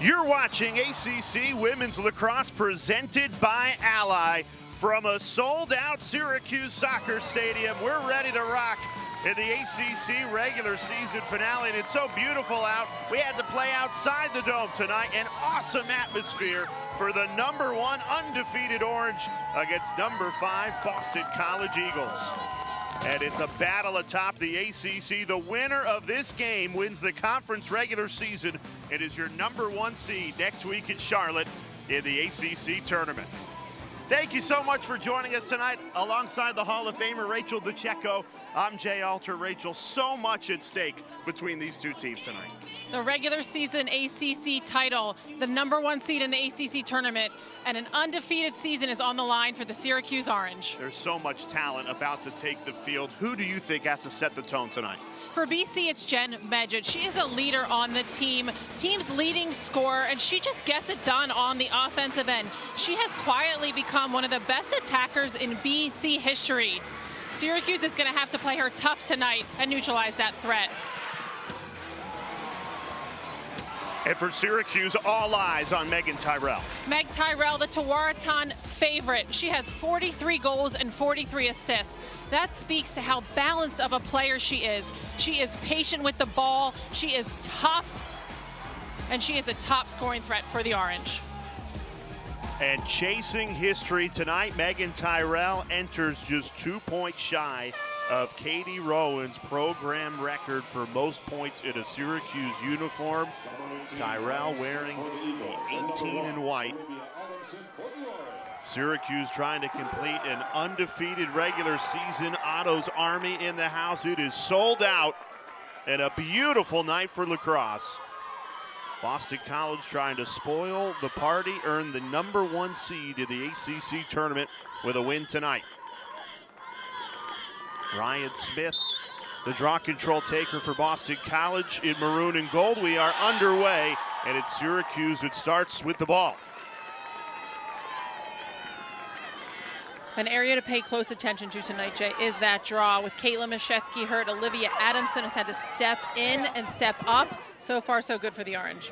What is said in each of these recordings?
You're watching ACC Women's Lacrosse presented by Ally from a sold-out Syracuse soccer stadium. We're ready to rock in the ACC regular season finale, and it's so beautiful out. We had to play outside the dome tonight. An awesome atmosphere for the #1 undefeated Orange against #5 Boston College Eagles. And it's a battle atop the ACC. The winner of this game wins the conference regular season and is your #1 seed next week in Charlotte in the ACC Tournament. Thank you so much for joining us tonight alongside the Hall of Famer Rachel DeCecco. I'm Jay Alter. Rachel, so much at stake between these two teams tonight. The regular season ACC title, the #1 seed in the ACC tournament, and an undefeated season is on the line for the Syracuse Orange. There's so much talent about to take the field. Who do you think has to set the tone tonight? For BC, it's Jen Medjid. She is a leader on the team, team's leading scorer, and she just gets it done on the offensive end. She has quietly become one of the best attackers in BC history. Syracuse is going to have to play her tough tonight and neutralize that threat. And for Syracuse, all eyes on Megan Tyrell. Meg Tyrell, the Tewaaraton favorite. She has 43 goals and 43 assists. That speaks to how balanced of a player she is. She is patient with the ball, she is tough, and she is a top scoring threat for the Orange. And chasing history tonight, Megan Tyrell enters just 2 points shy of Katie Rowan's program record for most points in a Syracuse uniform. Tyrell wearing the 18 in white. Syracuse trying to complete an undefeated regular season. Otto's Army in the house. It is sold out and a beautiful night for lacrosse. Boston College trying to spoil the party, earn the #1 seed in the ACC tournament with a win tonight. Ryan Smith, the draw control taker for Boston College in maroon and gold. We are underway, and it's Syracuse that starts with the ball. An area to pay close attention to tonight, Jay, is that draw. With Caitlin Mashesky hurt, Olivia Adamson has had to step in and step up. So far, so good for the Orange.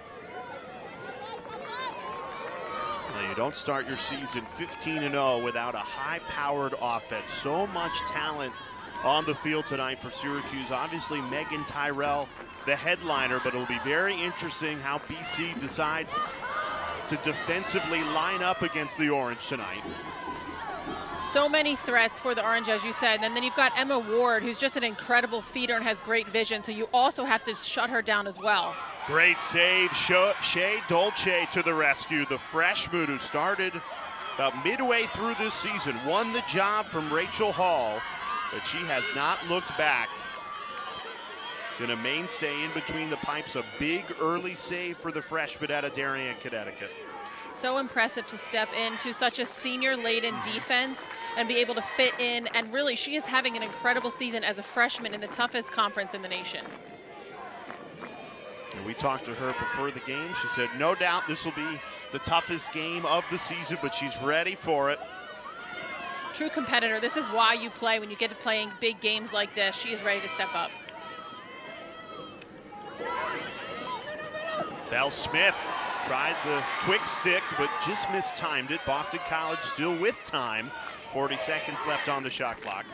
Now, you don't start your season 15-0 without a high-powered offense. So much talent on the field tonight for Syracuse. Obviously, Megan Tyrell, the headliner, but it'll be very interesting how BC decides to defensively line up against the Orange tonight. So many threats for the Orange, as you said. And then you've got Emma Ward, who's just an incredible feeder and has great vision. So you also have to shut her down as well. Great save. Shea Dolce to the rescue. The freshman who started about midway through this season, won the job from Rachel Hall, but she has not looked back. Been a mainstay in between the pipes. A big early save for the freshman out of Darien, Connecticut. So impressive to step into such a senior-laden defense and be able to fit in. And really, she is having an incredible season as a freshman in the toughest conference in the nation. And we talked to her before the game. She said, no doubt this will be the toughest game of the season, but she's ready for it. True competitor. This is why you play when you get to playing big games like this. She is ready to step up. Belle Smith tried the quick stick, but just mistimed it. Boston College still with time. 40 seconds left on the shot clock.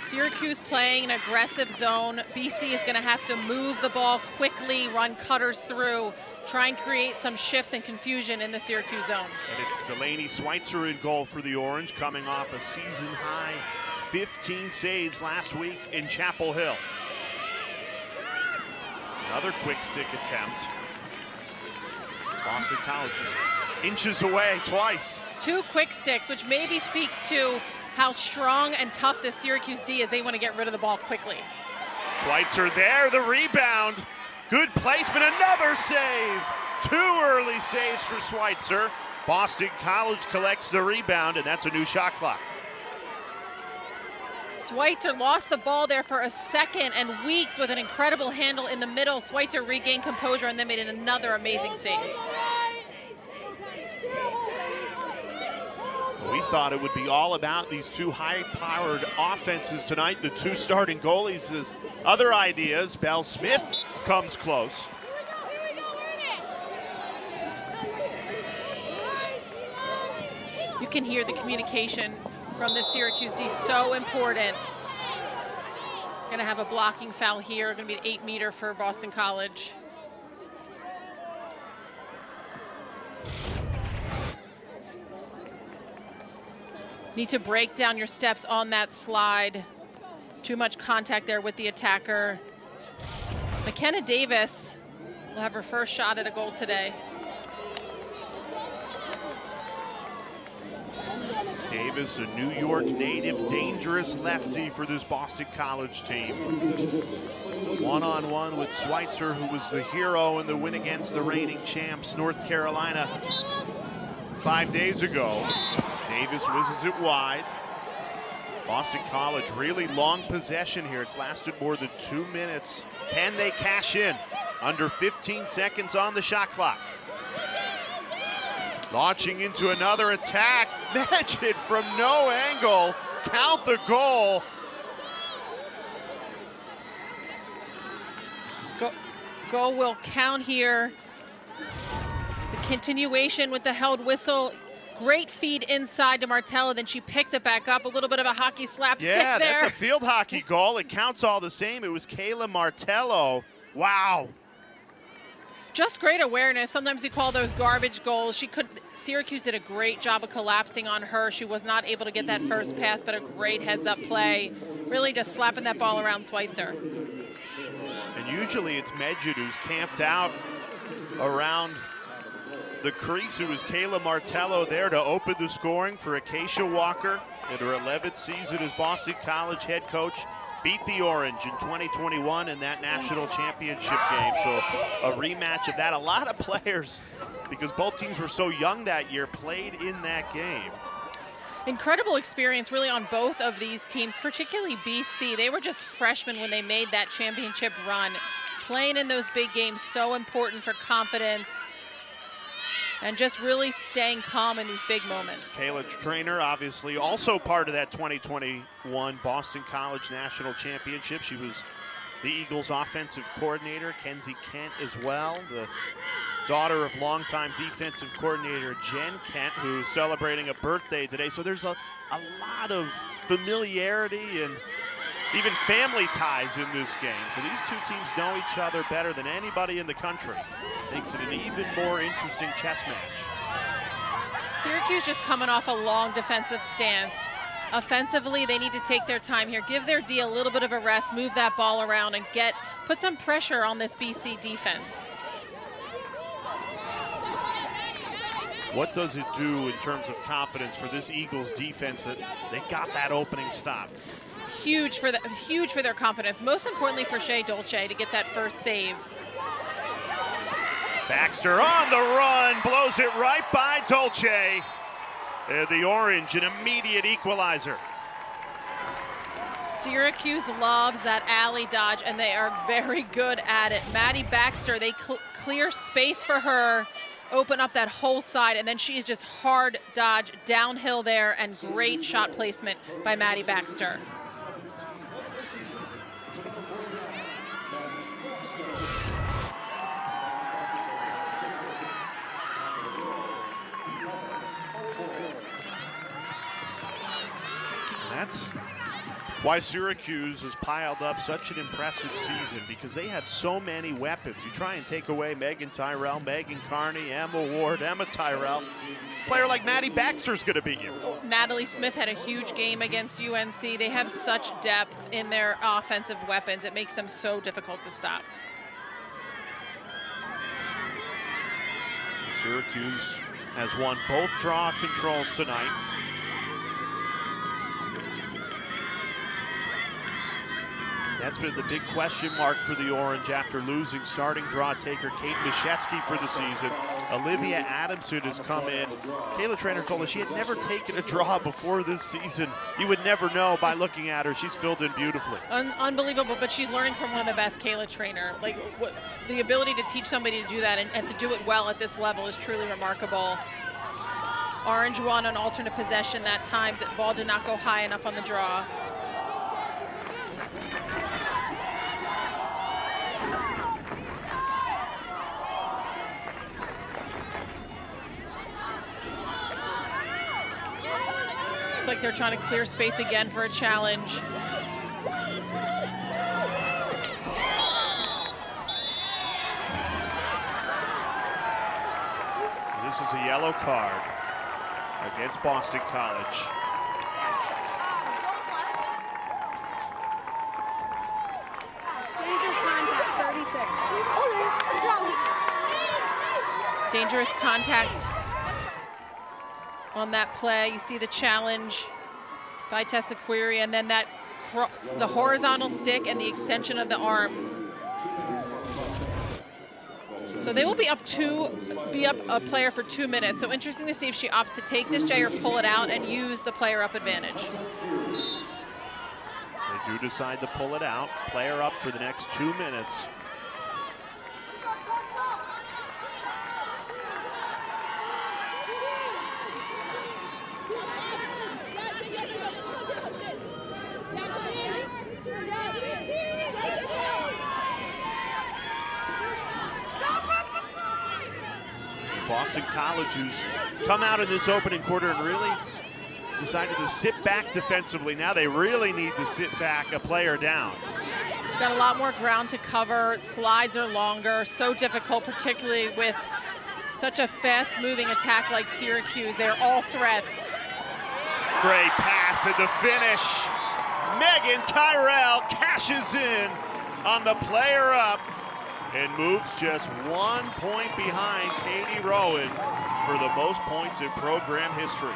Syracuse playing an aggressive zone. BC is going to have to move the ball quickly, run cutters through, try and create some shifts and confusion in the Syracuse zone. And it's Delaney Schweitzer in goal for the Orange, coming off a season-high 15 saves last week in Chapel Hill. Another quick stick attempt. Boston College just inches away twice. 2 quick sticks, which maybe speaks to how strong and tough this Syracuse D is. They want to get rid of the ball quickly. Schweitzer there, the rebound. Good placement, another save. 2 early saves for Schweitzer. Boston College collects the rebound, and that's a new shot clock. Schweitzer lost the ball there for a second, and Weeks with an incredible handle in the middle. Schweitzer regained composure and then made another amazing save. We thought it would be all about these two high-powered offenses tonight. The 2 starting goalies has other ideas. Belle Smith comes close. You can hear the communication from the Syracuse D, so important. Gonna have a blocking foul here, gonna be an 8-meter for Boston College. Need to break down your steps on that slide. Too much contact there with the attacker. Mckenna Davis will have her first shot at a goal today. Davis, a New York native, dangerous lefty for this Boston College team. One-on-one with Schweitzer, who was the hero in the win against the reigning champs, North Carolina, 5 days ago. Davis whizzes it wide. Boston College, really long possession here. It's lasted more than 2 minutes. Can they cash in? Under 15 seconds on the shot clock. Launching into another attack. Match it from no angle. Count the goal. Goal will count here. The continuation with the held whistle. Great feed inside to Martello, then she picks it back up. A little bit of a hockey slapstick there. Yeah, that's a field hockey goal. It counts all the same. It was Kayla Martello. Wow. Just great awareness. Sometimes we call those garbage goals. Syracuse did a great job of collapsing on her. She was not able to get that first pass, but a great heads-up play. Really just slapping that ball around Schweitzer. And usually it's Medjid who's camped out around the crease. It was Kayla Martello there to open the scoring for Acacia Walker in her 11th season as Boston College head coach. Beat the Orange in 2021 in that national championship game. So a rematch of that. A lot of players, because both teams were so young that year, played in that game. Incredible experience really on both of these teams, particularly BC. They were just freshmen when they made that championship run. Playing in those big games, so important for confidence. And just really staying calm in these big moments. Kayla Trainer, obviously, also part of that 2021 Boston College National Championship. She was the Eagles' offensive coordinator, Kenzie Kent as well, the daughter of longtime defensive coordinator Jen Kent, who's celebrating a birthday today. So there's a lot of familiarity and even family ties in this game. So these two teams know each other better than anybody in the country. Makes it an even more interesting chess match. Syracuse just coming off a long defensive stance. Offensively, they need to take their time here, give their D a little bit of a rest, move that ball around, and put some pressure on this BC defense. What does it do in terms of confidence for this Eagles defense that they got that opening stop? Huge for their confidence. Most importantly for Shea Dolce to get that first save. Baxter on the run, blows it right by Dolce. The Orange, an immediate equalizer. Syracuse loves that alley dodge, and they are very good at it. Maddy Baxter, they clear space for her, open up that whole side, and then she is just hard dodge downhill there, and great shot placement by Maddy Baxter. That's why Syracuse has piled up such an impressive season, because they have so many weapons. You try and take away Megan Tyrell, Megan Carney, Emma Ward, Emma Tyrell. A player like Maddy Baxter is going to beat you. Natalie Smith had a huge game against UNC. They have such depth in their offensive weapons. It makes them so difficult to stop. Syracuse has won both draw controls tonight. That's been the big question mark for the Orange after losing starting draw taker Kate Mishesky for the season. Olivia Adamson has come in. Kayla Trainer told us she had never taken a draw before this season. You would never know by looking at her. She's filled in beautifully. Unbelievable, but she's learning from one of the best, Kayla Trainer. Like, the ability to teach somebody to do that and to do it well at this level is truly remarkable. Orange won on alternate possession that time. The ball did not go high enough on the draw. back there trying to clear space again for a challenge. This is a yellow card against Boston College. Dangerous contact, 36. Dangerous contact on that play. You see the challenge by Tessa Query, and then that the horizontal stick and the extension of the arms. So they will be up a player for 2 minutes. So interesting to see if she opts to take this, Jay, or pull it out and use the player up advantage. They do decide to pull it out. Player up for the next 2 minutes. Boston College, who's come out in this opening quarter and really decided to sit back defensively. Now they really need to sit back a player down. Got a lot more ground to cover. Slides are longer, so difficult, particularly with such a fast-moving attack like Syracuse. They're all threats. Great pass at the finish. Megan Tyrell cashes in on the player up and moves just 1 point behind Katie Rowan for the most points in program history.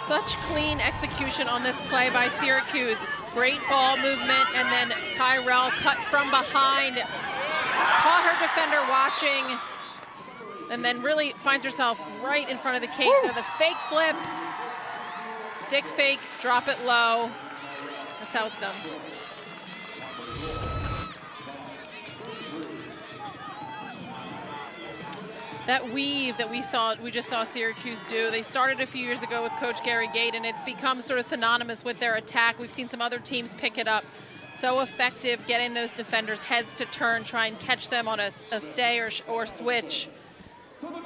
Such clean execution on this play by Syracuse. Great ball movement, and then Tyrell cut from behind. Caught her defender watching, and then really finds herself right in front of the cage. So the fake flip, stick fake, drop it low. That's how it's done. That weave that we just saw Syracuse do, they started a few years ago with Coach Gary Gate, and it's become sort of synonymous with their attack. We've seen some other teams pick it up. So effective getting those defenders' heads to turn, try and catch them on a stay or switch.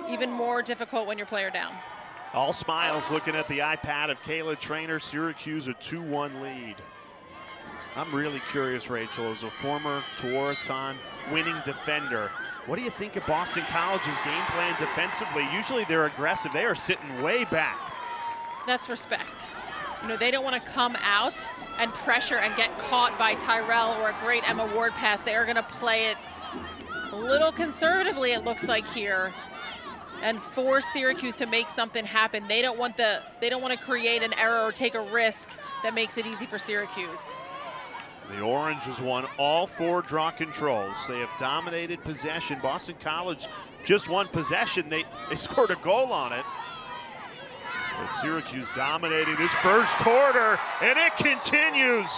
Even more difficult when you're player down. All smiles looking at the iPad of Kayla Trainer. Syracuse a 2-1 lead. I'm really curious, Rachel, as a former Tewaaraton winning defender, what do you think of Boston College's game plan defensively? Usually they're aggressive. They are sitting way back. That's respect. You know, they don't want to come out and pressure and get caught by Tyrell or a great Emma Ward pass. They are going to play it a little conservatively, it looks like here, and force Syracuse to make something happen. They don't want to create an error or take a risk that makes it easy for Syracuse. The Orange has won all 4 draw controls. They have dominated possession. Boston College just won possession. They scored a goal on it. But Syracuse dominating this first quarter, and it continues.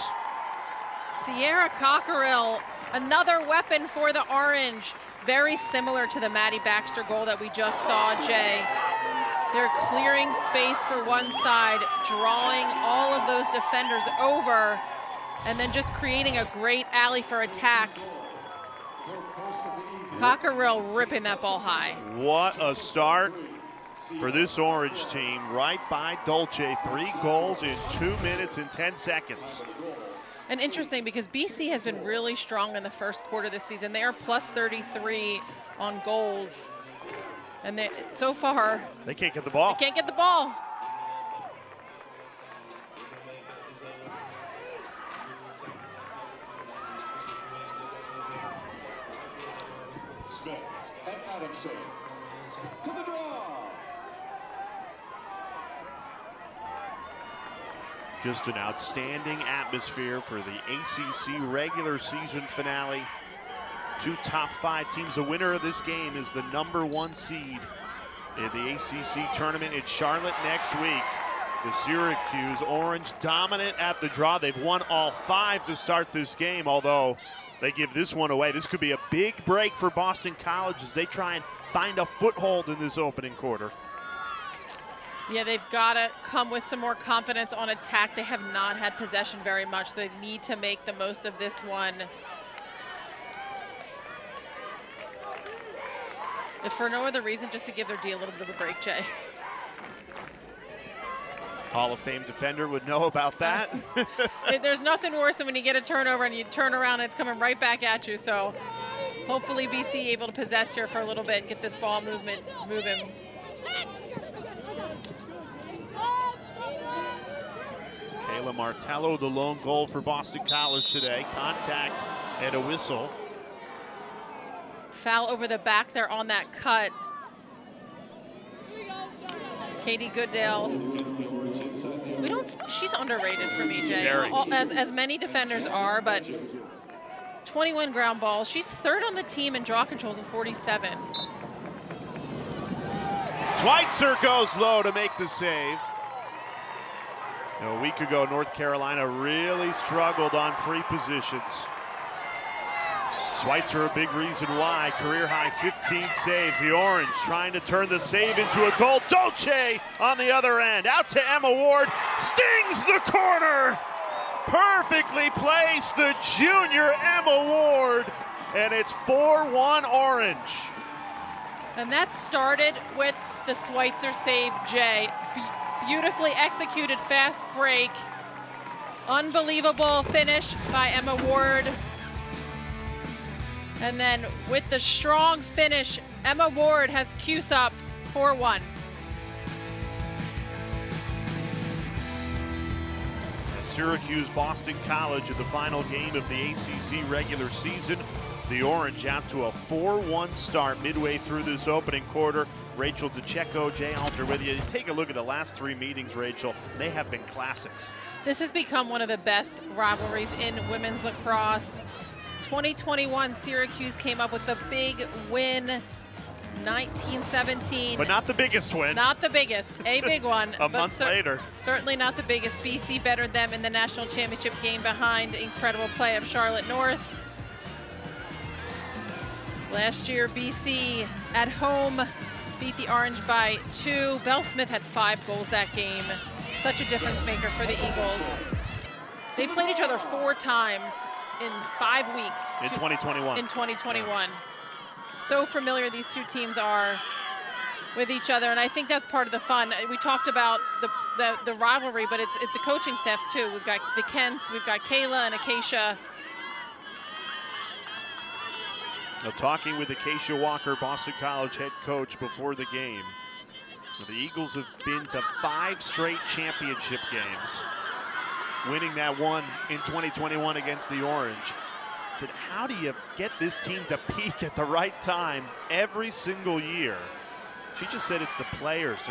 Sierra Cockerille, another weapon for the Orange. Very similar to the Maddy Baxter goal that we just saw, Jay. They're clearing space for one side, drawing all of those defenders over, and then just creating a great alley for attack. Cockerille ripping that ball high. What a start for this Orange team, right by Dolce. 3 goals in 2 minutes and 10 seconds. And interesting because BC has been really strong in the first quarter this season. They are plus 33 on goals. And so far, they can't get the ball. They can't get the ball. To the draw. Just an outstanding atmosphere for the ACC regular season finale. 2 top 5 teams. The winner of this game is the #1 seed in the ACC tournament in Charlotte next week. The Syracuse Orange dominant at the draw. They've won all 5 to start this game, although they give this one away. This could be a big break for Boston College as they try and find a foothold in this opening quarter. Yeah, they've got to come with some more confidence on attack. They have not had possession very much. They need to make the most of this one. If for no other reason, just to give their D a little bit of a break, Jay. Hall of Fame defender would know about that. There's nothing worse than when you get a turnover and you turn around and it's coming right back at you. So hopefully BC able to possess here for a little bit and get this ball moving. Kayla Martello, the lone goal for Boston College today. Contact and a whistle. Foul over the back there on that cut. Katie Goodale. She's underrated for me, Jay. As many defenders are, but 21 ground balls. She's third on the team in draw controls with 47. Schweitzer goes low to make the save. A week ago, North Carolina really struggled on free positions. Schweitzer a big reason why. Career high 15 saves. The Orange trying to turn the save into a goal. Dolce on the other end. Out to Emma Ward. Stings the corner. Perfectly placed, the junior Emma Ward. And it's 4-1 Orange. And that started with the Schweitzer save, Jay. Beautifully executed fast break. Unbelievable finish by Emma Ward. And then with the strong finish, Emma Ward has Cuse up 4-1. Syracuse, Boston College in the final game of the ACC regular season. The Orange out to a 4-1 start midway through this opening quarter. Rachel DeCecco, Jay Alter with you. Take a look at the last three meetings, Rachel. They have been classics. This has become one of the best rivalries in women's lacrosse. 2021, Syracuse came up with a big win, 19-17. But not the biggest win. Not the biggest, a big one. A month later. Certainly not the biggest. BC bettered them in the national championship game behind incredible play of Charlotte North. Last year, BC at home beat the Orange by 2. Belle Smith had 5 goals that game. Such a difference maker for the Eagles. They played each other 4 times in 5 weeks. In 2021. In 2021. So familiar these two teams are with each other, and I think that's part of the fun. We talked about the rivalry, but it's the coaching staffs too. We've got the Kents, we've got Kayla and Acacia. Now, talking with Acacia Walker, Boston College head coach, before the game. The Eagles have been to 5 straight championship games, winning that one in 2021 against the Orange. Said, how do you get this team to peak at the right time every single year? She just said it's the players.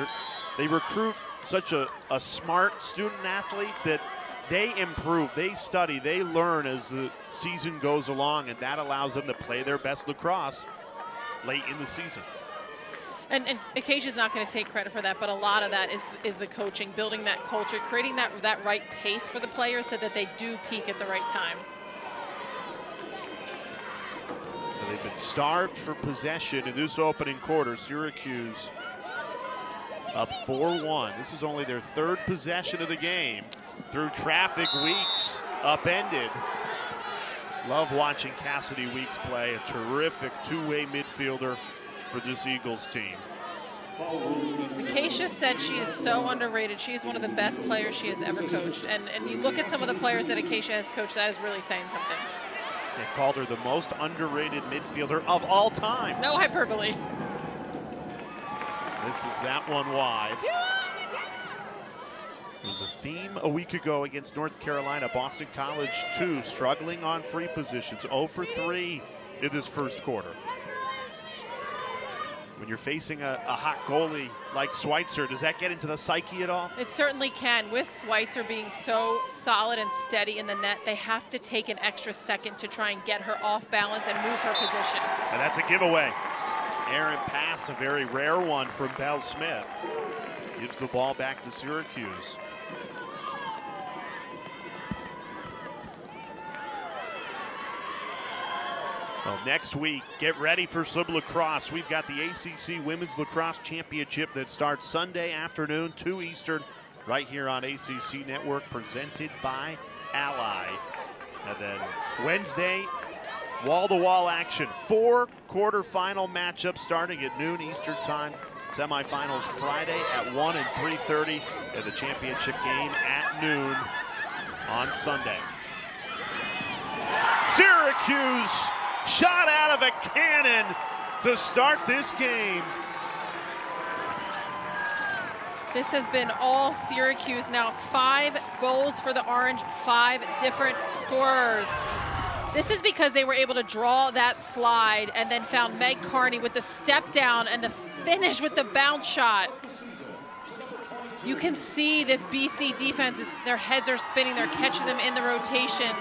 They recruit such a smart student athlete that they improve, they study, they learn as the season goes along, and that allows them to play their best lacrosse late in the season. And Acacia's not going to take credit for that, but a lot of that is the coaching, building that culture, creating that right pace for the players so that they do peak at the right time. They've been starved for possession in this opening quarter. Syracuse up 4-1. This is only their 3rd possession of the game. Through traffic, Weeks upended. Love watching Cassidy Weeks play, a terrific two-way midfielder for this Eagles team. Acacia said she is so underrated. She is one of the best players she has ever coached. And you look at some of the players that Acacia has coached, that is really saying something. They called her the most underrated midfielder of all time. No hyperbole. This is that one wide. It was a theme a week ago against North Carolina. Boston College, too, struggling on free positions. 0 for 3 in this first quarter. When you're facing a hot goalie like Schweitzer, does that get into the psyche at all? It certainly can. With Schweitzer being so solid and steady in the net, they have to take an extra second to try and get her off balance and move her position. And that's a giveaway. Errant pass, a very rare one from Belle Smith. Gives the ball back to Syracuse. Well, next week, get ready for some lacrosse. We've got the ACC Women's Lacrosse Championship that starts Sunday afternoon, 2 Eastern, right here on ACC Network, presented by Ally. And then Wednesday, wall-to-wall action. 4 quarterfinal matchups starting at noon Eastern time. Semifinals Friday at 1 and 3:30, and the championship game at noon on Sunday. Syracuse shot out of a cannon to start this game. This has been all Syracuse now. 5 goals for the Orange, 5 different scorers. This is because they were able to draw that slide and then found Meg Carney with the step down and the finish with the bounce shot. You can see this BC defense, their heads are spinning, they're catching them in the rotation.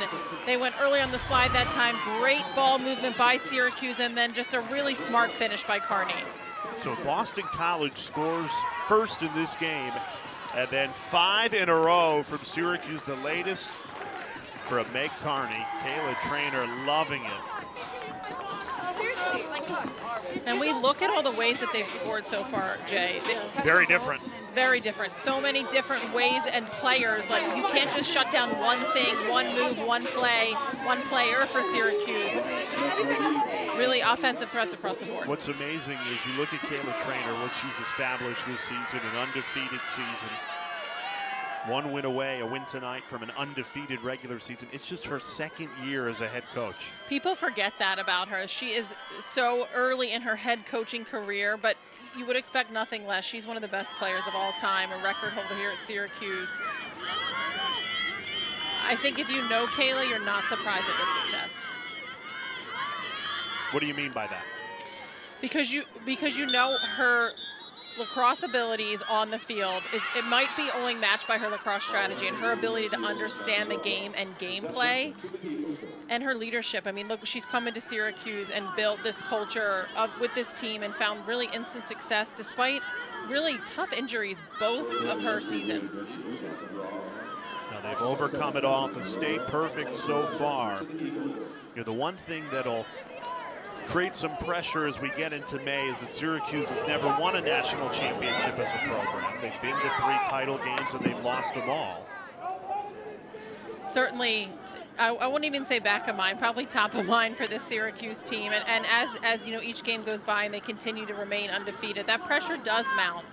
They went early on the slide that time. Great ball movement by Syracuse, and then just a really smart finish by Carney. So Boston College scores first in this game, and then 5 in a row from Syracuse, the latest from Meg Carney. Kayla Trainer loving it. And we look at all the ways that they've scored so far, Jay. Very different. Very different. So many different ways and players. Like, you can't just shut down one thing, one move, one play, one player for Syracuse. Really offensive threats across the board. What's amazing is you look at Kayla Trainer, what she's established this season, an undefeated season. 1 win away, a win tonight from an undefeated regular season. It's just her 2nd year as a head coach. People forget that about her. She is so early in her head coaching career, but you would expect nothing less. She's one of the best players of all time, a record holder here at Syracuse. I think if you know Kayla, you're not surprised at this success. What do you mean by that? Because you know her lacrosse abilities on the field. It might be only matched by her lacrosse strategy and her ability to understand the game and gameplay and her leadership. I mean, look, she's come into Syracuse and built this culture with this team and found really instant success despite really tough injuries both of her seasons. Now they've overcome it all to stay perfect so far. The one thing that'll create some pressure as we get into May is that Syracuse has never won a national championship as a program. They've been to 3 title games and they've lost them all. Certainly, I wouldn't even say back of mind, probably top of mind for this Syracuse team. And as you know, each game goes by and they continue to remain undefeated, that pressure does mount.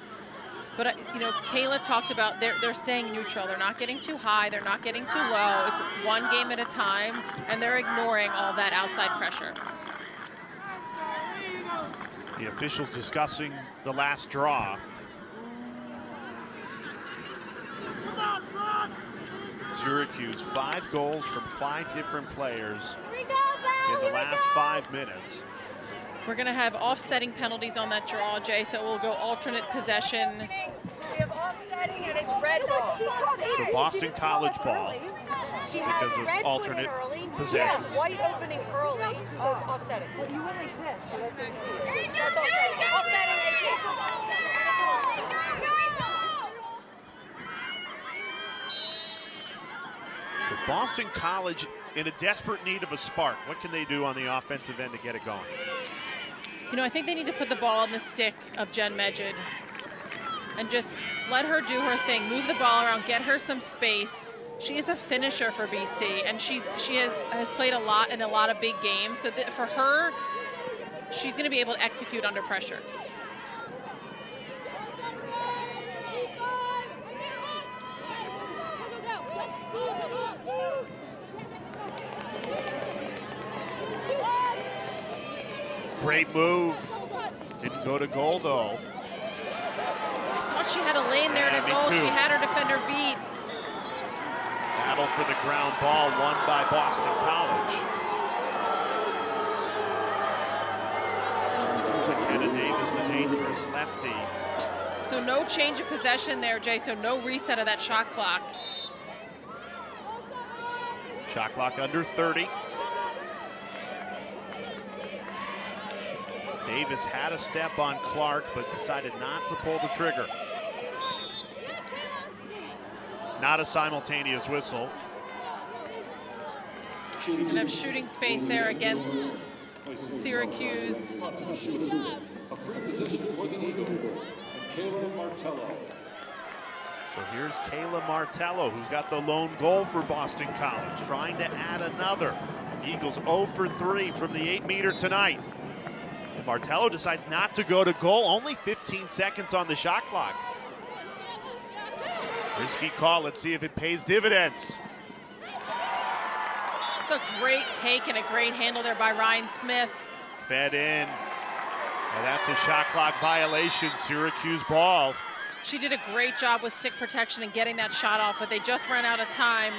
But you know, Kayla talked about they're staying neutral. They're not getting too high. They're not getting too low. It's one game at a time, and they're ignoring all that outside pressure. The officials discussing the last draw. Syracuse, 5 goals from 5 different players in the last 5 minutes. We're going to have offsetting penalties on that draw, Jay, so we'll go alternate possession. We have offsetting and it's red ball. So Boston College ball because of alternate possessions. Yeah, white opening early, so it's offsetting. You only pitch. That's offsetting. Offsetting and kick. So Boston College in a desperate need of a spark. What can they do on the offensive end to get it going? You know, I think they need to put the ball on the stick of Jen Medjid and just let her do her thing. Move the ball around, get her some space. She is a finisher for BC, and she has played a lot in a lot of big games. So for her, she's going to be able to execute under pressure. Great move. Didn't go to goal, though. I thought she had a lane there to goal. She had her defender beat. Battle for the ground ball won by Boston College. Mckenna Davis, the dangerous lefty. So no change of possession there, Jay, so no reset of that shot clock. Shot clock under 30. Davis had a step on Clark, but decided not to pull the trigger. Not a simultaneous whistle. And have shooting space there against Syracuse. So here's Kayla Martello, who's got the lone goal for Boston College, trying to add another. Eagles 0 for 3 from the 8-meter tonight. Martello decides not to go to goal. Only 15 seconds on the shot clock. Risky call. Let's see if it pays dividends. It's a great take and a great handle there by Ryan Smith. Fed in. And that's a shot clock violation. Syracuse ball. She did a great job with stick protection and getting that shot off, but they just ran out of time.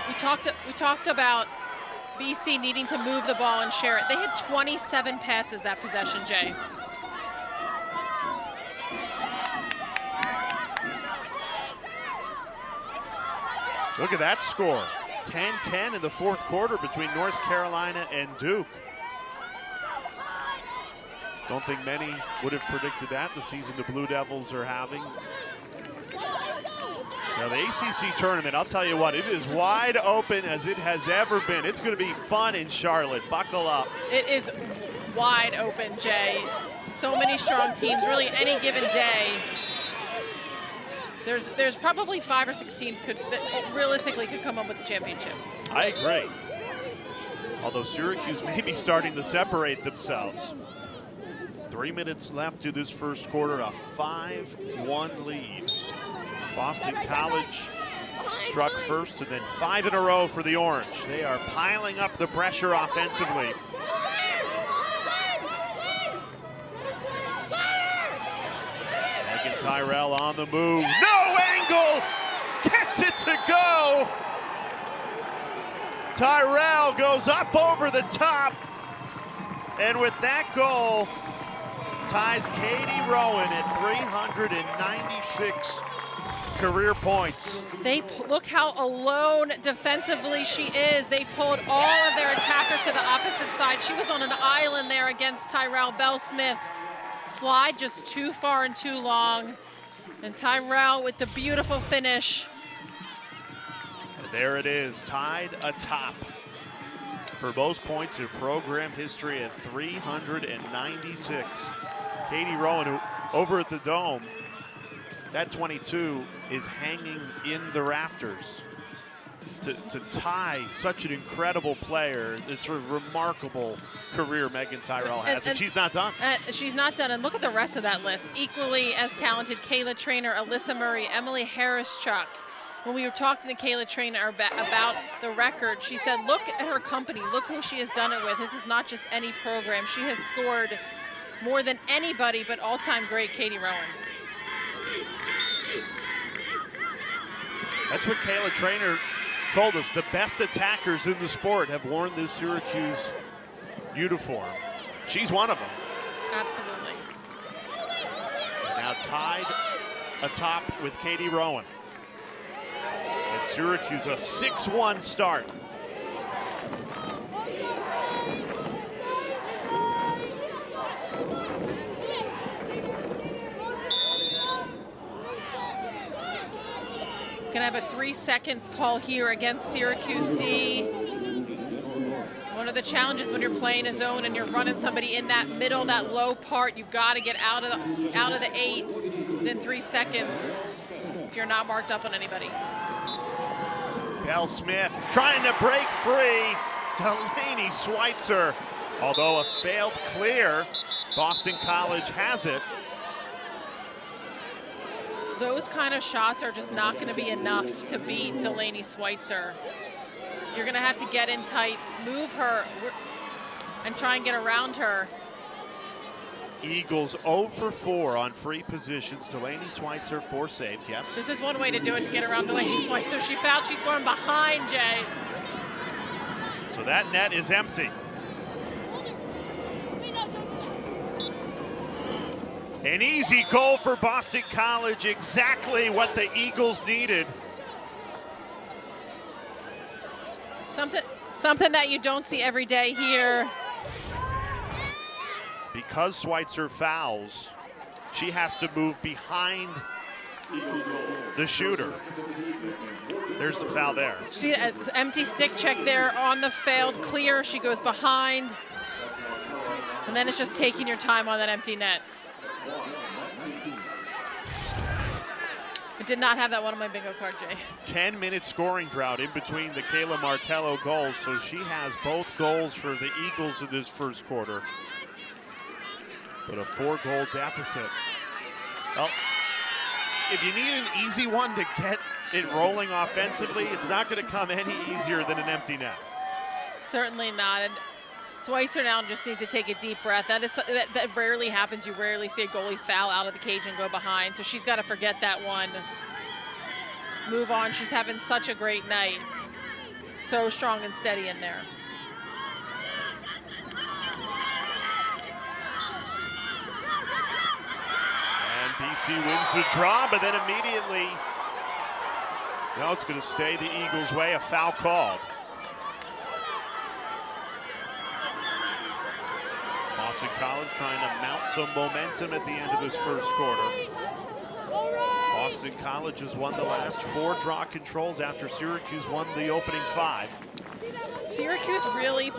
We talked about BC needing to move the ball and share it. They had 27 passes that possession, Jay. Look at that score. 10-10 in the fourth quarter between North Carolina and Duke. Don't think many would have predicted that, the season the Blue Devils are having. Now the ACC Tournament, I'll tell you what, it is wide open as it has ever been. It's going to be fun in Charlotte. Buckle up. It is wide open, Jay. So many strong teams, really any given day. There's probably 5 or 6 teams that realistically could come up with the championship. I agree. Although Syracuse may be starting to separate themselves. 3 minutes left to this first quarter, a 5-1 lead. Boston College struck first, and then 5 in a row for the Orange. They are piling up the pressure offensively. Megan Tyrell on the move. No angle! Gets it to go! Tyrell goes up over the top. And with that goal, ties Katie Rowan at 396 career points. Look how alone defensively she is. They pulled all of their attackers to the opposite side. She was on an island there against Tyrell. Belle Smith slide just too far and too long. And Tyrell with the beautiful finish. And there it is, tied atop for most points in program history at 396. Katie Rowan, who over at the Dome, that 22 is hanging in the rafters. To tie such an incredible player, it's a remarkable career Megan Tyrell has, and she's not done. She's not done, and look at the rest of that list. Equally as talented, Kayla Trainer, Alyssa Murray, Emily Harris-Chuck. When we were talking to Kayla Trainer about the record, she said, look at her company, look who she has done it with. This is not just any program. She has scored more than anybody but all-time great Katie Rowan. That's what Kayla Trainer told us. The best attackers in the sport have worn this Syracuse uniform. She's one of them. Absolutely. Now tied atop with Katie Rowan. And Syracuse, a 6-1 start. Gonna have a 3 seconds call here against Syracuse D. One of the challenges when you're playing a zone and you're running somebody in that middle, that low part, you've got to get out of the 8 within 3 seconds if you're not marked up on anybody. Belle Smith trying to break free. Delaney Schweitzer, although a failed clear, Boston College has it. Those kind of shots are just not going to be enough to beat Delaney Schweitzer. You're going to have to get in tight, move her, and try and get around her. Eagles 0 for 4 on free positions. Delaney Schweitzer, 4 saves, yes. This is one way to do it, to get around Delaney Schweitzer. She fouled, she's going behind, Jay. So that net is empty. An easy goal for Boston College, exactly what the Eagles needed. Something that you don't see every day here. Because Schweitzer fouls, she has to move behind the shooter. There's the foul there. She empty stick check there on the failed clear. She goes behind. And then it's just taking your time on that empty net. I did not have that one on my bingo card, Jay. 10-minute scoring drought in between the Kayla Martello goals, so she has both goals for the Eagles in this first quarter. But a 4-goal deficit. Well, if you need an easy one to get it rolling offensively, it's not going to come any easier than an empty net. Certainly not. And Schweitzer now just needs to take a deep breath. That rarely happens. You rarely see a goalie foul out of the cage and go behind. So she's got to forget that one. Move on. She's having such a great night. So strong and steady in there. And BC wins the draw, but then immediately, no, it's going to stay the Eagles' way. A foul called. Boston College trying to mount some momentum at the end of this first quarter. Boston College has won the last 4 draw controls after Syracuse won the opening 5. Syracuse really,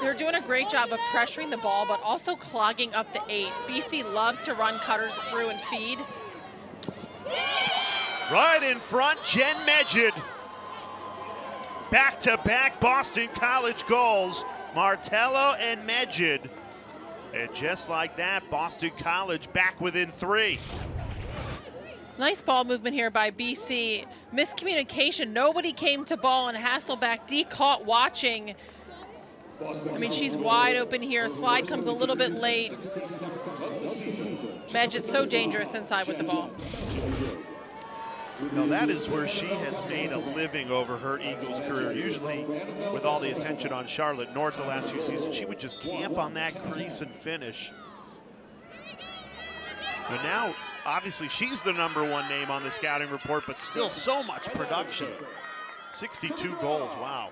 they're doing a great job of pressuring the ball, but also clogging up the 8. BC loves to run cutters through and feed. Right in front, Jen Medjid. Back-to-back Boston College goals, Martello and Medjid. And just like that, Boston College back within 3. Nice ball movement here by BC. Miscommunication, nobody came to ball, and Hasselback D caught watching. I mean, she's wide open here. Slide comes a little bit late. Medjid's so dangerous inside with the ball. Now that is where she has made a living over her Eagles career. Usually with all the attention on Charlotte North the last few seasons, she would just camp on that crease and finish. But now, obviously, she's the #1 name on the scouting report, but still so much production. 62 goals, wow.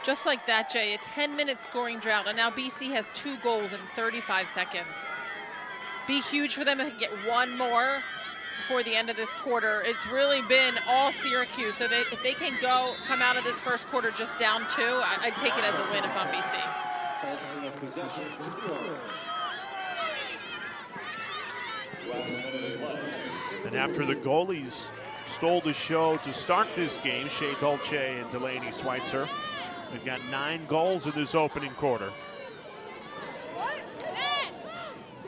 Just like that, Jay, a 10-minute scoring drought, and now BC has 2 goals in 35 seconds. Be huge for them to get 1 more before the end of this quarter. It's really been all Syracuse, so if they can come out of this first quarter just down 2, I'd take it as a win if I'm BC. And after the goalies stole the show to start this game, Shea Dolce and Delaney Schweitzer, we've got 9 goals in this opening quarter.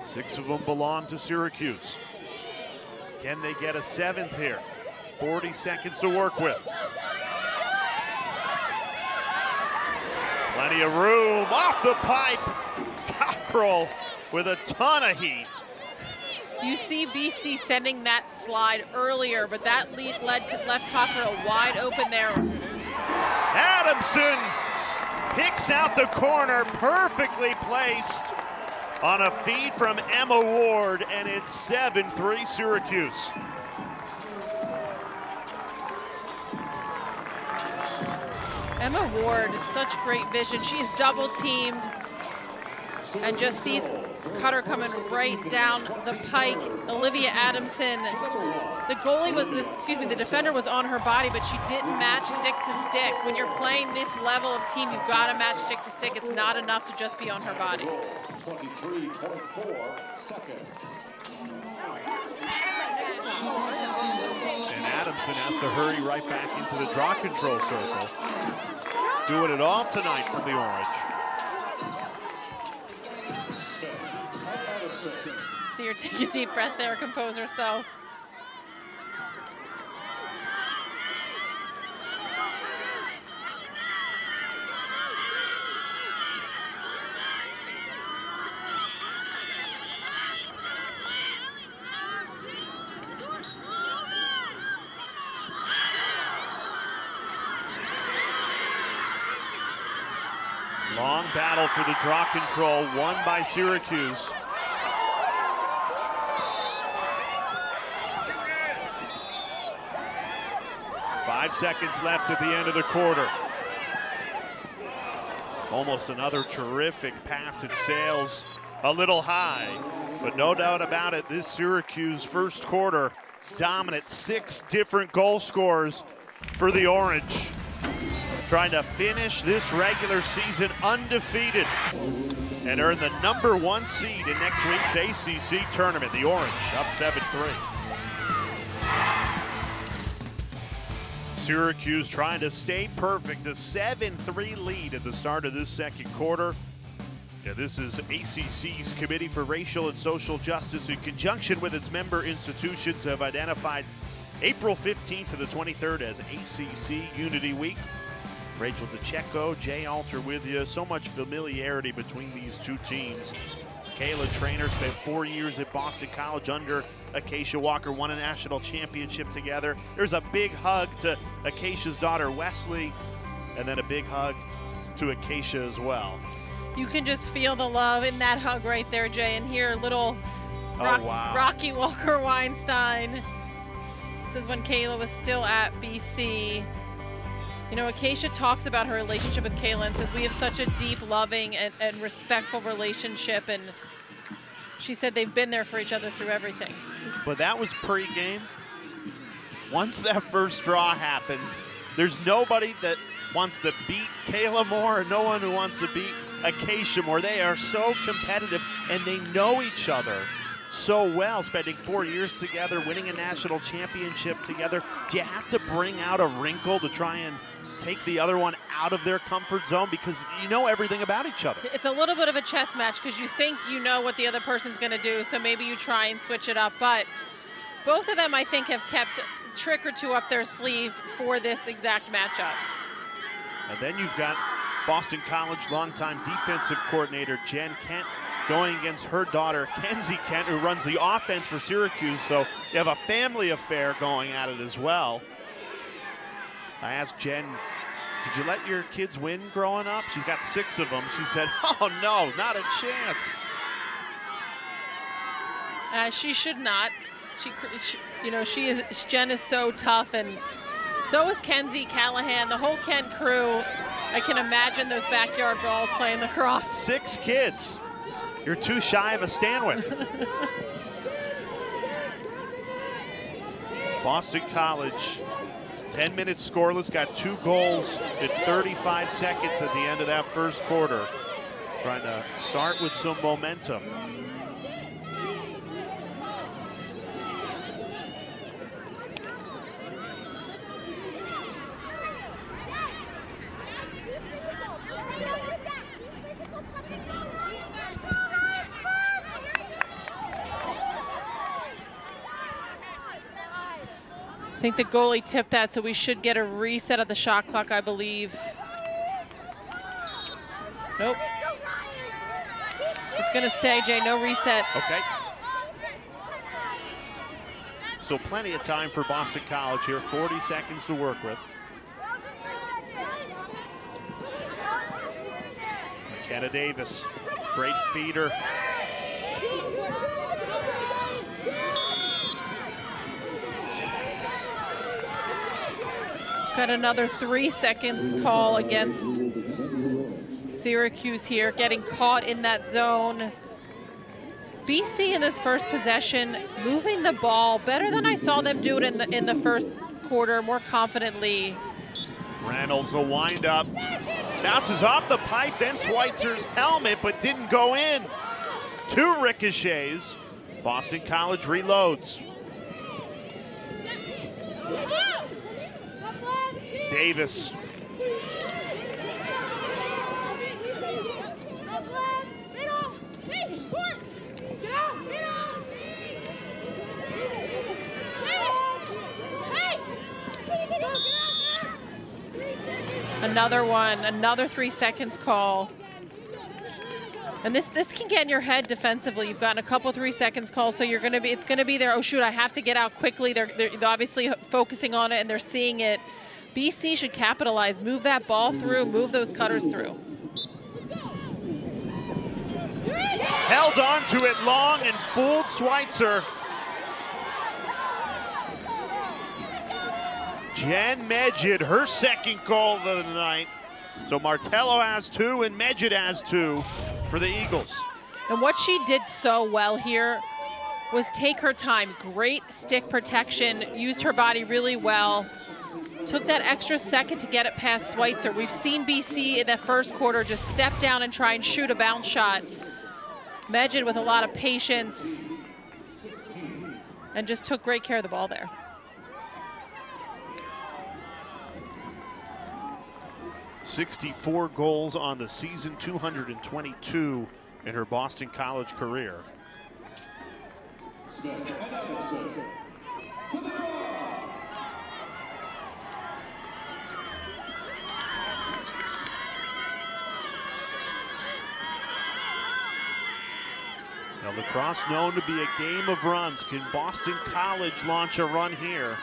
6 of them belong to Syracuse. Can they get a 7th here? 40 seconds to work with. Plenty of room, off the pipe. Cockerille with a ton of heat. You see BC sending that slide earlier, but that left Cockerille wide open there. Adamson picks out the corner, perfectly placed on a feed from Emma Ward, and it's 7-3 Syracuse. Emma Ward, such great vision. She is double teamed and just sees Cutter coming right down the pike. Olivia Adamson, the defender was on her body, but she didn't match stick to stick. When you're playing this level of team, you've got to match stick to stick. It's not enough to just be on her body. 23.4 seconds. And Adamson has to hurry right back into the draw control circle. Doing it all tonight from the Orange. See her take a deep breath there, compose herself. Long battle for the draw control, won by Syracuse. Five seconds left at the end of the quarter. Almost another terrific pass. It sails a little high, but no doubt about it, this Syracuse first quarter dominant. 6 different goal scorers for the Orange, trying to finish this regular season undefeated and earn the #1 seed in next week's ACC tournament. The Orange up 7-3. Syracuse trying to stay perfect, a 7-3 lead at the start of this second quarter. Yeah, this is ACC's Committee for Racial and Social Justice in conjunction with its member institutions have identified April 15th to the 23rd as ACC Unity Week. Rachel DeCecco, Jay Alter with you. So much familiarity between these two teams. Kayla Trainer spent 4 years at Boston College under Acacia Walker, won a national championship together. There's a big hug to Acacia's daughter, Wesley, and then a big hug to Acacia as well. You can just feel the love in that hug right there, Jay, and hear little Rocky Walker Weinstein. This is when Kayla was still at BC. You know, Acacia talks about her relationship with Kayla and says we have such a deep, loving, and respectful relationship, and she said they've been there for each other through everything. But that was pre-game. Once that first draw happens, there's nobody that wants to beat Kayla more, and no one who wants to beat Acacia more. They are so competitive, and they know each other so well, spending 4 years together, winning a national championship together. Do you have to bring out a wrinkle to try and take the other one out of their comfort zone because you know everything about each other? It's a little bit of a chess match because you think you know what the other person's going to do, so maybe you try and switch it up. But both of them, I think, have kept a trick or two up their sleeve for this exact matchup. And then you've got Boston College longtime defensive coordinator Jen Kent going against her daughter, Kenzie Kent, who runs the offense for Syracuse. So you have a family affair going at it as well. I asked Jen, did you let your kids win growing up? She's got 6 of them. She said, oh no, not a chance. She should not. Jen is so tough, and so is Kenzie Callahan, the whole Kent crew. I can imagine those backyard brawls playing lacrosse. 6 kids. You're too shy of a Stanwyck. Boston College, 10 minutes scoreless, got 2 goals in 35 seconds at the end of that first quarter. Trying to start with some momentum. I think the goalie tipped that, so we should get a reset of the shot clock, I believe. Nope. It's going to stay, Jay. No reset. Okay. Still plenty of time for Boston College here. 40 seconds to work with. Mckenna Davis, great feeder. Got another 3 seconds call against Syracuse here, getting caught in that zone. BC in this first possession, moving the ball better than I saw them do it in the first quarter, more confidently. Reynolds, the windup, bounces off the pipe, then Schweitzer's helmet, but didn't go in. 2 ricochets. Boston College reloads. Davis. Another one, another 3 seconds call. And this can get in your head defensively. You've gotten a couple 3 seconds calls, so it's gonna be there. Oh shoot, I have to get out quickly. They're obviously focusing on it and they're seeing it. BC should capitalize, move that ball through, move those cutters through. Held on to it long and fooled Schweitzer. Jen Medjid, her second goal of the night. So Martello has 2 and Medjid has 2 for the Eagles. And what she did so well here was take her time. Great stick protection, used her body really well. Took that extra second to get it past Schweitzer. We've seen BC in that first quarter just step down and try and shoot a bounce shot. Medjid with a lot of patience and just took great care of the ball there. 64 goals on the season, 222 in her Boston College career. Now, lacrosse known to be a game of runs. Can Boston College launch a run here?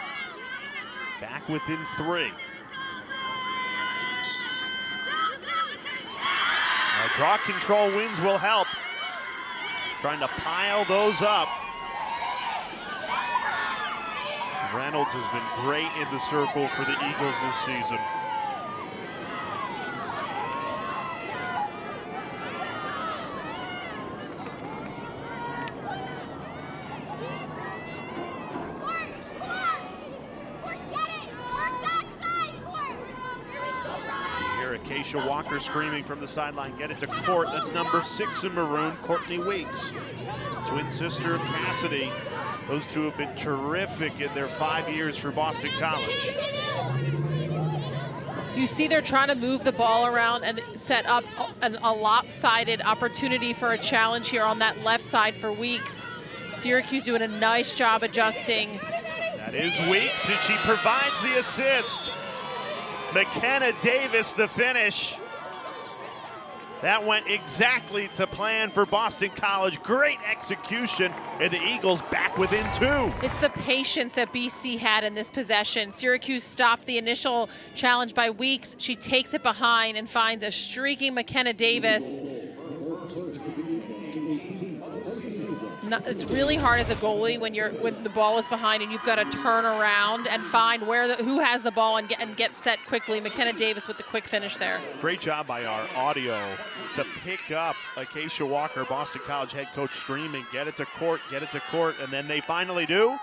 Back within 3. Now, draw control wins will help. Trying to pile those up. Reynolds has been great in the circle for the Eagles this season. Walker screaming from the sideline, get it to Court. That's number 6 in maroon, Courtney Weeks, twin sister of Cassidy. Those two have been terrific in their 5 years for Boston College. You see they're trying to move the ball around and set up a lopsided opportunity for a challenge here on that left side for Weeks. Syracuse doing a nice job adjusting. That is Weeks, and she provides the assist. Mckenna Davis, the finish. That went exactly to plan for Boston College. Great execution, and the Eagles back within 2. It's the patience that BC had in this possession. Syracuse stopped the initial challenge by Weeks. She takes it behind and finds a streaking Mckenna Davis. It's really hard as a goalie when the ball is behind and you've got to turn around and find who has the ball and get set quickly. Mckenna Davis with the quick finish there. Great job by our audio to pick up Acacia Walker, Boston College head coach, screaming, get it to Court, and then they finally do.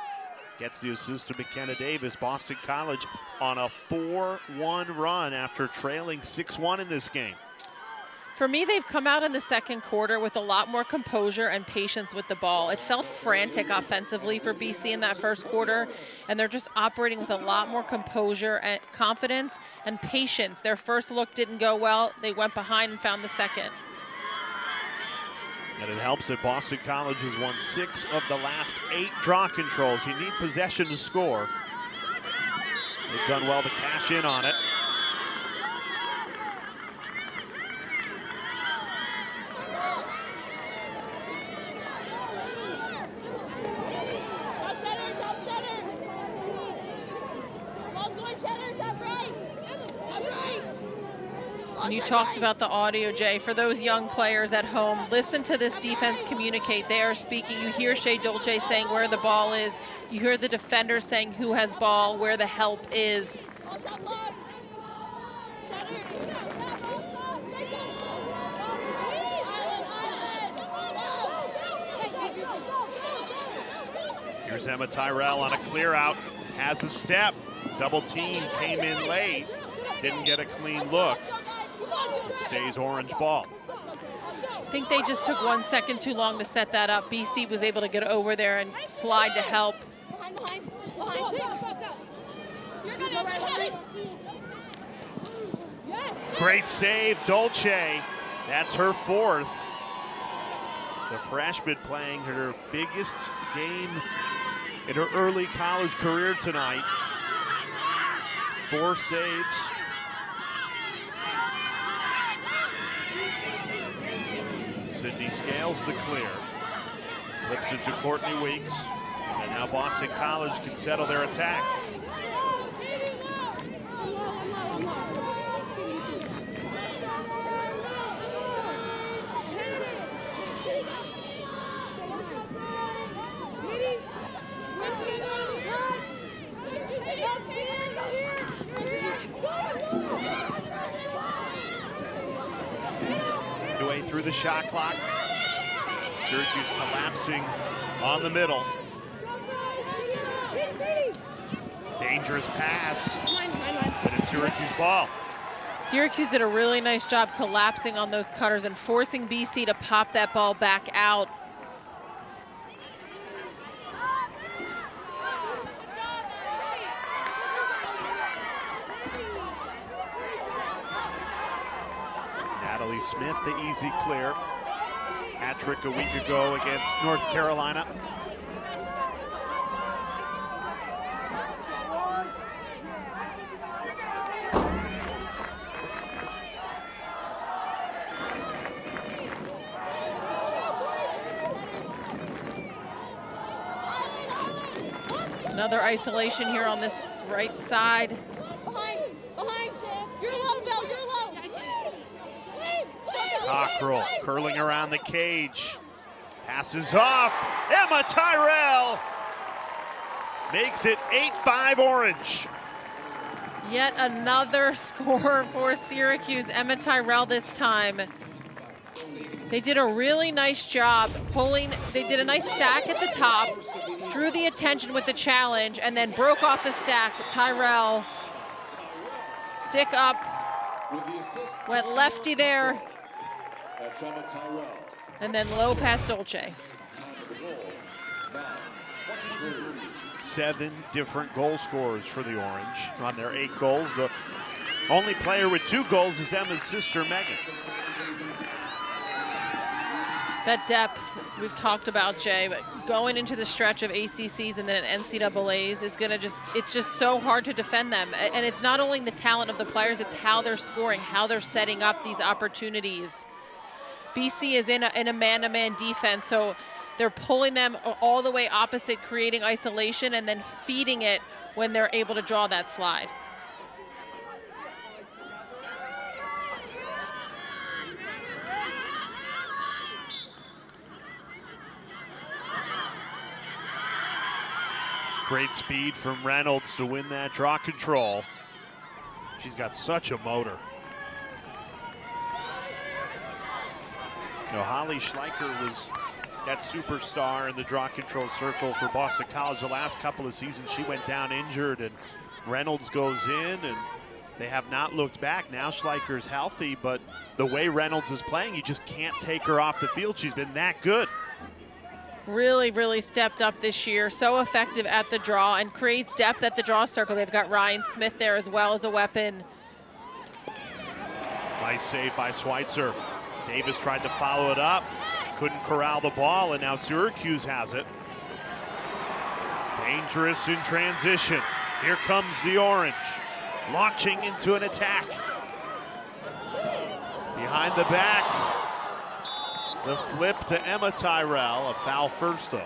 Gets the assist to Mckenna Davis. Boston College on a 4-1 run after trailing 6-1 in this game. For me, they've come out in the second quarter with a lot more composure and patience with the ball. It felt frantic offensively for BC in that first quarter, and they're just operating with a lot more composure and confidence and patience. Their first look didn't go well. They went behind and found the second. And it helps that Boston College has won 6 of the last 8 draw controls. You need possession to score. They've done well to cash in on it. And you talked about the audio, Jay. For those young players at home, listen to this defense communicate. They are speaking. You hear Shea Dolce saying where the ball is. You hear the defender saying who has ball, where the help is. Here's Emma Tyrell on a clear out, has a step. Double team, came in late, didn't get a clean look. It stays orange ball. I think they just took 1 second too long to set that up. BC was able to get over there and slide to help. Great save, Dolce. That's her 4th. The freshman playing her biggest game in her early college career tonight. 4 saves. Sydney Scales the clear. Flips it to Courtney Weeks. And now Boston College can settle their attack. Through the shot clock. Syracuse collapsing on the middle. Dangerous pass. But it's Syracuse ball. Syracuse did a really nice job collapsing on those cutters and forcing BC to pop that ball back out. Natalie Smith, the easy clear. Hat trick a week ago against North Carolina. Another isolation here on this right side. Behind, you're low, Belle, you're low. Cockerille curling around the cage. Passes off. Emma Tyrell makes it 8-5 Orange. Yet another score for Syracuse. Emma Tyrell this time. They did a really nice job pulling. They did a nice stack at the top, drew the attention with the challenge, and then broke off the stack. Tyrell, stick up, went lefty there, and then low past Dolce. 7 different goal scorers for the Orange on their 8 goals. The only player with 2 goals is Emma's sister, Megan. That depth we've talked about, Jay, but going into the stretch of ACCs and then NCAAs is gonna it's just so hard to defend them. And it's not only the talent of the players, it's how they're scoring, how they're setting up these opportunities. BC is in a man-to-man defense, so they're pulling them all the way opposite, creating isolation and then feeding it when they're able to draw that slide. Great speed from Reynolds to win that draw control. She's got such a motor. You know, Holly Schleicher was that superstar in the draw control circle for Boston College the last couple of seasons. She went down injured, and Reynolds goes in, and they have not looked back. Now Schleicher's healthy, but the way Reynolds is playing, you just can't take her off the field. She's been that good. Really, really stepped up this year. So effective at the draw and creates depth at the draw circle. They've got Ryan Smith there as well as a weapon. Nice save by Schweitzer. Davis tried to follow it up. Couldn't corral the ball, and now Syracuse has it. Dangerous in transition. Here comes the Orange, launching into an attack. Behind the back. The flip to Emma Tyrell, a foul first though.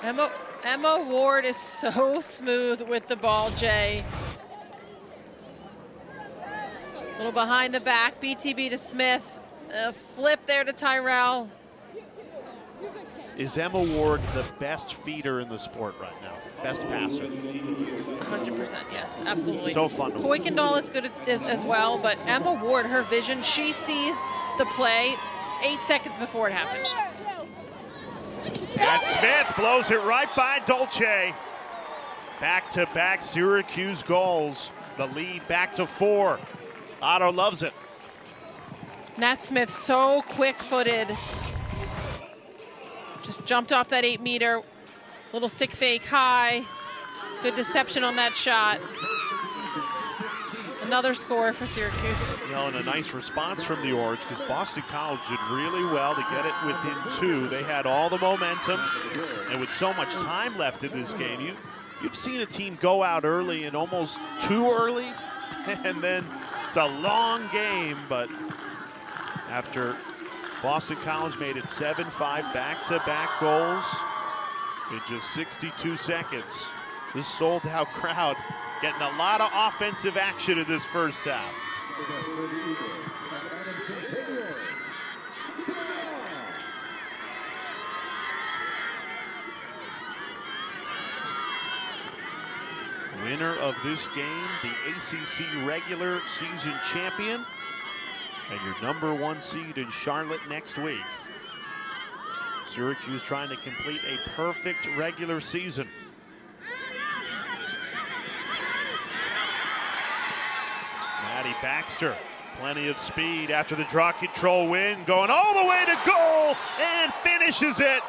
Emma Ward is so smooth with the ball, Jay. A little behind the back, BTB to Smith. A flip there to Tyrell. Is Emma Ward the best feeder in the sport right now? Best passer? 100%, yes, absolutely. So fun to watch. Kuykendall is good as well, but Emma Ward, her vision, she sees the play 8 seconds before it happens. And Smith blows it right by Dolce. Back-to-back Syracuse goals. The lead back to 4. Otto loves it. Nat Smith so quick-footed. Just jumped off that 8-meter. Little stick fake high. Good deception on that shot. Another score for Syracuse. You know, and a nice response from the Orange, because Boston College did really well to get it within 2. They had all the momentum, and with so much time left in this game, you've seen a team go out early and almost too early, and then it's a long game. But after Boston College made it 7-5 back-to-back goals in just 62 seconds, this sold-out crowd getting a lot of offensive action in this first half. Winner of this game, the ACC Regular Season Champion, and your #1 seed in Charlotte next week. Syracuse trying to complete a perfect regular season. Maddy Baxter, plenty of speed after the draw control win, going all the way to goal and finishes it.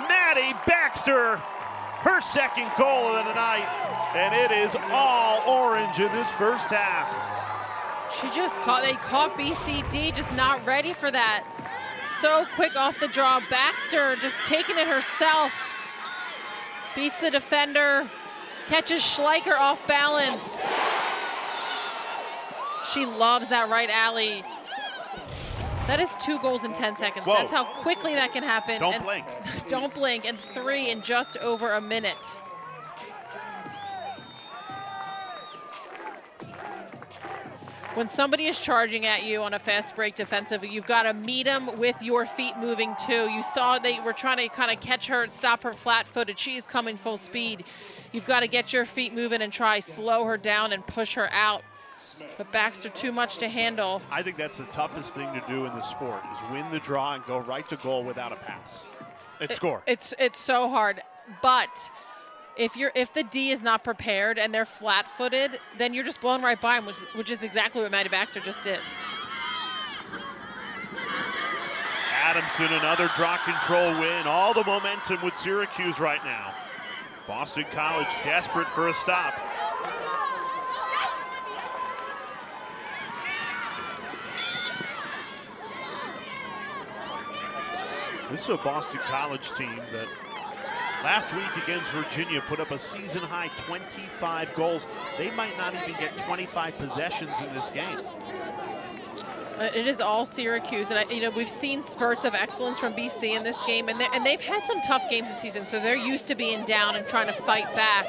Maddy Baxter, her second goal of the night, and it is all Orange in this first half. They caught BCD, just not ready for that. So quick off the draw. Baxter just taking it herself. Beats the defender, catches Schleicher off balance. She loves that right alley. That is 2 goals in 10 seconds. Whoa. That's how quickly that can happen. Don't blink. Don't blink, and 3 in just over a minute. When somebody is charging at you on a fast break defensively, you've got to meet them with your feet moving too. You saw they were trying to kind of catch her, stop her flat-footed. She's coming full speed. You've got to get your feet moving and try slow her down and push her out. But Baxter too much to handle. I think that's the toughest thing to do in the sport, is win the draw and go right to goal without a pass. Score. It's so hard, but if the D is not prepared and they're flat-footed, then you're just blown right by them, which is exactly what Maddy Baxter just did. Adamson, another draw control win. All the momentum with Syracuse right now. Boston College desperate for a stop. This is a Boston College team that last week against Virginia put up a season-high 25 goals. They might not even get 25 possessions in this game. It is all Syracuse, and we've seen spurts of excellence from BC in this game, and they've had some tough games this season, so they're used to being down and trying to fight back.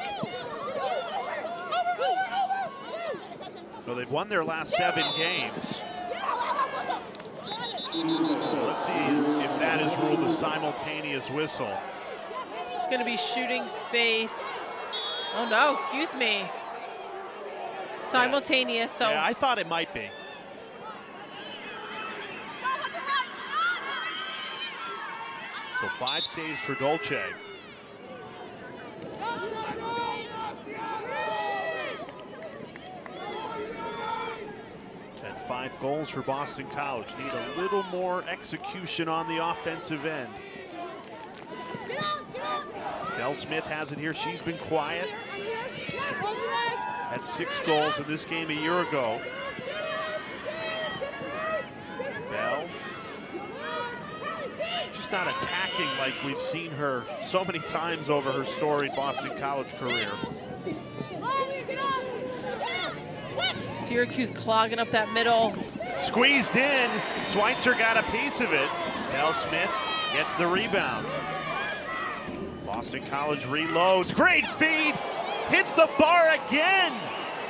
So they've won their last 7 games. Let's see if that is ruled a simultaneous whistle. It's going to be shooting space. Oh no, excuse me. Simultaneous, so. Yeah, I thought it might be. So 5 saves for Dolce. And 5 goals for Boston College. Need a little more execution on the offensive end. Belle Smith has it here. She's been quiet. Had 6 goals in this game a year ago. Belle. Just not attacking like we've seen her so many times over her storied Boston College career. Syracuse clogging up that middle. Squeezed in. Schweitzer got a piece of it. Belle Smith gets the rebound. Boston College reloads. Great feed. Hits the bar again.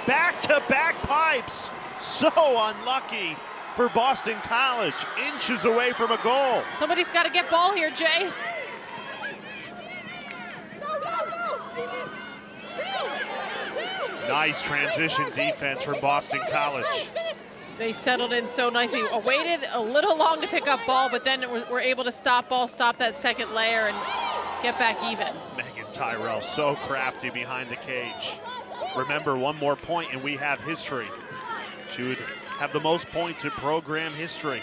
Back-to-back pipes. So unlucky for Boston College. Inches away from a goal. Somebody's got to get ball here, Jay. Nice transition defense from Boston College. They settled in so nicely. Waited a little long to pick up ball, but then were able to stop ball, stop that second layer, and get back even. Megan Tyrell, so crafty behind the cage. Remember, one more point and we have history. She would have the most points in program history.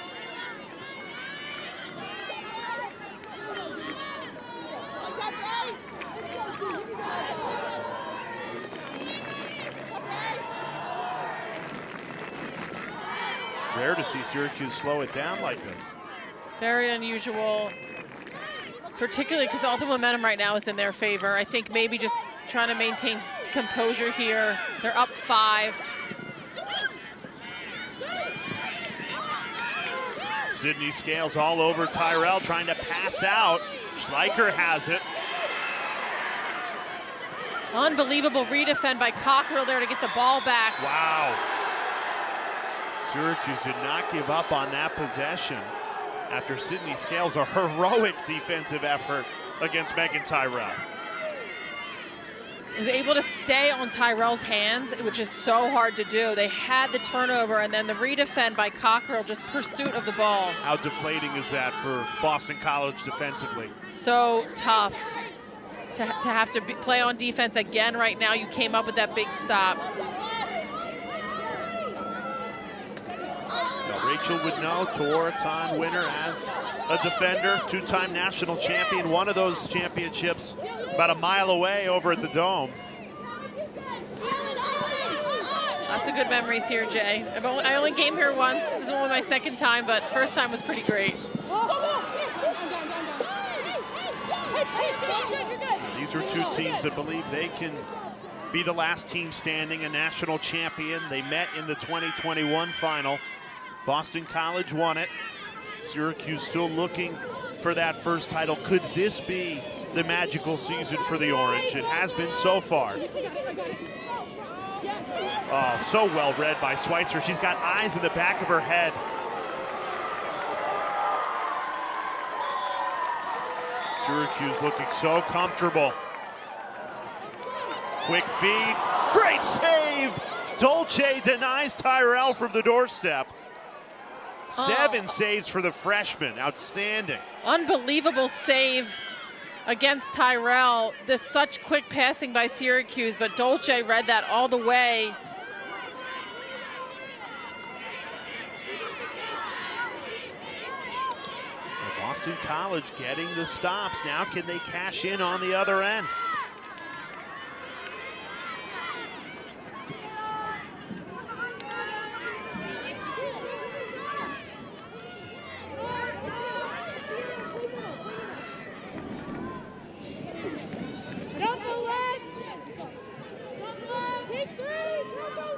Rare to see Syracuse slow it down like this. Very unusual, particularly because all the momentum right now is in their favor. I think maybe just trying to maintain composure here. They're up 5. Sydney Scales all over Tyrell, trying to pass out. Schleicher has it. Unbelievable redefend by Cockerille there to get the ball back. Wow. Syracuse did not give up on that possession after Sydney Scales, a heroic defensive effort against Megan Tyrell. Was able to stay on Tyrell's hands, which is so hard to do. They had the turnover, and then the redefend by Cockerille, just pursuit of the ball. How deflating is that for Boston College defensively? So tough to have to play on defense again right now. You came up with that big stop. Now, Rachel would know, Tour-a-thon winner as a defender, 2-time national champion, one of those championships about a mile away over at the Dome. lots of good memories here, Jay. I only came here once. This is only my second time, but first time was pretty great. These are two teams that believe they can be the last team standing, a national champion. They met in the 2021 final. Boston College won it. Syracuse still looking for that first title. Could this be the magical season for the Orange? It has been so far. Oh, so well read by Schweitzer. She's got eyes in the back of her head. Syracuse looking so comfortable. Quick feed, great save. Dolce denies Tyrell from the doorstep. 7 saves for the freshman, outstanding. Unbelievable save against Tyrell. There's such quick passing by Syracuse, but Dolce read that all the way. Boston College getting the stops. Now can they cash in on the other end?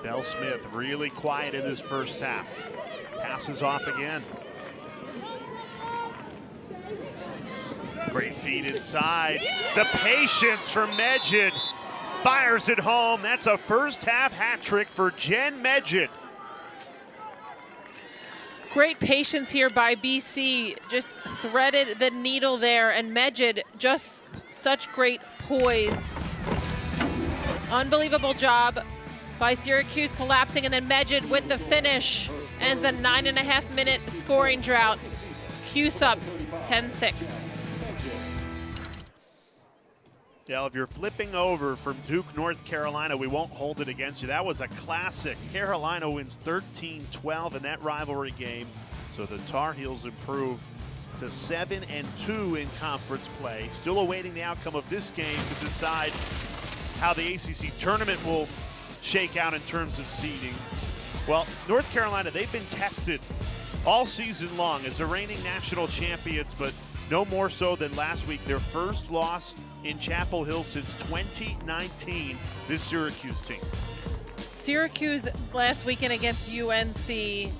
Belle Smith really quiet in this first half. Passes off again. Great feed inside. The patience from Medjid. Fires it home. That's a first half hat trick for Jen Medjid. Great patience here by BC. Just threaded the needle there, and Medjid just such great poise. Unbelievable job by Syracuse collapsing, and then Medjid with the finish. Ends a 9.5-minute scoring drought. Cuse up 10-6. Yeah, if you're flipping over from Duke, North Carolina, we won't hold it against you. That was a classic. Carolina wins 13-12 in that rivalry game. So the Tar Heels improve to 7-2 in conference play. Still awaiting the outcome of this game to decide how the ACC tournament will shake out in terms of seedings. Well, North Carolina, they've been tested all season long as the reigning national champions, but no more so than last week. Their first loss in Chapel Hill since 2019, this Syracuse team. Syracuse last weekend against UNC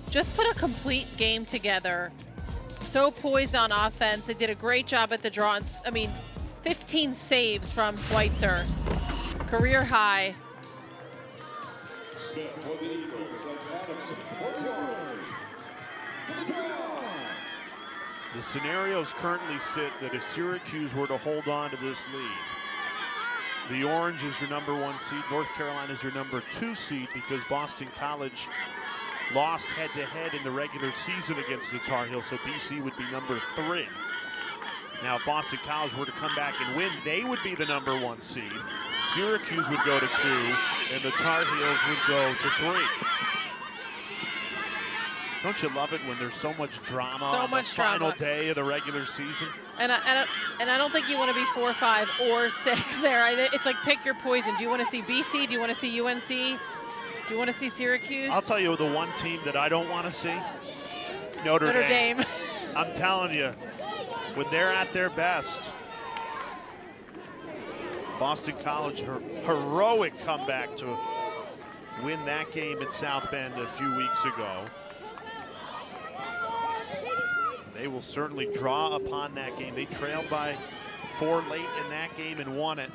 just put a complete game together. So poised on offense. They did a great job at the draw. 15 saves from Schweitzer. Career high. The scenarios currently sit that if Syracuse were to hold on to this lead, the Orange is your #1 seed, North Carolina is your #2 seed because Boston College lost head-to-head in the regular season against the Tar Heels, so BC would be #3. Now, if Boston College were to come back and win, they would be the #1 seed. Syracuse would go to 2, and the Tar Heels would go to 3. Don't you love it when there's so much drama on the final day of the regular season? And I don't think you want to be 4, 5, or 6 there. It's like pick your poison. Do you want to see BC? Do you want to see UNC? Do you want to see Syracuse? I'll tell you the one team that I don't want to see. Notre Dame. I'm telling you, when they're at their best. Boston College, heroic comeback to win that game at South Bend a few weeks ago. They will certainly draw upon that game. They trailed by 4 late in that game and won it.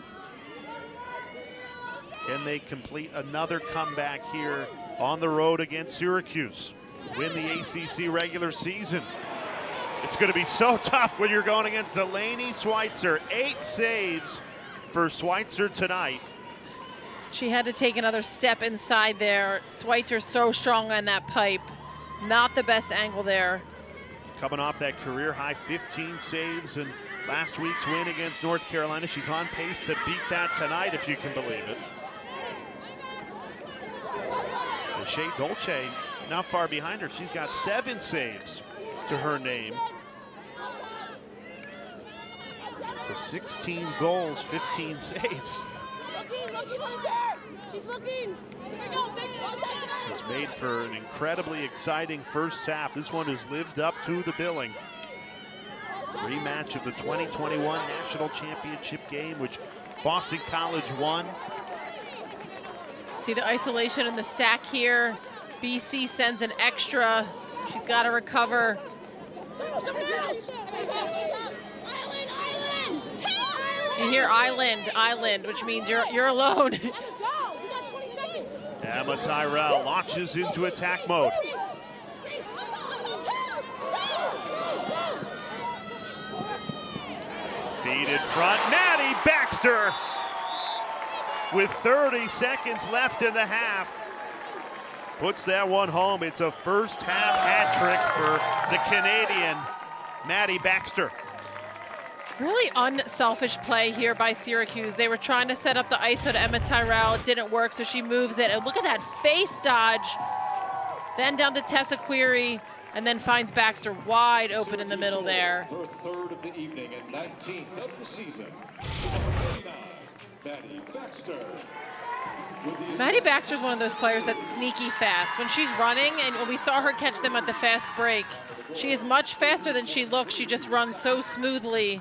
Can they complete another comeback here on the road against Syracuse? Win the ACC regular season. It's going to be so tough when you're going against Delaney Schweitzer. 8 saves for Schweitzer tonight. She had to take another step inside there. Schweitzer's so strong on that pipe. Not the best angle there. Coming off that career high 15 saves in last week's win against North Carolina. She's on pace to beat that tonight, if you can believe it. Shea Dolce not far behind her. She's got 7 saves to her name. So 16 goals, 15 saves. She's looking. It's made for an incredibly exciting first half. This one has lived up to the billing. Rematch of the 2021 National Championship game, which Boston College won. See the isolation in the stack here. BC sends an extra. She's got to recover. You hear island, which means you're alone. Emma Tyrell launches into attack mode. Feed in front, Maddy Baxter with 30 seconds left in the half. Puts that one home. It's a first half hat trick for the Canadian, Maddy Baxter. Really unselfish play here by Syracuse. They were trying to set up the ISO to Emma Tyrell. It didn't work, so she moves it. And look at that face dodge. Then down to Tessa Query, and then finds Baxter wide open in the middle there. Her third of the evening and 19th of the season. Maddy Baxter. Maddy Baxter is one of those players that's sneaky fast. When she's running, and when we saw her catch them at the fast break, she is much faster than she looks. She just runs so smoothly.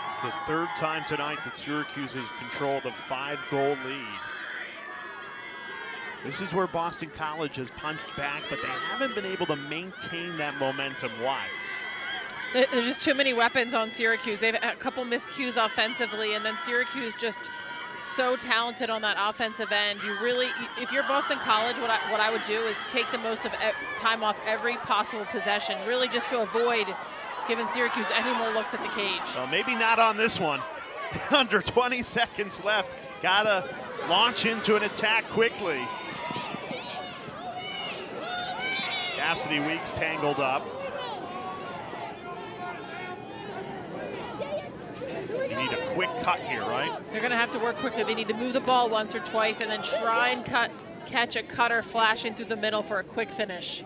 It's the third time tonight that Syracuse has controlled a 5-goal lead. This is where Boston College has punched back, but they haven't been able to maintain that momentum. Why? There's just too many weapons on Syracuse. They've had a couple miscues offensively, and then Syracuse just so talented on that offensive end. You really, if you're Boston College, what I would do is take the most of time off every possible possession, really just to avoid giving Syracuse any more looks at the cage. Well, maybe not on this one. Under 20 seconds left. Gotta launch into an attack quickly. Cassidy Weeks tangled up. You need a quick cut here, right? They're going to have to work quickly. They need to move the ball once or twice and then try and catch a cutter flashing through the middle for a quick finish.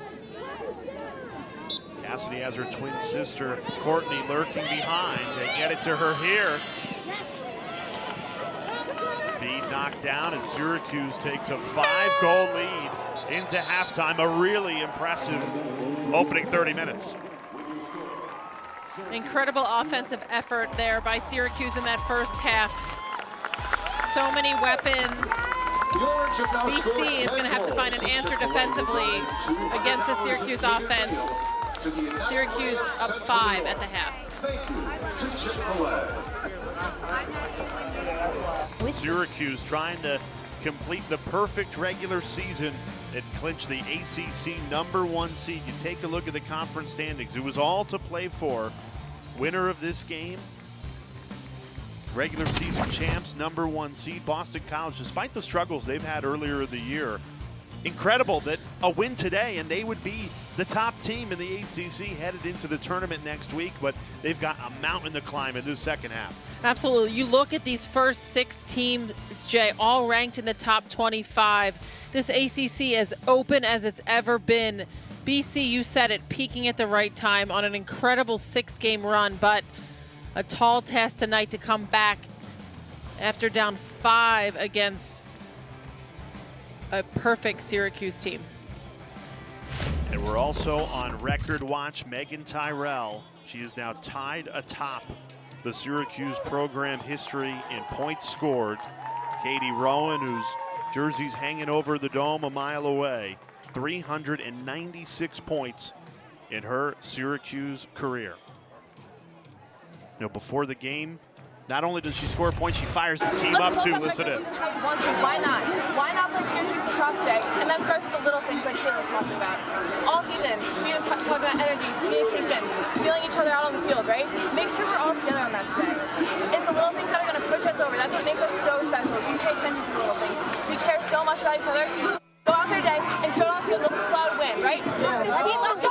Cassidy has her twin sister, Courtney, lurking behind. They get it to her here. Feed knocked down, and Syracuse takes a 5-goal lead into halftime. A really impressive opening 30 minutes. Incredible offensive effort there by Syracuse in that first half. So many weapons. BC is going to have to find an answer defensively against the Syracuse offense. Syracuse up 5 at the half. Syracuse trying to complete the perfect regular season and clinch the ACC #1 seed. You take a look at the conference standings. It was all to play for. Winner of this game, regular season champs, #1 seed, Boston College. Despite the struggles they've had earlier in the year, incredible that a win today and they would be the top team in the ACC headed into the tournament next week, but they've got a mountain to climb in this second half. Absolutely. You look at these first 6 teams, Jay, all ranked in the top 25. This ACC as open as it's ever been. BC, you said it, peaking at the right time on an incredible 6-game run, but a tall task tonight to come back after down 5 against a perfect Syracuse team. And we're also on record watch Megan Tyrell. She is now tied atop the Syracuse program history in points scored. Katie Rowan, whose jersey's hanging over the dome a mile away, 396 points in her Syracuse career. You know, before the game, not only does she score points, she fires the team up too. Listen in. Why not? Why not play Syracuse Lacrosse today? And that starts with the little things like Kayla's talking about. All season, we were talking about energy, communication, feeling each other out on the field, right? Make sure we're all together on that today. It's the little things that are going to push us over. That's what makes us so special. We pay attention to the little things. We care so much about each other. Go out there today and show it on the field, look proud win, right? Let's go!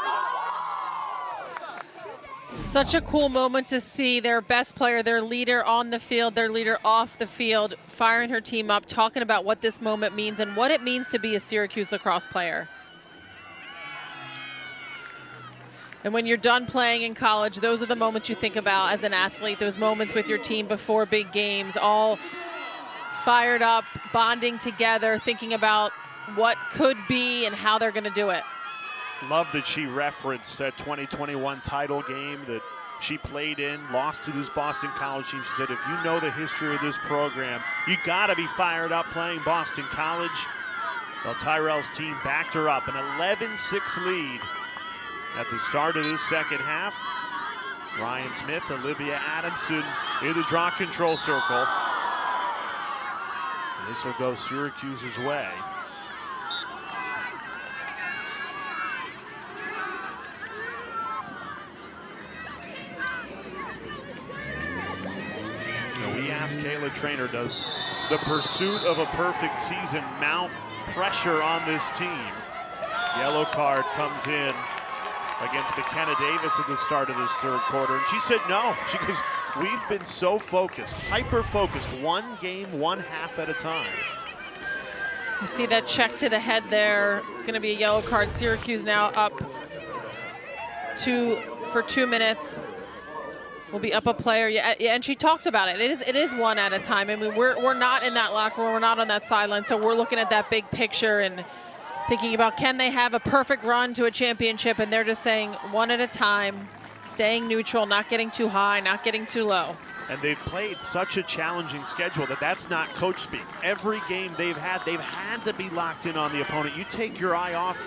Such a cool moment to see their best player, their leader on the field, their leader off the field, firing her team up, talking about what this moment means and what it means to be a Syracuse lacrosse player. And when you're done playing in college, those are the moments you think about as an athlete, those moments with your team before big games, all fired up, bonding together, thinking about what could be and how they're going to do it. Love that she referenced that 2021 title game that she played in, lost to this Boston College team. She said, if you know the history of this program, you got to be fired up playing Boston College. Well, Tyrell's team backed her up, an 11-6 lead at the start of this second half. Ryan Smith, Olivia Adamson in the draw control circle. And this will go Syracuse's way. Now we asked Kayla Trainer, does the pursuit of a perfect season mount pressure on this team? Yellow card comes in against Mckenna Davis at the start of this third quarter, and she said no. She goes, we've been so focused, hyper-focused, one game, one half at a time. You see that check to the head there. It's going to be a yellow card. Syracuse now up for 2 minutes. Will be up a player. Yeah, and she talked about it. It is one at a time. I mean, we're not in that locker room. We're not on that sideline, so we're looking at that big picture and thinking about, can they have a perfect run to a championship? And they're just saying one at a time, staying neutral, not getting too high, not getting too low. And they've played such a challenging schedule that's not coach speak. Every game they've had to be locked in on the opponent. You take your eye off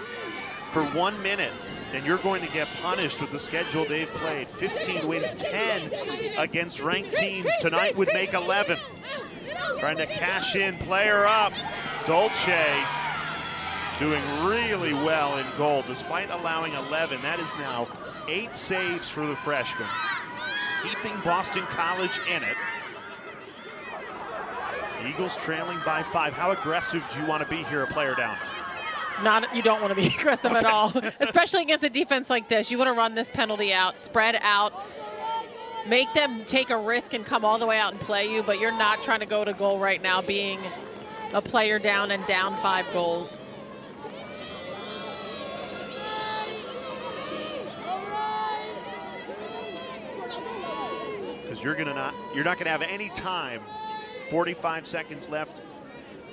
for 1 minute, and you're going to get punished with the schedule they've played. 15 wins, 10 against ranked teams. Tonight would make 11. Trying to cash in, player up. Dolce doing really well in goal despite allowing 11. That is now 8 saves for the freshman, keeping Boston College in it. Eagles trailing by 5. How aggressive do you want to be here, a player down? You don't want to be aggressive at all, especially against a defense like this. You want to run this penalty out, spread out, make them take a risk and come all the way out and play you, but you're not trying to go to goal right now being a player down and down 5 goals. Because you're not gonna have any time. 45 seconds left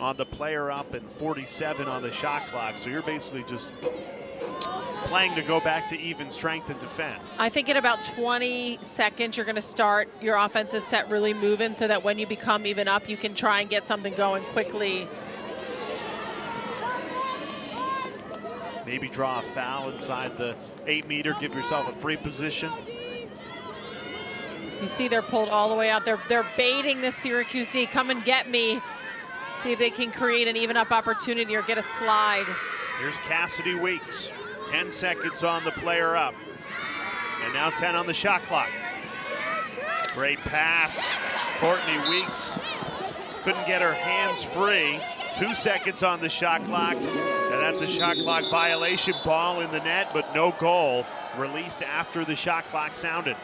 on the player up and 47 on the shot clock. So you're basically just playing to go back to even strength and defend. I think in about 20 seconds, you're going to start your offensive set really moving so that when you become even up, you can try and get something going quickly. Maybe draw a foul inside the 8-meter, give yourself a free position. You see they're pulled all the way out. They're baiting the Syracuse D. Come and get me. See if they can create an even up opportunity or get a slide. Here's Cassidy Weeks. 10 seconds on the player up. And now 10 on the shot clock. Great pass. Courtney Weeks couldn't get her hands free. 2 seconds on the shot clock. And that's a shot clock violation. Ball in the net, but no goal. Released after the shot clock sounded.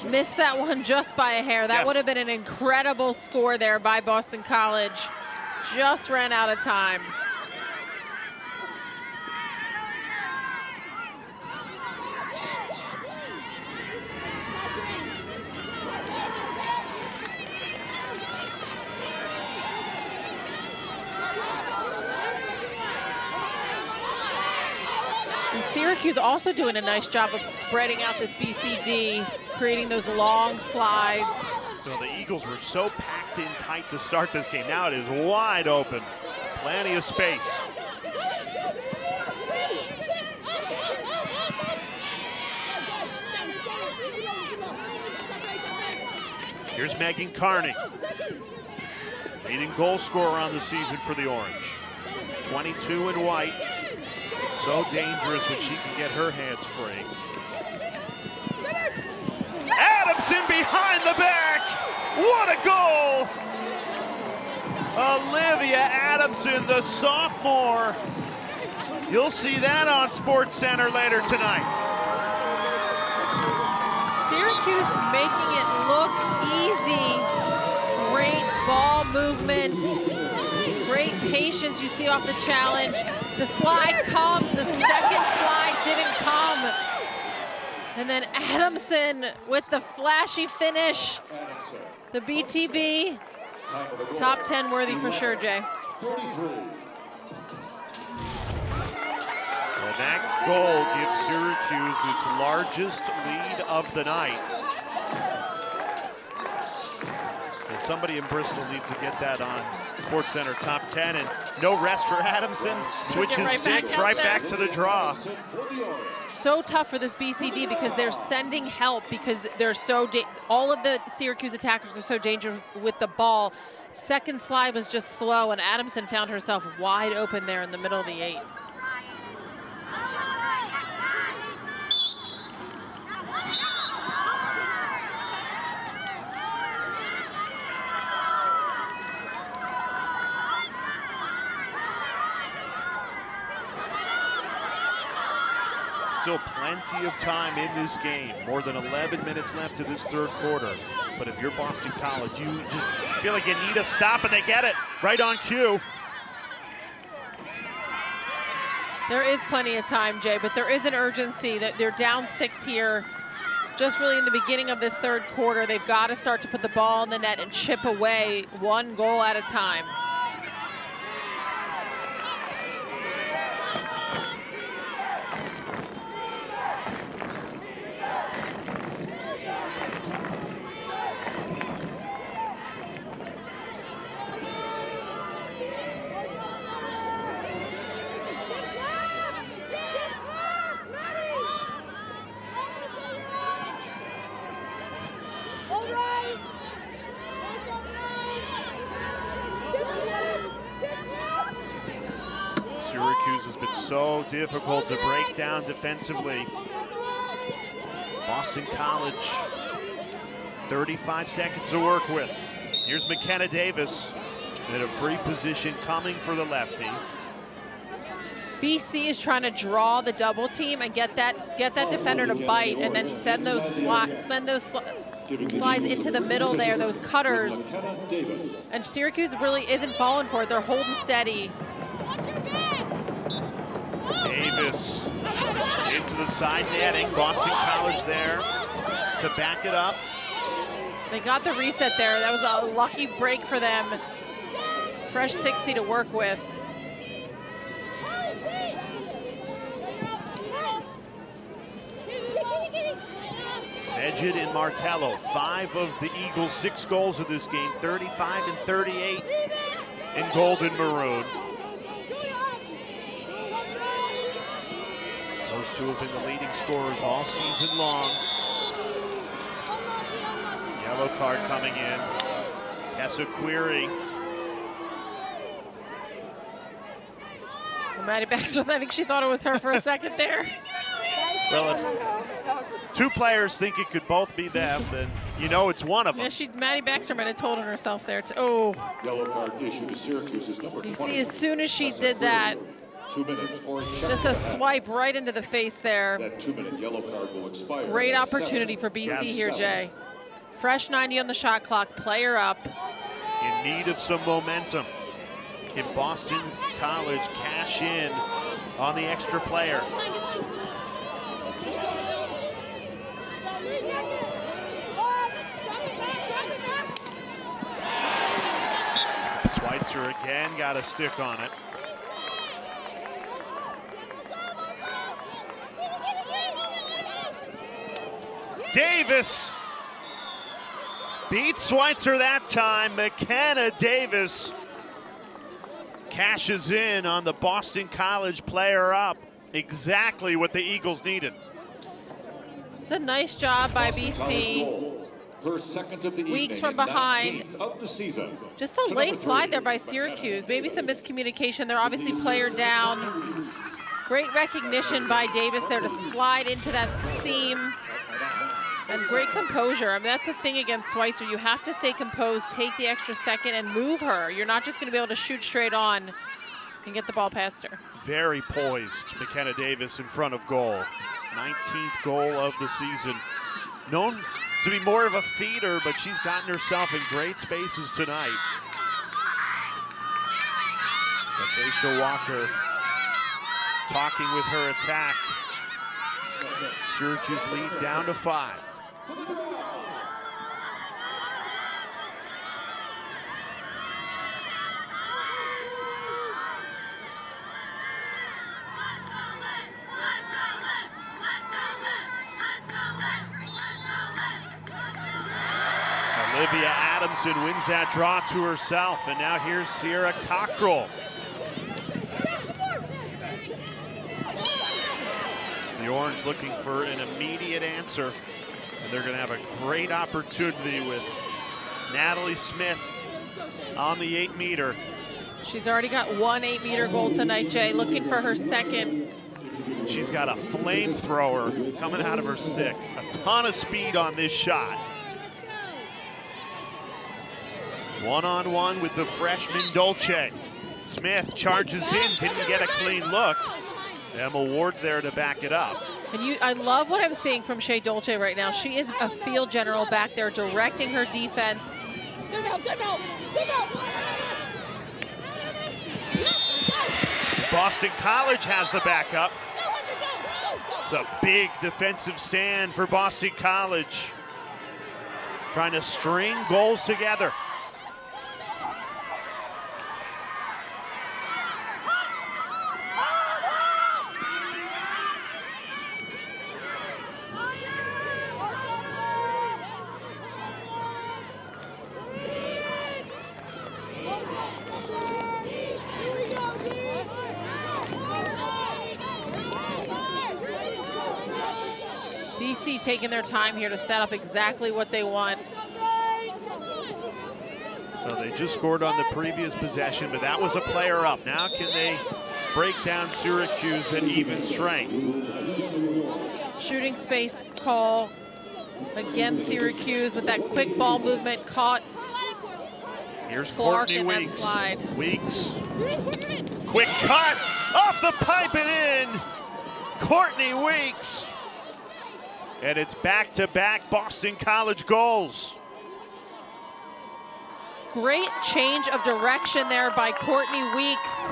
Missed that one just by a hair. That would have been an incredible score there by Boston College. Just ran out of time. Syracuse also doing a nice job of spreading out this BCD, creating those long slides. Well, the Eagles were so packed in tight to start this game. Now it is wide open. Plenty of space. Here's Megan Carney, leading goal scorer on the season for the Orange. 22 in white. So dangerous when she can get her hands free. Adamson behind the back. What a goal! Olivia Adamson, the sophomore. You'll see that on SportsCenter later tonight. Syracuse making it look easy. Great ball movement. Great great patience you see off the challenge. The slide comes, the second slide didn't come. And then Adamson with the flashy finish. The BTB, top 10 worthy for sure, Jay. 33. And that goal gives Syracuse its largest lead of the night. And somebody in Bristol needs to get that on SportsCenter top 10, and no rest for Adamson. Switches right sticks back right back to the draw. So tough for this BCD because they're sending help because they're so, all of the Syracuse attackers are so dangerous with the ball. Second slide was just slow, and Adamson found herself wide open there in the middle of the 8. Still plenty of time in this game. More than 11 minutes left to this third quarter. But if you're Boston College, you just feel like you need a stop, and they get it right on cue. There is plenty of time, Jay, but there is an urgency that they're down 6 here. Just really in the beginning of this third quarter, they've got to start to put the ball in the net and chip away one goal at a time. Syracuse has been so difficult to break down defensively. Boston College, 35 seconds to work with. Here's Mckenna Davis in a free position coming for the lefty. BC is trying to draw the double team and get that defender to bite, and then send those slides into the middle there, those cutters. And Syracuse really isn't falling for it. They're holding steady. Davis into the side netting. Boston College there to back it up. They got the reset there. That was a lucky break for them. Fresh 60 to work with. Medjid and Martello, 5 of the Eagles' 6 goals of this game, 35 and 38 in gold and maroon. Those two have been the leading scorers all season long. Yellow card coming in. Tessa Query. Well, Maddy Baxter, I think she thought it was her for a second there. Well, if 2 players think it could both be them, then you know it's one of them. Yeah, Maddy Baxter might have told on herself there. Oh. Yellow card issued to Syracuse is number 20. You see, as soon as she did that, 2 minutes for just a swipe right into the face there. That 2-minute yellow card will expire. Great opportunity for BC here, Jay. Fresh 90 on the shot clock, player up. In need of some momentum. Can Boston College cash in on the extra player? Schweitzer again got a stick on it. Davis beats Schweitzer that time. Mckenna Davis cashes in on the Boston College player up. Exactly what the Eagles needed. It's a nice job by BC. Her second of the Weeks evening from behind. Of the season. Just a late slide there by Syracuse. Maybe some miscommunication. They're obviously player down. Great recognition by Davis there to slide into that seam. And great composure. I mean, that's the thing against Schweitzer. You have to stay composed, take the extra second, and move her. You're not just going to be able to shoot straight on and get the ball past her. Very poised, Mckenna Davis in front of goal. 19th goal of the season. Known to be more of a feeder, but she's gotten herself in great spaces tonight. Keisha Walker talking with her attack. Syracuse lead down to 5. Olivia Adamson wins that draw to herself, and now here's Sierra Cockerille. The Orange looking for an immediate answer, and they're going to have a great opportunity with Natalie Smith on the 8-meter. She's already got one 8-meter goal tonight, Jay, looking for her second. She's got a flamethrower coming out of her stick. A ton of speed on this shot. One-on-one with the freshman Dolce. Smith charges in, didn't get a clean look. Emma Ward there to back it up. And I love what I'm seeing from Shea Dolce right now. She is a field general back there directing her defense. Boston College has the backup. It's a big defensive stand for Boston College. Trying to string goals together. BC taking their time here to set up exactly what they want. Well, they just scored on the previous possession, but that was a player up. Now can they break down Syracuse at even strength? Shooting space call against Syracuse with that quick ball movement caught. Here's Clark Courtney in that Weeks. slide. Weeks. Quick cut off the pipe and in. Courtney Weeks. And it's back-to-back Boston College goals. Great change of direction there by Courtney Weeks.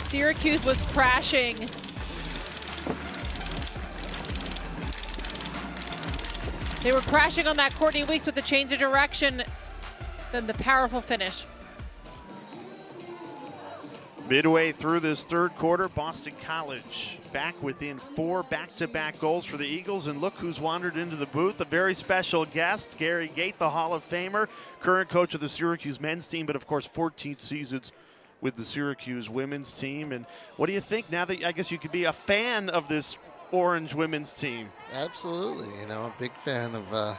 Syracuse was crashing. They were crashing on that Courtney Weeks with the change of direction, then the powerful finish. Midway through this third quarter, Boston College back within 4 back-to-back goals for the Eagles. And look who's wandered into the booth, a very special guest, Gary Gait, the Hall of Famer, current coach of the Syracuse men's team, but of course 14 seasons with the Syracuse women's team. And what do you think now that I guess you could be a fan of this Orange women's team? Absolutely, you know, a big fan of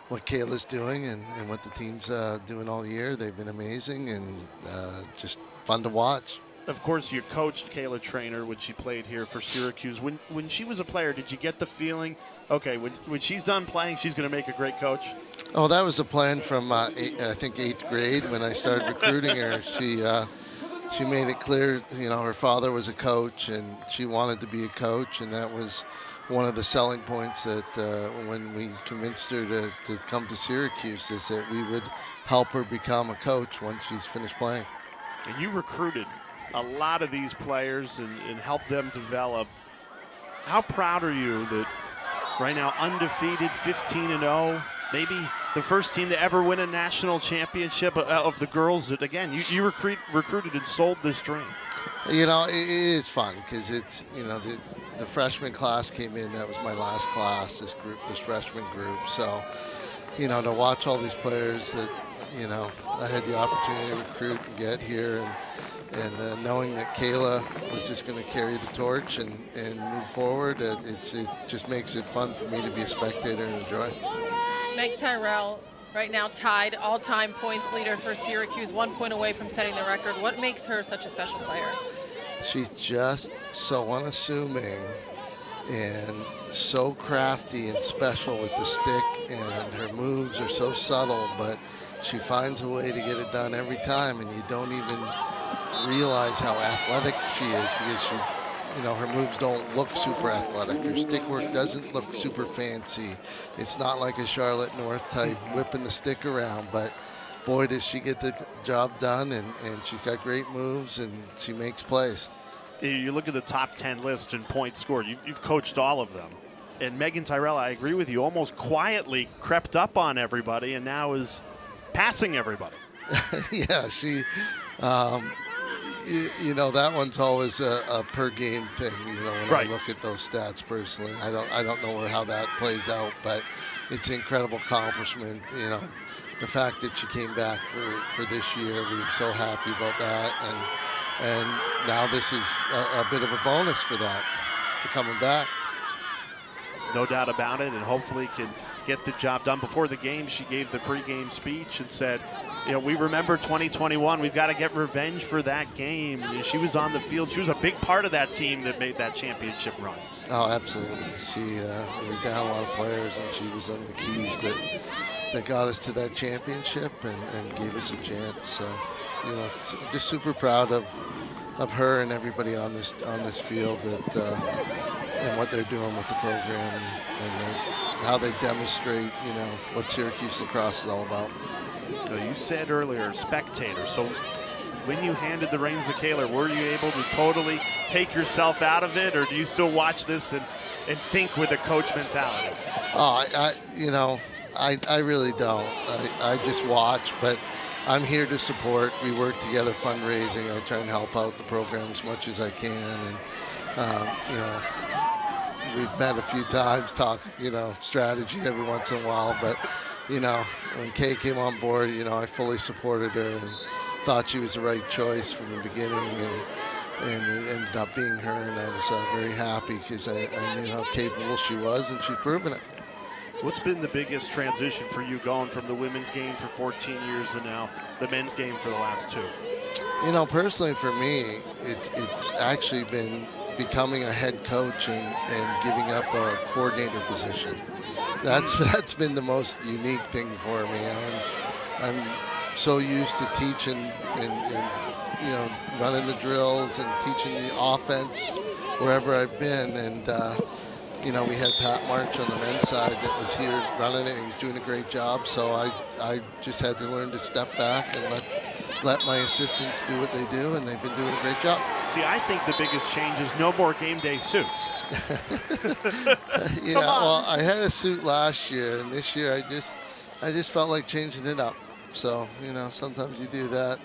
what Kayla's doing and what the team's doing all year. They've been amazing and just fun to watch. Of course, you coached Kayla Trainer when she played here for Syracuse. When she was a player, did you get the feeling, okay, when she's done playing, she's going to make a great coach? Oh, that was the plan from, I think, 8th grade when I started recruiting her. She made it clear, you know, her father was a coach and she wanted to be a coach, and that was one of the selling points that when we convinced her to come to Syracuse, is that we would help her become a coach once she's finished playing. And you recruited a lot of these players and helped them develop. How proud are you that right now undefeated, 15-0, maybe the first team to ever win a national championship of the girls that, again, you recruited and sold this dream? You know, it is fun because it's, you know, the freshman class came in. That was my last class, this freshman group. So, you know, to watch all these players that, you know, I had the opportunity to recruit and get here, and knowing that Kayla was just going to carry the torch and move forward, it just makes it fun for me to be a spectator and enjoy. Meg Tyrell right now tied all-time points leader for Syracuse, 1 point away from setting the record. What makes her such a special player? She's just so unassuming and so crafty and special with the stick, and her moves are so subtle, but she finds a way to get it done every time, and you don't even realize how athletic she is because she, you know, her moves don't look super athletic. Her stick work doesn't look super fancy. It's not like a Charlotte North type whipping the stick around, but boy, does she get the job done, and she's got great moves, and she makes plays. You look at the top 10 list in points scored. You've coached all of them. And Megan Tyrell, I agree with you, almost quietly crept up on everybody and now is passing everybody. Yeah, she, you know, that one's always a per game thing. You know, when Right. I look at those stats personally, I don't know how that plays out, but it's an incredible accomplishment. You know, the fact that she came back for this year, we were so happy about that, and now this is a bit of a bonus for that, for coming back. No doubt about it, and hopefully can get the job done. Before the game, she gave the pregame speech and said, you know, we remember 2021. We've got to get revenge for that game. You know, she was on the field. She was a big part of that team that made that championship run. Oh, absolutely. She we were down a lot of players, and she was on the keys that got us to that championship and gave us a chance. So, you know, just super proud of her and everybody on this field and what they're doing with the program and how they demonstrate, you know, what Syracuse lacrosse is all about. You said earlier, spectator. So when you handed the reins to Kayla, were you able to totally take yourself out of it, or do you still watch this and think with a coach mentality? Oh, I really don't. I just watch, but I'm here to support. We work together fundraising. I try and help out the program as much as I can, and you know, we've met a few times, talk, you know, strategy every once in a while, but you know, when Kay came on board, you know, I fully supported her and thought she was the right choice from the beginning, and it ended up being her, and I was very happy because I knew how capable she was, and she's proven it. What's been the biggest transition for you going from the women's game for 14 years and now the men's game for the last 2? You know, personally for me, it's actually been becoming a head coach and giving up a coordinator position. That's been the most unique thing for me. I'm so used to teaching and you know, running the drills and teaching the offense wherever I've been, and you know, we had Pat March on the men's side that was here running it, and he was doing a great job. So I just had to learn to step back and let my assistants do what they do, and they've been doing a great job. See, I think the biggest change is no more game day suits. Yeah, well, I had a suit last year, and this year I just felt like changing it up. So, you know, sometimes you do that,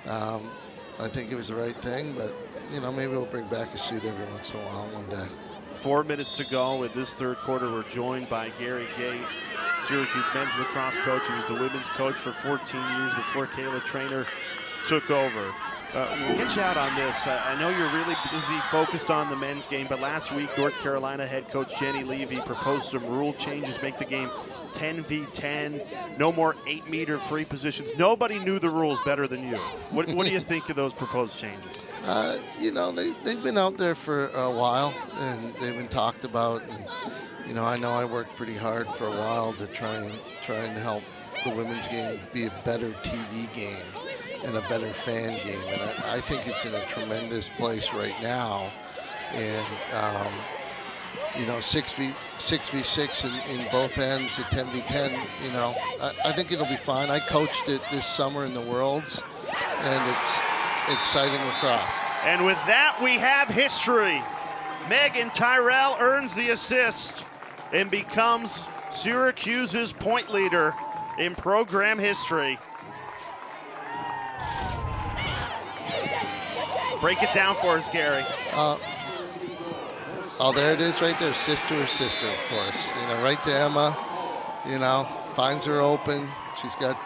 and I think it was the right thing, but, you know, maybe we'll bring back a suit every once in a while one day. 4 minutes to go in this third quarter. We're joined by Gary Gay, Syracuse men's lacrosse coach. He was the women's coach for 14 years before Kayla Trainer took over. We'll get you out on this. I know you're really busy, focused on the men's game, but last week North Carolina head coach Jenny Levy proposed some rule changes, make the game 10v10, no more 8-meter free positions. Nobody knew the rules better than you. What do you think of those proposed changes? You know, they've been out there for a while, and they've been talked about. And, you know I worked pretty hard for a while to try and help the women's game be a better TV game and a better fan game. And I think it's in a tremendous place right now. And, you know, 6v6 in both ends at 10v10, you know, I think it'll be fine. I coached it this summer in the Worlds, and it's exciting lacrosse. And with that, we have history. Megan Tyrell earns the assist and becomes Syracuse's point leader in program history. Break it down for us, Gary. Oh, there it is right there. Sister, of course. You know, right to Emma, you know, finds her open. She's got,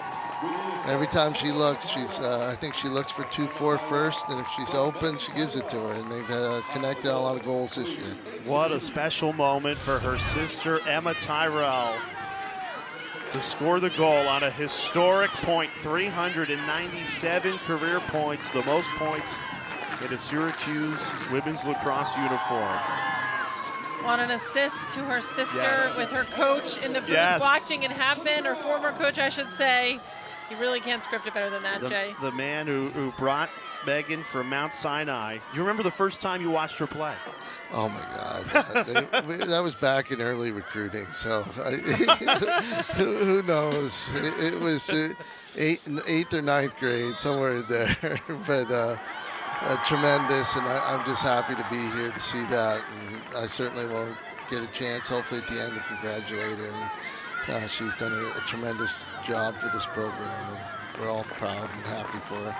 every time she looks, I think she looks for 2-4 first, and if she's open, she gives it to her. And they've connected a lot of goals this year. What a special moment for her sister, Emma Tyrell, to score the goal on a historic point, 397 career points, the most points in a Syracuse women's lacrosse uniform. On an assist to her sister, Yes. with her coach in the booth Yes. watching it happen, or former coach, I should say. You really can't script it better than that, Jay. The man who brought Megan from Mount Sinai. Do you remember the first time you watched her play? Oh my God, that was back in early recruiting. So who knows? It was eighth or ninth grade, somewhere in there. But tremendous, and I'm just happy to be here to see that. And I certainly will get a chance, hopefully at the end, to congratulate her. And, she's done a tremendous job for this program, and we're all proud and happy for her.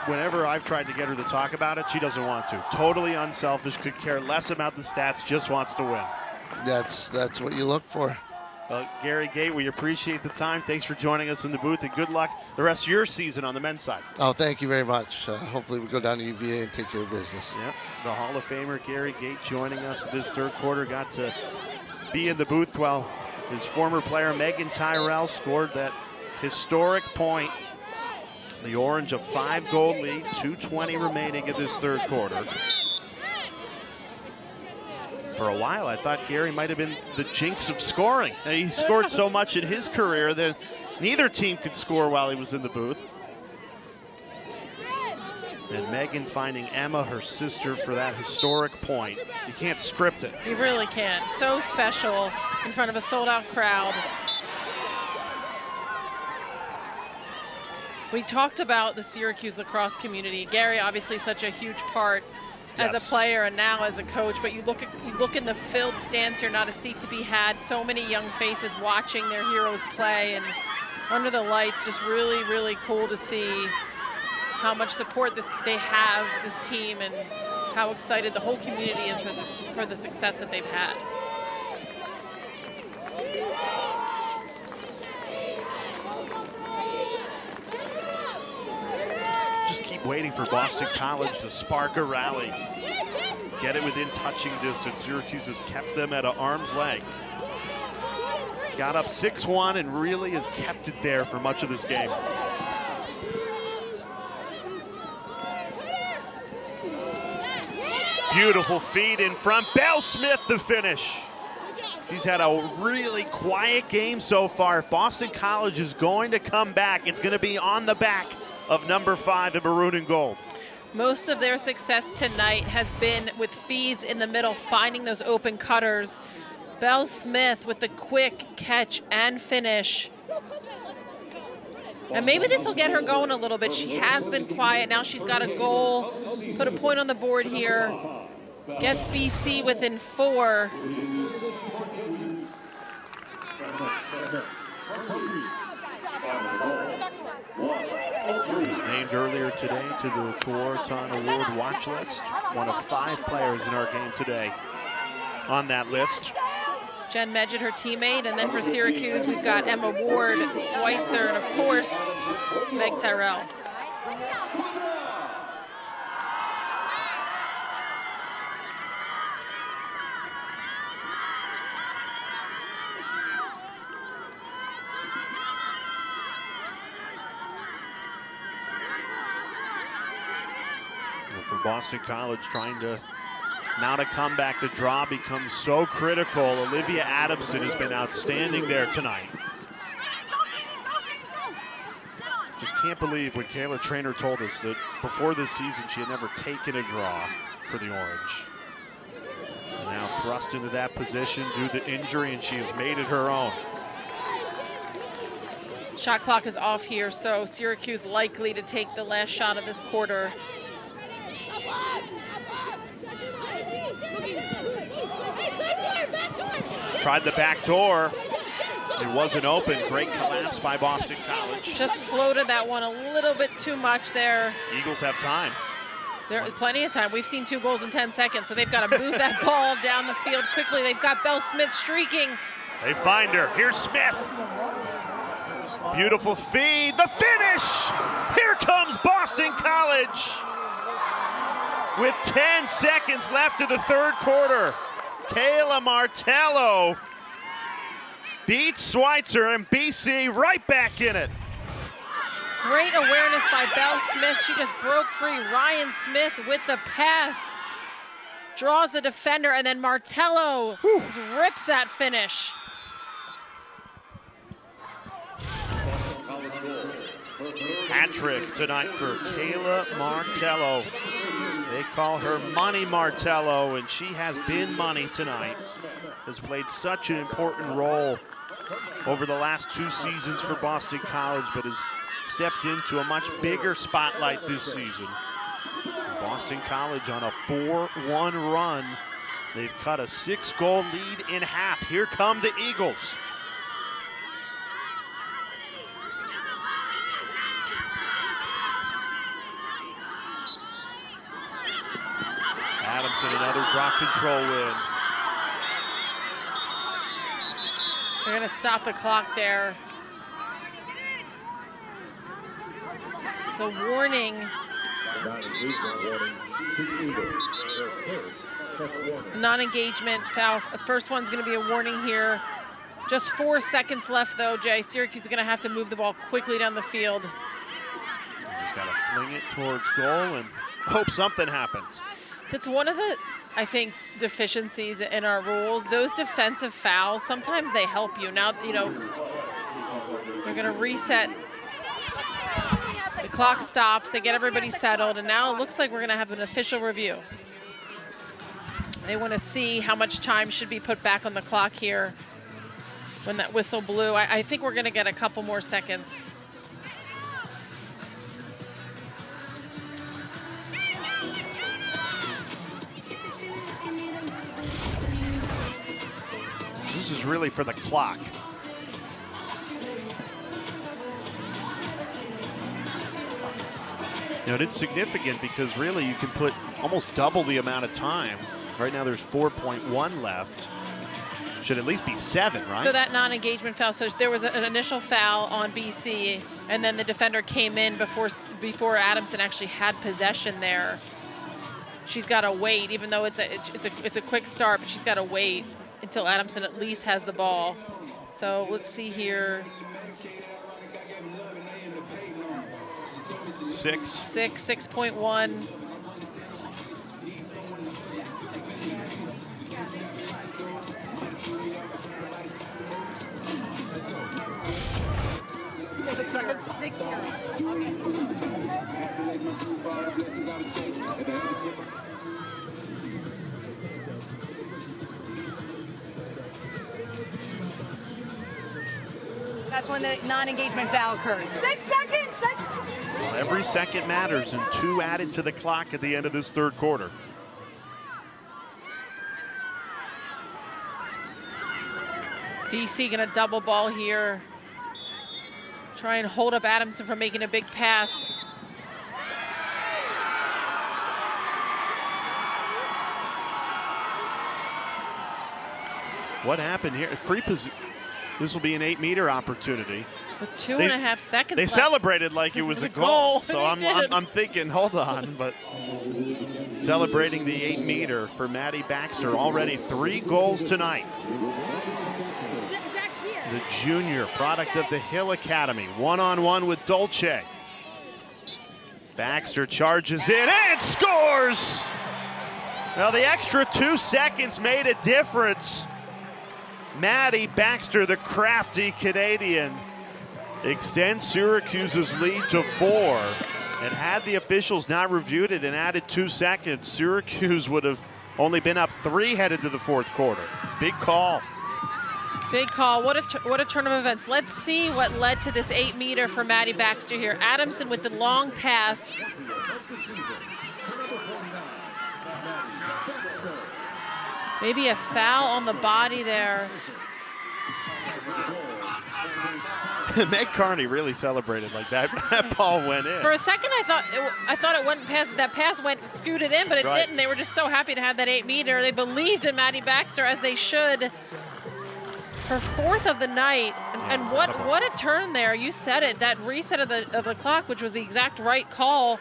Whenever I've tried to get her to talk about it, she doesn't want to. Totally unselfish, could care less about the stats, just wants to win. That's what you look for. Gary Gate, we appreciate the time. Thanks for joining us in the booth, and good luck the rest of your season on the men's side. Oh, thank you very much. Hopefully we go down to UVA and take care of business. Yep, the Hall of Famer Gary Gate joining us this third quarter. Got to be in the booth while his former player Megan Tyrell scored that historic point. The Orange, a 5-goal lead, 2:20 remaining in this third quarter. For a while, I thought Gary might have been the jinx of scoring. He scored so much in his career that neither team could score while he was in the booth. And Megan finding Emma, her sister, for that historic point. You can't script it. You really can't. So special in front of a sold-out crowd. We talked about the Syracuse lacrosse community. Gary, obviously such a huge part as a player and now as a coach, but you look in the filled stands here, not a seat to be had. So many young faces watching their heroes play, and under the lights, just really, really cool to see how much support they have, this team, and how excited the whole community is for the success that they've had. Just keep waiting for Boston College to spark a rally. Get it within touching distance. Syracuse has kept them at an arm's length. Got up 6-1 and really has kept it there for much of this game. Beautiful feed in front. Belle Smith the finish. She's had a really quiet game so far. If Boston College is going to come back, it's going to be on the back of number 5 in maroon and gold. Most of their success tonight has been with feeds in the middle, finding those open cutters. Belle Smith with the quick catch and finish. And maybe this will get her going a little bit. She has been quiet. Now she's got a goal. Put a point on the board here. Gets BC within 4. Was named earlier today to the Courton Award watch list. One of 5 players in our game today on that list. Jen Medjid, her teammate, and then for Syracuse, we've got Emma Ward, Schweitzer, and of course, Meg Tyrell. For Boston College, trying to mount a comeback, the draw becomes so critical. Olivia Adamson has been outstanding there tonight. Just can't believe when Kayla Trainer told us that before this season she had never taken a draw for the Orange. And now thrust into that position due to injury, and she has made it her own. Shot clock is off here, so Syracuse likely to take the last shot of this quarter. Tried the back door. It wasn't open. Great collapse by Boston College. Just floated that one a little bit too much there. Eagles have time. There's plenty of time. We've seen 2 goals in 10 seconds, so they've got to move that ball down the field quickly. They've got Belle Smith streaking. They find her. Here's Smith. Beautiful feed. The finish. Here comes Boston College. With 10 seconds left of the third quarter, Kayla Martello beats Schweitzer, and BC right back in it. Great awareness by Belle Smith. She just broke free. Ryan Smith with the pass. Draws the defender, and then Martello rips that finish. Hat trick tonight for Kayla Martello. They call her Money Martello, and she has been money tonight. Has played such an important role over the last 2 seasons for Boston College, but has stepped into a much bigger spotlight this season. Boston College on a 4-1 run. They've cut a 6-goal lead in half. Here come the Eagles. Adamson, another drop control win. They're going to stop the clock there. It's a warning. Non-engagement foul. The first one's going to be a warning here. Just 4 seconds left, though, Jay. Syracuse is going to have to move the ball quickly down the field. He's got to fling it towards goal and hope something happens. That's one of the, I think, deficiencies in our rules. Those defensive fouls, sometimes they help you. Now, you know, they're going to reset. The clock stops. They get everybody settled. And now it looks like we're going to have an official review. They want to see how much time should be put back on the clock here when that whistle blew. I think we're going to get a couple more seconds. This is really for the clock. You know, it's significant because really you can put almost double the amount of time. Right now there's 4.1 left. Should at least be 7, right? So that non-engagement foul, so there was an initial foul on BC, and then the defender came in before Adamson actually had possession there. She's got to wait, even though it's a quick start, but she's got to wait until Adamson at least has the ball. So let's see here. 6.1. Seconds. That's when the non-engagement foul occurs. 6 seconds. Well, every second matters, and 2 added to the clock at the end of this third quarter. BC gonna double ball here. Try and hold up Adamson from making a big pass. What happened here? Free position. This will be an 8-meter opportunity. With 2.5 seconds They left. celebrated like it was a goal. So They I'm thinking, hold on, but celebrating the 8-meter for Maddy Baxter. Already 3 goals tonight. The junior, product of the Hill Academy, one-on-one with Dolce. Baxter charges in and scores! Now the extra 2 seconds made a difference. Maddy Baxter, the crafty Canadian, extends Syracuse's lead to 4. And had the officials not reviewed it and added 2 seconds, Syracuse would have only been up 3 headed to the 4th quarter. Big call. Big call. What a turn of events. Let's see what led to this 8-meter for Maddy Baxter here. Adamson with the long pass. Maybe a foul on the body there. Meg Carney really celebrated like that. That ball went in. For a second, I thought it went past. That pass went scooted in, but it didn't. They were just so happy to have that 8-meter. They believed in Maddy Baxter, as they should. Her 4th of the night, and what a turn there. You said it. That reset of the clock, which was the exact right call,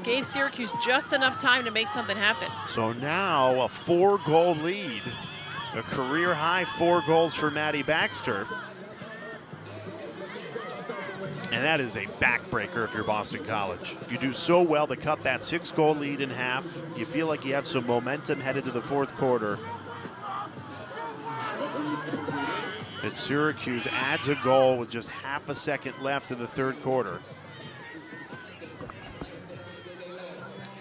gave Syracuse just enough time to make something happen. So now a 4-goal lead, a career high 4 goals for Maddy Baxter. And that is a backbreaker if you're Boston College. You do so well to cut that 6-goal lead in half. You feel like you have some momentum headed to the 4th quarter. And Syracuse adds a goal with just half a second left in the third quarter.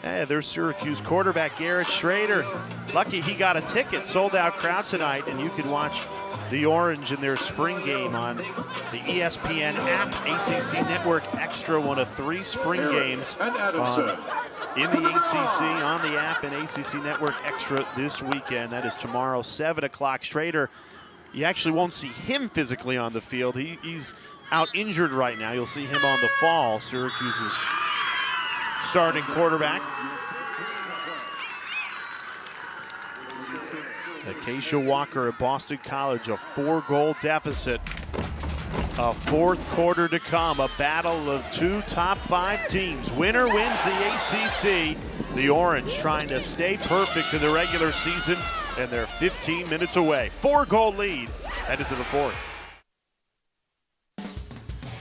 Hey, there's Syracuse quarterback Garrett Schrader. Lucky he got a ticket, sold out crowd tonight, and you can watch the Orange in their spring game on the ESPN app. ACC Network Extra, one of 3 spring games in the ACC on the app and ACC Network Extra this weekend. That is tomorrow, 7 o'clock. Schrader, you actually won't see him physically on the field. He's out injured right now. You'll see him on the fall. Syracuse's starting quarterback. Acacia Walker at Boston College, a 4-goal deficit. A fourth quarter to come, a battle of 2 top 5 teams. Winner wins the ACC. The Orange trying to stay perfect in the regular season, and they're 15 minutes away. 4-goal lead headed to the fourth.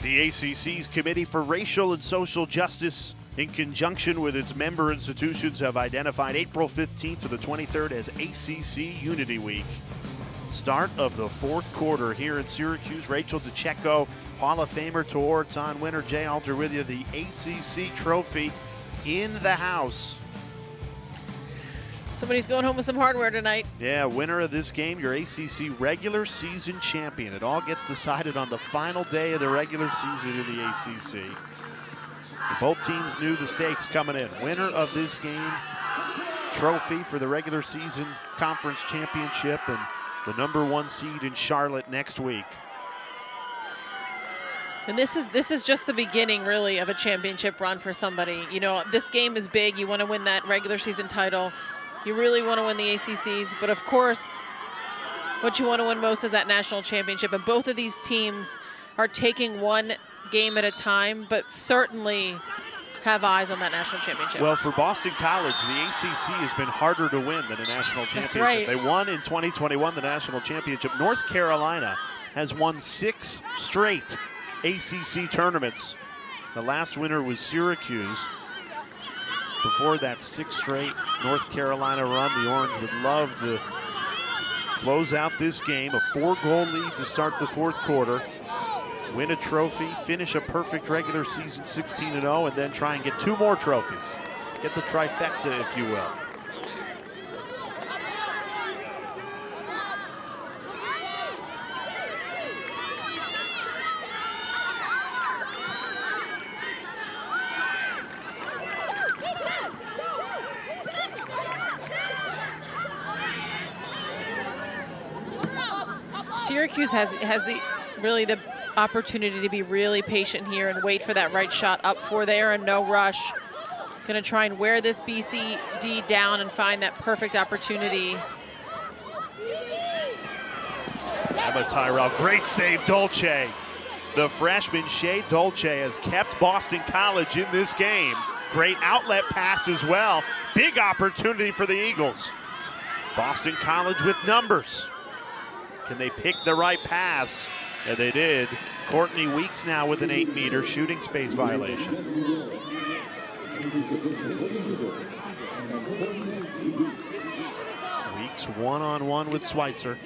The ACC's Committee for Racial and Social Justice, in conjunction with its member institutions, have identified April 15th to the 23rd as ACC Unity Week. Start of the fourth quarter here in Syracuse. Rachel DeCecco, Hall of Famer Tewaaraton winner Jay Alter with you. The ACC trophy in the house. Somebody's going home with some hardware tonight. Yeah, winner of this game, your ACC regular season champion. It all gets decided on the final day of the regular season in the ACC. Both teams knew the stakes coming in. Winner of this game, trophy for the regular season conference championship, and the #1 seed in Charlotte next week. And this is just the beginning, really, of a championship run for somebody. You know, this game is big. You want to win that regular season title. You really want to win the ACCs. But, of course, what you want to win most is that national championship. And both of these teams are taking one game at a time, but certainly have eyes on that national championship. Well, for Boston College, the ACC has been harder to win than a national championship. That's right. They won in 2021 the national championship. North Carolina has won 6 straight ACC tournaments. The last winner was Syracuse. Before that 6 straight North Carolina run, the Orange would love to close out this game. A 4-goal lead to start the fourth quarter. Win a trophy, finish a perfect regular season 16-0, and then try and get 2 more trophies. Get the trifecta, if you will. Syracuse has the opportunity to be really patient here and wait for that right shot up for there and no rush. Going to try and wear this BCD down and find that perfect opportunity. Emma Tyrell, great save, Dolce. The freshman Shea Dolce has kept Boston College in this game. Great outlet pass as well. Big opportunity for the Eagles. Boston College with numbers. Can they pick the right pass? And they did. Courtney Weeks now with an 8-meter shooting space violation. Weeks one-on-one with Schweitzer.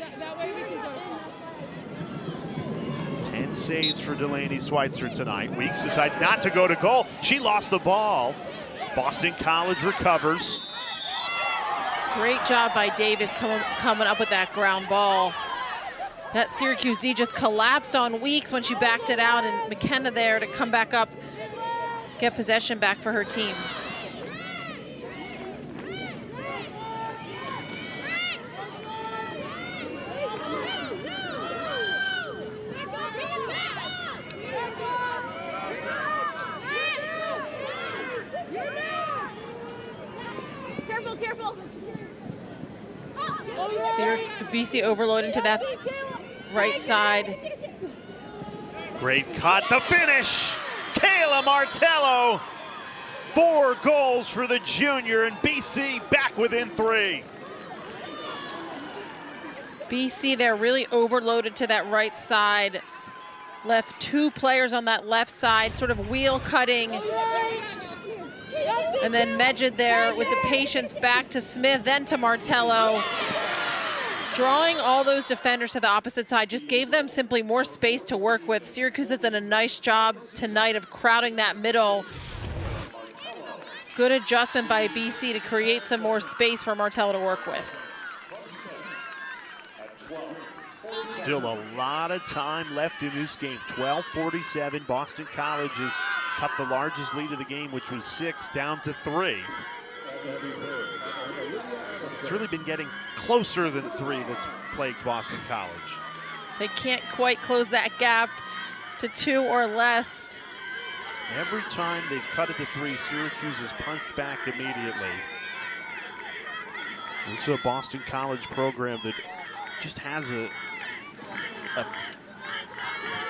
10 saves for Delaney Schweitzer tonight. Weeks decides not to go to goal. She lost the ball. Boston College recovers. Great job by Davis coming up with that ground ball. That Syracuse D just collapsed on Weeks when she backed it out, and Mckenna there to come back up, get possession back for her team. Careful. BC overloading to that right side. Great cut, the finish. Kayla Martello. 4 goals for the junior, and BC back within 3. BC there really overloaded to that right side. Left 2 players on that left side, sort of wheel cutting. And then Medjid there with the patience back to Smith, then to Martello. drawing all those defenders to the opposite side just gave them simply more space to work with. Syracuse has done a nice job tonight of crowding that middle. Good adjustment by BC to create some more space for Martello to work with. Still a lot of time left in this game. 12:47. Boston College has cut the largest lead of the game, which was 6, down to 3. It's really been getting closer than 3 that's plagued Boston College. They can't quite close that gap to 2 or less. Every time they've cut it to 3, Syracuse has punched back immediately. This is a Boston College program that just has a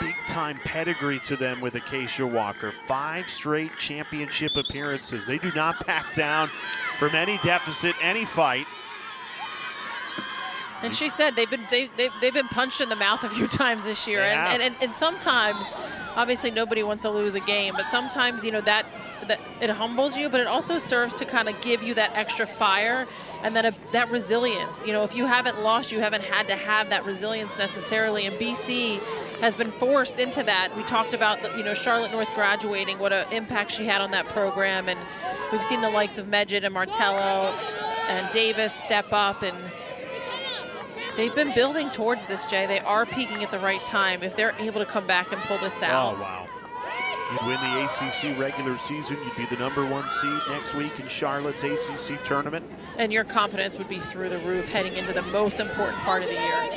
big-time pedigree to them with Acacia Walker. 5 straight championship appearances. They do not back down from any deficit, any fight. And she said they've been punched in the mouth a few times this year, and sometimes, obviously nobody wants to lose a game, but sometimes that it humbles you, but it also serves to kind of give you that extra fire and that resilience. If you haven't lost, you haven't had to have that resilience necessarily, and BC has been forced into that. We talked about Charlotte North graduating, what an impact she had on that program, and we've seen the likes of Medjid and Martello and Davis step up, and they've been building towards this, Jay. They are peaking at the right time if they're able to come back and pull this out. Oh, wow. You'd win the ACC regular season. You'd be the #1 seed next week in Charlotte's ACC tournament. And your confidence would be through the roof heading into the most important part of the year.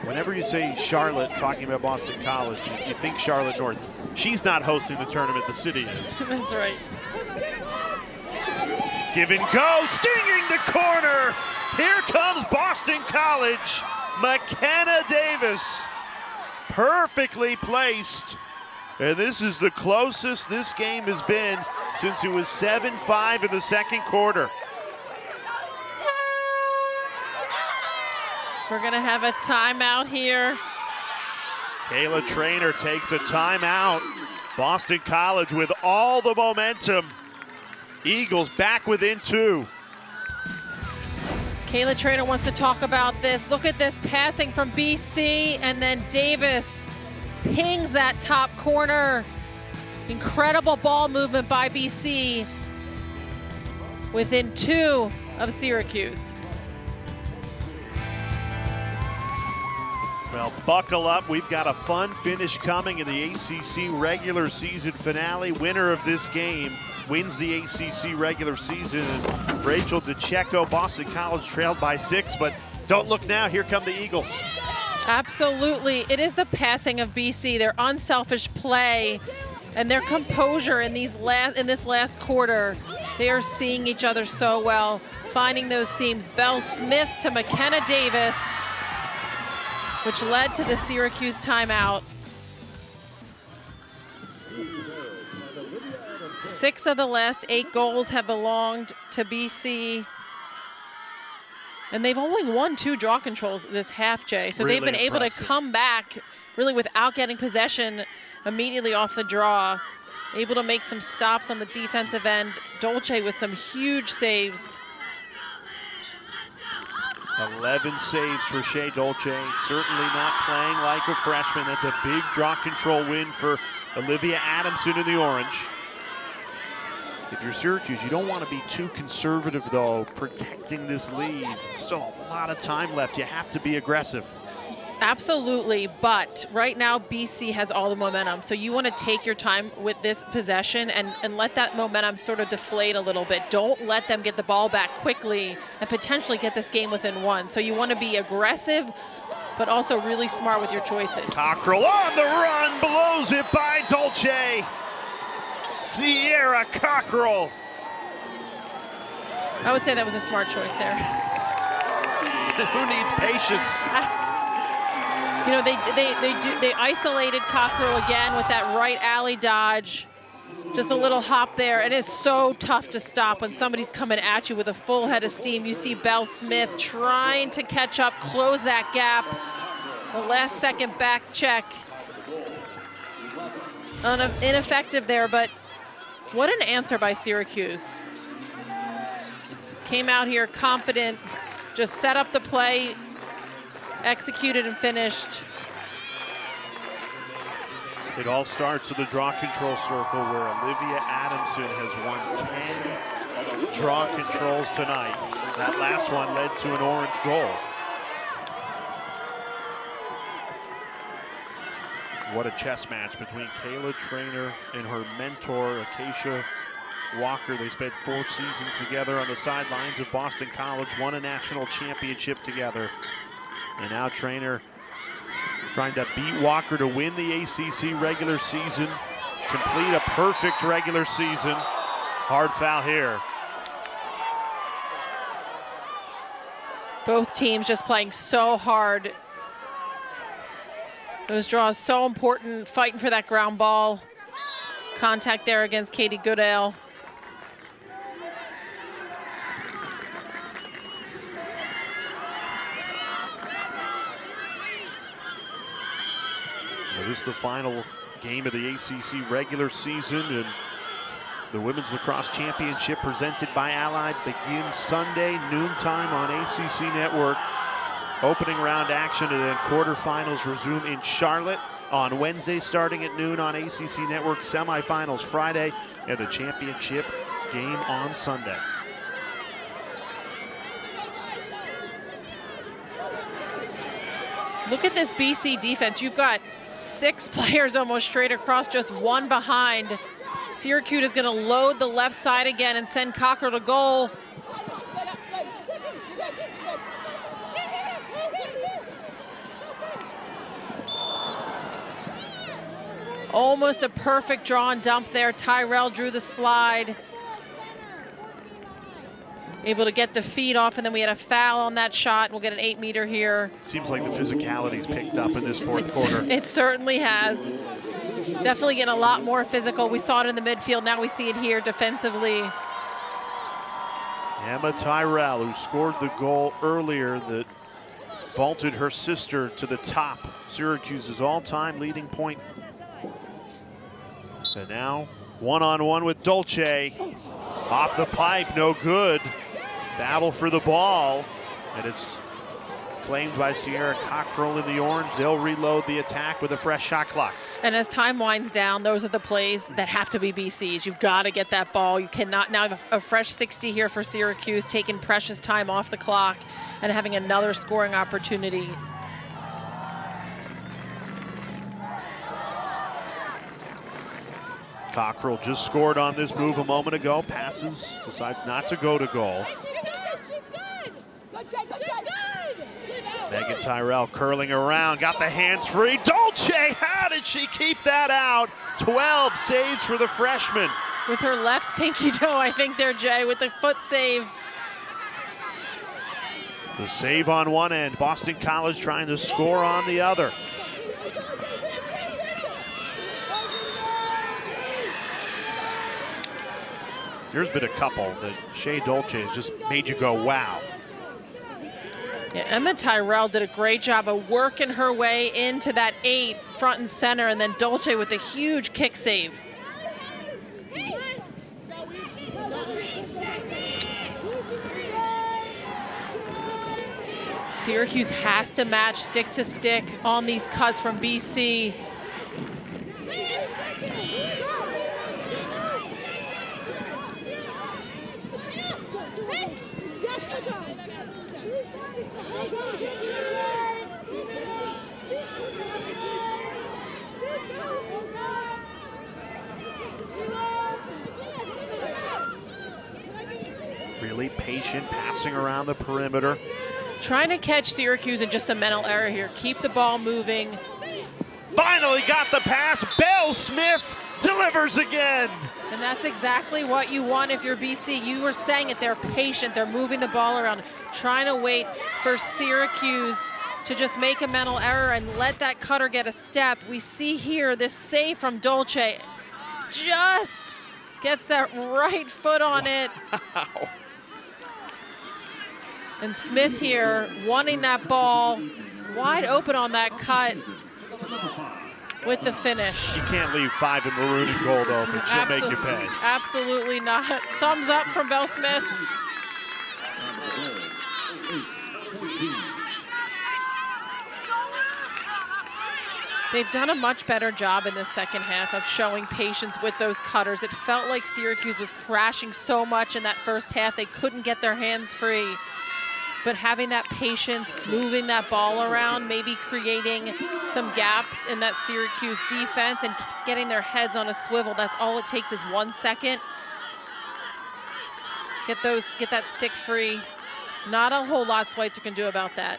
Whenever you say Charlotte, talking about Boston College, you think Charlotte North. She's not hosting the tournament, the city is. That's right. Give and go, stinging the corner. Here comes Boston College. Mckenna Davis, perfectly placed. And this is the closest this game has been since it was 7-5 in the second quarter. We're gonna have a timeout here. Kayla Trainer takes a timeout. Boston College with all the momentum. Eagles back within 2. Kayla Trainer wants to talk about this. Look at this passing from BC, and then Davis pings that top corner. Incredible ball movement by BC within 2 of Syracuse. Well, buckle up. We've got a fun finish coming in the ACC regular season finale. Winner of this game wins the ACC regular season. And Rachel DeCecco, Boston College trailed by 6, but don't look now. Here come the Eagles. Absolutely. It is the passing of BC, their unselfish play, and their composure in this last quarter. They are seeing each other so well, finding those seams. Belle Smith to Mckenna Davis, which led to the Syracuse timeout. 6 of the last 8 goals have belonged to BC. And they've only won 2 draw controls this half, Jay. So really they've been able to come back really without getting possession immediately off the draw. Able to make some stops on the defensive end. Dolce with some huge saves. 11 saves for Shea Dolce. Certainly not playing like a freshman. That's a big draw control win for Olivia Adamson in the orange. If you're Syracuse, you don't want to be too conservative, though, protecting this lead. Still a lot of time left. You have to be aggressive. Absolutely, but right now BC has all the momentum. So you want to take your time with this possession and let that momentum sort of deflate a little bit. Don't let them get the ball back quickly and potentially get this game within 1. So you want to be aggressive, but also really smart with your choices. Cockerille on the run, blows it by Dolce. Sierra Cockerille. I would say that was a smart choice there. Who needs patience? You know, they isolated Cockerille again with that right alley dodge. Just a little hop there. It is so tough to stop when somebody's coming at you with a full head of steam. You see Belle Smith trying to catch up, close that gap. The last second back check. Ineffective there, but what an answer by Syracuse. Came out here confident, just set up the play, executed and finished. It all starts with the draw control circle where Olivia Adamson has won 10 draw controls tonight. That last one led to an orange goal. What a chess match between Kayla Trainer and her mentor, Acacia Walker. They spent 4 seasons together on the sidelines of Boston College, won a national championship together. And now Trainer trying to beat Walker to win the ACC regular season, complete a perfect regular season. Hard foul here. Both teams just playing so hard. Those draws so important, fighting for that ground ball. Contact there against Katie Goodale. Well, this is the final game of the ACC regular season, and the Women's Lacrosse Championship presented by Ally begins Sunday, noontime on ACC Network. Opening round action and then quarterfinals resume in Charlotte on Wednesday starting at noon on ACC Network. Semifinals Friday and the championship game on Sunday. Look at this BC defense. You've got 6 players almost straight across, just 1 behind. Syracuse is going to load the left side again and send Cockerille to goal. Almost a perfect draw and dump there. Tyrell drew the slide. Able to get the feed off, and then we had a foul on that shot. We'll get an 8-meter here. Seems like the physicality's picked up in this fourth quarter. It certainly has. Definitely getting a lot more physical. We saw it in the midfield. Now we see it here defensively. Emma Tyrell, who scored the goal earlier that vaulted her sister to the top. Syracuse's all-time leading point. So now, one-on-one with Dolce. Off the pipe, no good. Battle for the ball, and it's claimed by Sierra Cockerille in the orange. They'll reload the attack with a fresh shot clock. And as time winds down, those are the plays that have to be BC's. You've got to get that ball. You cannot now have a fresh 60 here for Syracuse, taking precious time off the clock and having another scoring opportunity. Cockerille just scored on this move a moment ago. Passes, decides not to go to goal. Megan Tyrell curling around, got the hands free. Dolce, how did she keep that out? 12 saves for the freshman. With her left pinky toe, I think there, Jay, with the foot save. The save on one end, Boston College trying to score on the other. There's been a couple that Shea Dolce has just made you go, wow. Yeah, Emma Tyrell did a great job of working her way into that 8 front and center, and then Dolce with a huge kick save. Syracuse has to match stick to stick on these cuts from BC. Really patient passing around the perimeter. Trying to catch Syracuse in just a mental error here. Keep the ball moving. Finally got the pass. Belle Smith delivers again. And that's exactly what you want if you're BC. You were saying it, they're patient. They're moving the ball around, trying to wait for Syracuse to just make a mental error and let that cutter get a step. We see here this save from Dolce. Just gets that right foot on it. Wow. And Smith here wanting that ball wide open on that cut with the finish. You can't leave 5 in maroon and gold open. She'll make you pay. Absolutely not. Thumbs up from Belle Smith. They've done a much better job in this second half of showing patience with those cutters. It felt like Syracuse was crashing so much in that first half. They couldn't get their hands free. But having that patience, moving that ball around, maybe creating some gaps in that Syracuse defense and getting their heads on a swivel. That's all it takes is 1 second. Get that stick free. Not a whole lot Schweitzer can do about that.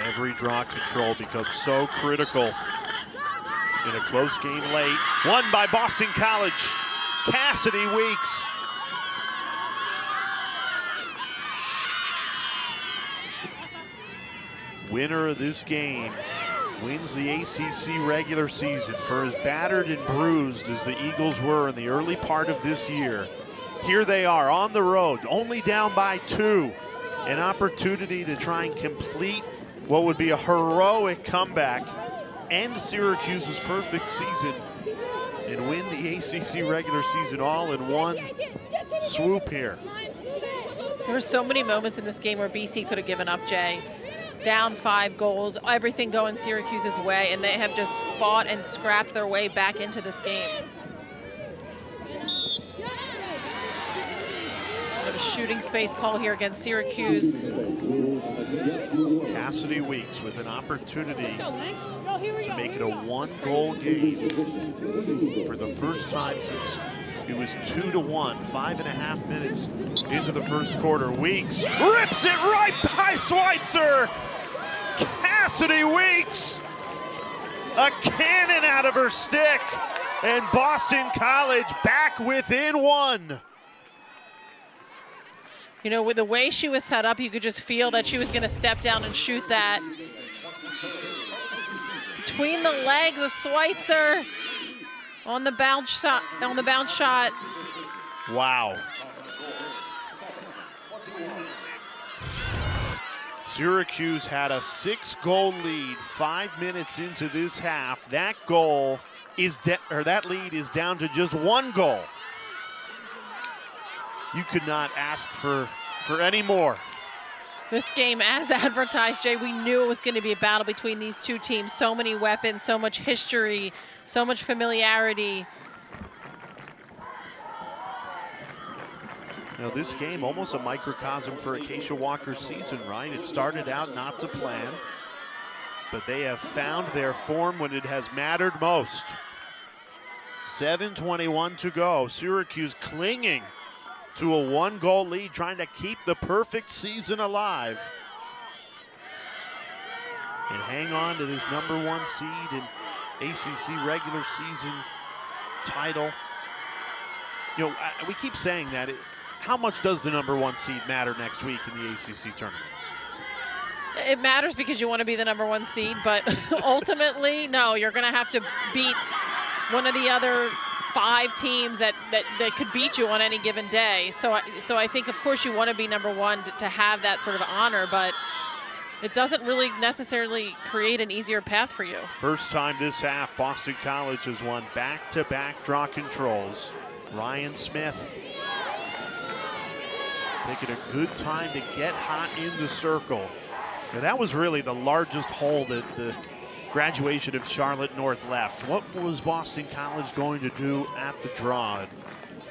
Every draw control becomes so critical in a close game late. Won by Boston College, Cassidy Weeks. Winner of this game wins the ACC regular season. For as battered and bruised as the Eagles were in the early part of this year, here they are on the road, only down by 2. An opportunity to try and complete what would be a heroic comeback, end Syracuse's perfect season, and win the ACC regular season all in one swoop here. There were so many moments in this game where BC could have given up, Jay. Down 5 goals, everything going Syracuse's way, and they have just fought and scrapped their way back into this game. We have a shooting space call here against Syracuse. Cassidy Weeks with an opportunity to make it a 1-goal game for the first time since it was 2-1, 5.5 minutes into the first quarter. Weeks rips it right by Schweitzer. Cassidy Weeks, a cannon out of her stick, and Boston College back within 1. You know, with the way she was set up, you could just feel that she was going to step down and shoot that. Between the legs of Schweitzer on the bounce shot. Wow. Syracuse had a 6-goal lead 5 minutes into this half. That lead is down to just 1 goal. You could not ask for any more. This game, as advertised, Jay, we knew it was going to be a battle between these two teams. So many weapons, so much history, so much familiarity. Now, this game, almost a microcosm for Acacia Walker's season, right? It started out not to plan, but they have found their form when it has mattered most. 7:21 to go. Syracuse clinging to a 1-goal lead, trying to keep the perfect season alive and hang on to this #1 seed in ACC regular season title. You know, we keep saying that. How much does the #1 seed matter next week in the ACC tournament? It matters because you want to be the #1 seed, but ultimately, no, you're going to have to beat one of the other 5 teams that could beat you on any given day. So I think, of course, you want to be #1 to have that sort of honor, but it doesn't really necessarily create an easier path for you. First time this half, Boston College has won back-to-back draw controls. Ryan Smith making a good time to get hot in the circle. Now, that was really the largest hole that the graduation of Charlotte North left. What was Boston College going to do at the draw?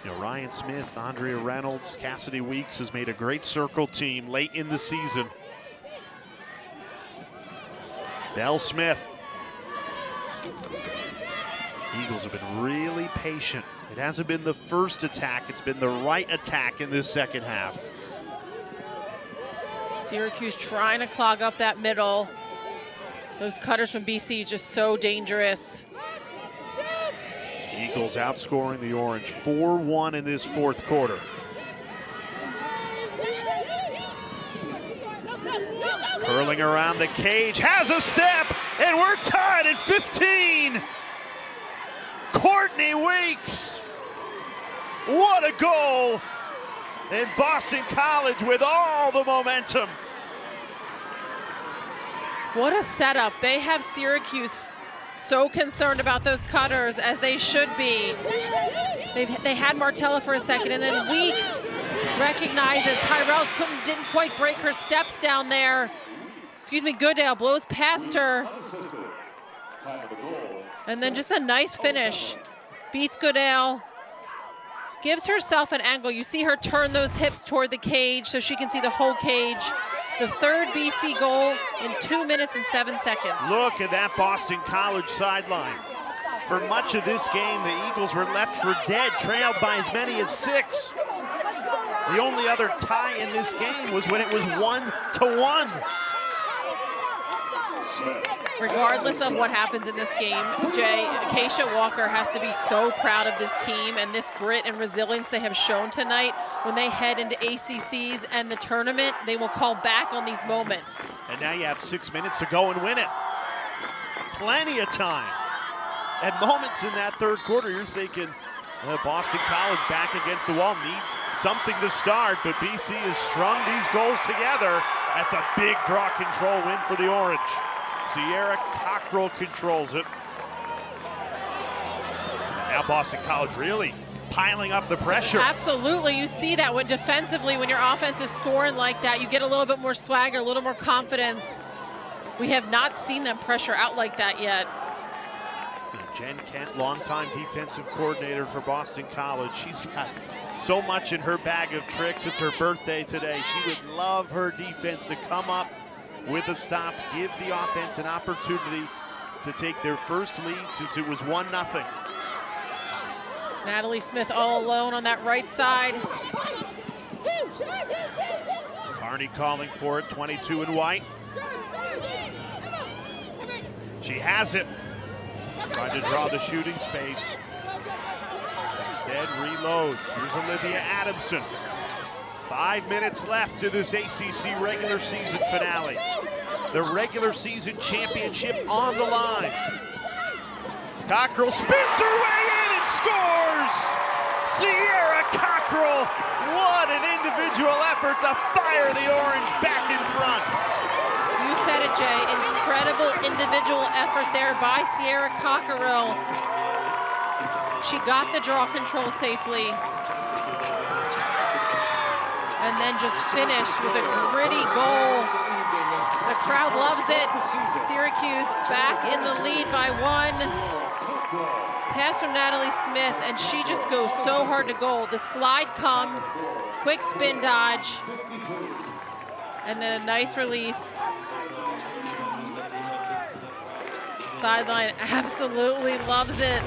You know, Ryan Smith, Andrea Reynolds, Cassidy Weeks has made a great circle team late in the season. Belle Smith. Eagles have been really patient. It hasn't been the first attack, it's been the right attack in this second half. Syracuse trying to clog up that middle. Those cutters from BC just so dangerous. Eagles outscoring the Orange 4-1 in this fourth quarter. Curling around the cage, has a step, and we're tied at 15. Courtney Weeks, what a goal. And Boston College with all the momentum. What a setup. They have Syracuse so concerned about those cutters, as they should be. They had Martello for a second, and then Weeks recognizes Tyrell didn't quite break her steps down there. Excuse me, Goodale blows past her. And then just a nice finish. Beats Goodale. Gives herself an angle. You see her turn those hips toward the cage so she can see the whole cage. The third BC goal in 2 minutes and 7 seconds. Look at that Boston College sideline. For much of this game, the Eagles were left for dead, trailed by as many as 6. The only other tie in this game was when it was 1-1. Regardless of what happens in this game, Jay, Acacia Walker has to be so proud of this team and this grit and resilience they have shown tonight. When they head into ACCs and the tournament, they will call back on these moments. And now you have 6 minutes to go and win it. Plenty of time. At moments in that third quarter, you're thinking, Boston College back against the wall, need something to start, but BC has strung these goals together. That's a big draw control win for the Orange. Sierra Cockerille controls it. And now Boston College really piling up the pressure. Absolutely, you see that when defensively, when your offense is scoring like that, you get a little bit more swagger, a little more confidence. We have not seen them pressure out like that yet. Jen Kent, longtime defensive coordinator for Boston College. She's got so much in her bag of tricks. It's her birthday today. She would love her defense to come up with a stop, give the offense an opportunity to take their first lead since it was 1-0. Natalie Smith all alone on that right side. Carney calling for it, 22 in white. She has it. Trying to draw the shooting space. Instead reloads. Here's Olivia Adamson. 5 minutes left to this ACC regular season finale. The regular season championship on the line. Cockerille spins her way in and scores! Sierra Cockerille, what an individual effort to fire the Orange back in front. You said it, Jay. Incredible individual effort there by Sierra Cockerille. She got the draw control safely. And then just finished with a gritty goal. The crowd loves it. Syracuse back in the lead by 1. Pass from Natalie Smith, and she just goes so hard to goal. The slide comes, quick spin dodge, and then a nice release. Sideline absolutely loves it.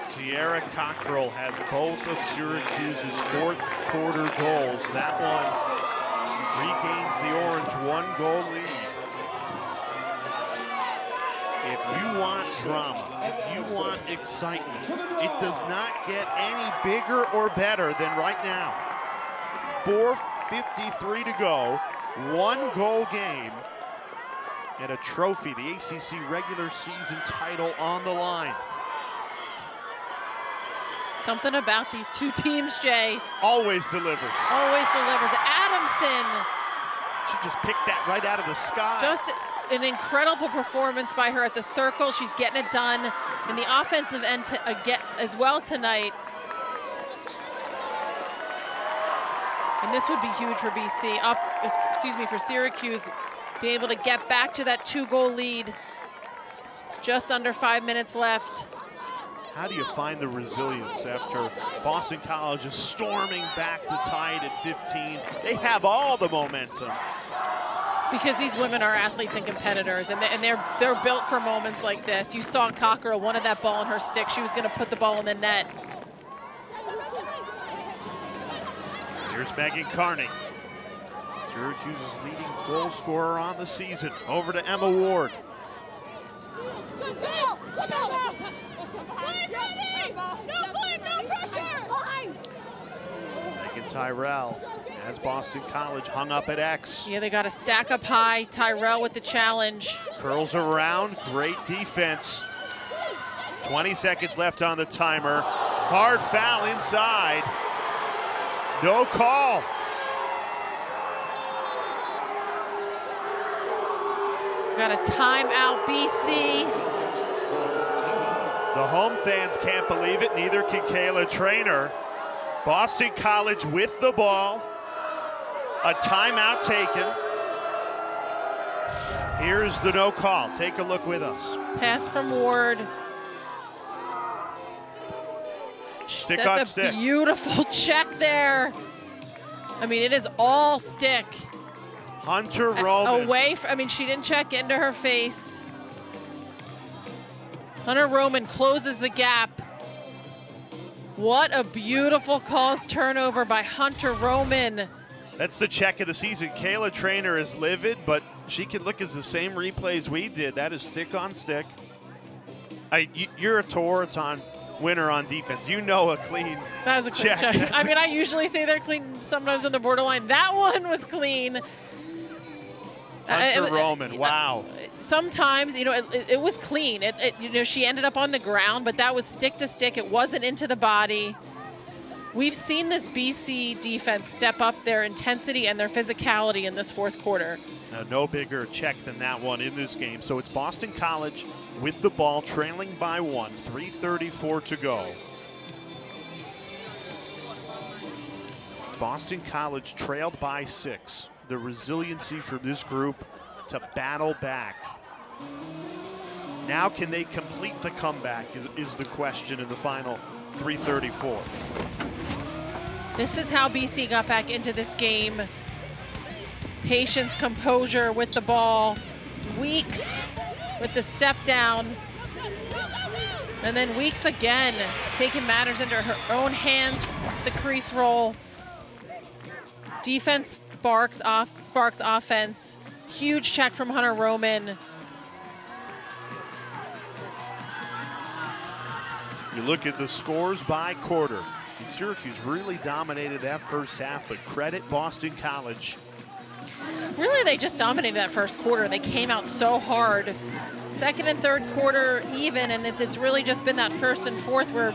Sierra Cockerille has both of Syracuse's fourth quarter goals. That one regains the Orange 1-goal lead. If you want drama, if you want excitement, it does not get any bigger or better than right now. 4:53 to go, 1-goal game, and a trophy, the ACC regular season title on the line. Something about these two teams, Jay. Always delivers. Always delivers. Adamson. She just picked that right out of the sky. Just an incredible performance by her at the circle. She's getting it done in the offensive end as well tonight. And this would be huge for BC, for Syracuse, being able to get back to that 2-goal lead. Just under 5 minutes left. How do you find the resilience after Boston College is storming back to tie it at 15? They have all the momentum. Because these women are athletes and competitors, and they're built for moments like this. You saw Cockerille wanted that ball in her stick. She was going to put the ball in the net. Here's Megan Carney, Syracuse's leading goal scorer on the season. Over to Emma Ward. Let's go! Let's go! No pressure! Megan Tyrell has Boston College hung up at X. Yeah, they got a stack up high. Tyrell with the challenge. Curls around, great defense. 20 seconds left on the timer. Hard foul inside. No call. Got a timeout, BC. The home fans can't believe it, neither can Kayla Trainer. Boston College with the ball. A timeout taken. Here's the no call. Take a look with us. Pass from Ward. Stick That's on a stick. beautiful check there. I mean, it is all stick. Hunter Roman. I mean, she didn't check into her face. Hunter Roman closes the gap. What a beautiful caused turnover by Hunter Roman. That's the check of the season. Kayla Trainer is livid, but she can look at the same replays we did. That is stick on stick. You're a Tewaaraton winner on defense. You know a clean That was a clean check. I mean, I usually say they're clean sometimes on the borderline. That one was clean. Hunter Roman, wow. Sometimes, it was clean. She ended up on the ground, but that was stick to stick. It wasn't into the body. We've seen this BC defense step up their intensity and their physicality in this fourth quarter. No bigger check than that one in this game. So it's Boston College with the ball, trailing by 1, 3:34 to go. Boston College trailed by 6. The resiliency for this group to battle back. Now can they complete the comeback is the question in the final 3:34. This is how BC got back into this game. Patience, composure with the ball. Weeks with the step down. And then Weeks again taking matters into her own hands. The crease roll. Defense sparks offense. Huge check from Hunter Roman. You look at the scores by quarter. Syracuse really dominated that first half, but credit Boston College. Really, they just dominated that first quarter. They came out so hard. Second and third quarter even, and it's really just been that first and fourth where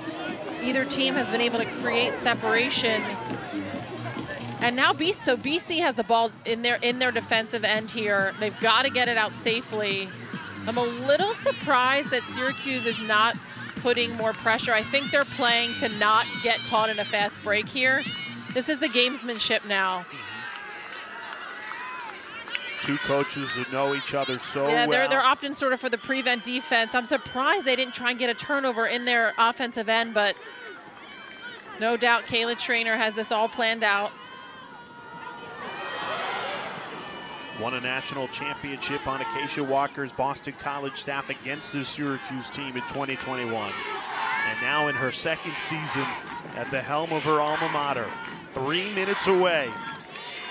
either team has been able to create separation. And now BC has the ball in their defensive end here. They've got to get it out safely. I'm a little surprised that Syracuse is not putting more pressure. I think they're playing to not get caught in a fast break here. This is the gamesmanship now. Two coaches that know each other so well. Yeah, they're opting sort of for the prevent defense. I'm surprised they didn't try and get a turnover in their offensive end, but no doubt Kayla Trainer has this all planned out. Won a national championship on Acacia Walker's Boston College staff against the Syracuse team in 2021. And now in her second season at the helm of her alma mater, 3 minutes away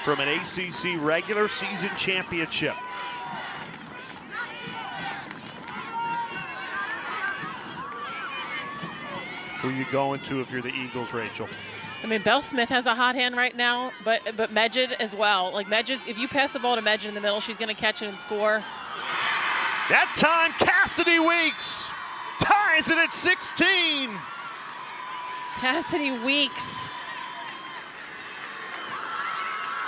from an ACC Regular Season Championship. Who are you going to if you're the Eagles, Rachel? I mean, Belle Smith has a hot hand right now, but Medjid as well. Like Medjid, if you pass the ball to Medjid in the middle, she's going to catch it and score. That time, Cassidy Weeks ties it at 16. Cassidy Weeks,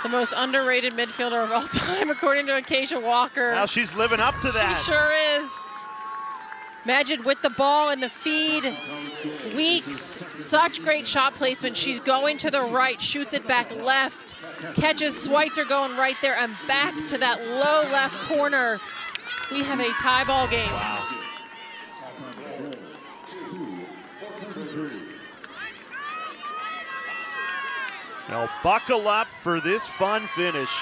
the most underrated midfielder of all time, according to Acacia Walker. Now she's living up to that. She sure is. Medjid with the ball in the feed. Weeks, such great shot placement. She's going to the right, shoots it back left, catches Schweitzer going right there and back to that low left corner. We have a tie ball game. Wow. Now buckle up for this fun finish.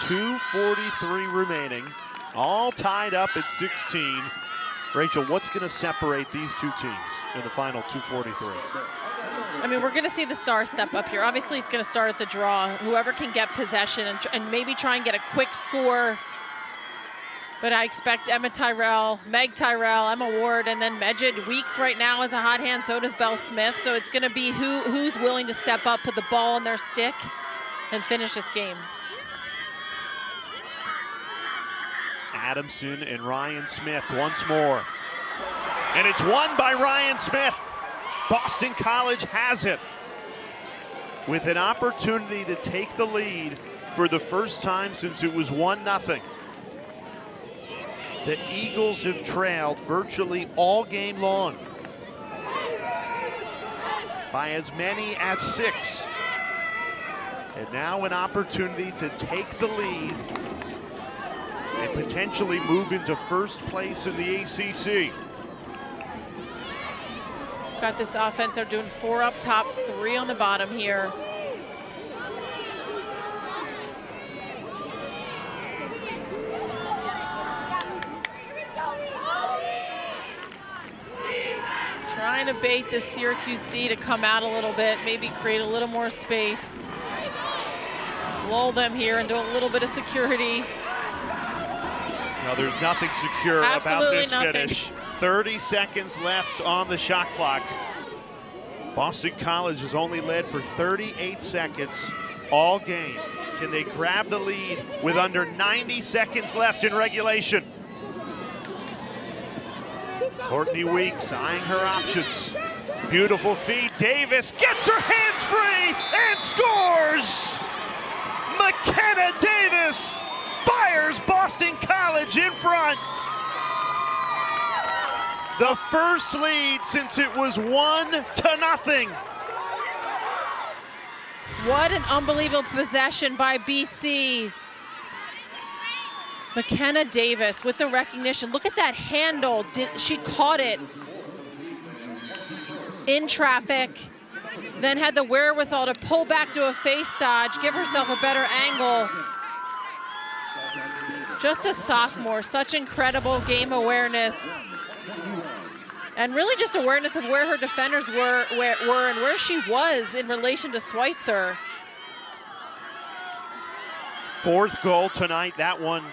2:43 remaining, all tied up at 16. Rachel, what's going to separate these two teams in the final 2:43? I mean, we're going to see the Stars step up here. Obviously, it's going to start at the draw. Whoever can get possession and maybe try and get a quick score. But I expect Meg Tyrell, Emma Ward, and then Medjid. Weeks right now is a hot hand, so does Belle Smith. So it's going to be who's willing to step up, put the ball on their stick, and finish this game. Adamson and Ryan Smith once more. And it's won by Ryan Smith. Boston College has it with an opportunity to take the lead for the first time since it was 1-0. The Eagles have trailed virtually all game long. by as many as 6. And now an opportunity to take the lead and potentially move into first place in the ACC. Got this offense. They're doing 4 up top, 3 on the bottom here. Trying to bait the Syracuse D to come out a little bit, maybe create a little more space. Lull them here into a little bit of security. No, there's nothing secure Absolutely about this nothing. finish. 30 seconds left on the shot clock. Boston College has only led for 38 seconds all game. Can they grab the lead with under 90 seconds left in regulation? Courtney Weeks eyeing her options. Beautiful feed. Davis gets her hands free and scores! Mckenna Davis fires Boston College in front. The first lead since it was 1-0. What an unbelievable possession by BC. Mckenna Davis with the recognition. Look at that handle. She caught it in traffic, then had the wherewithal to pull back to a face dodge, give herself a better angle. Just a sophomore, such incredible game awareness. And really just awareness of where her defenders were and where she was in relation to Schweitzer. 4th goal tonight, that one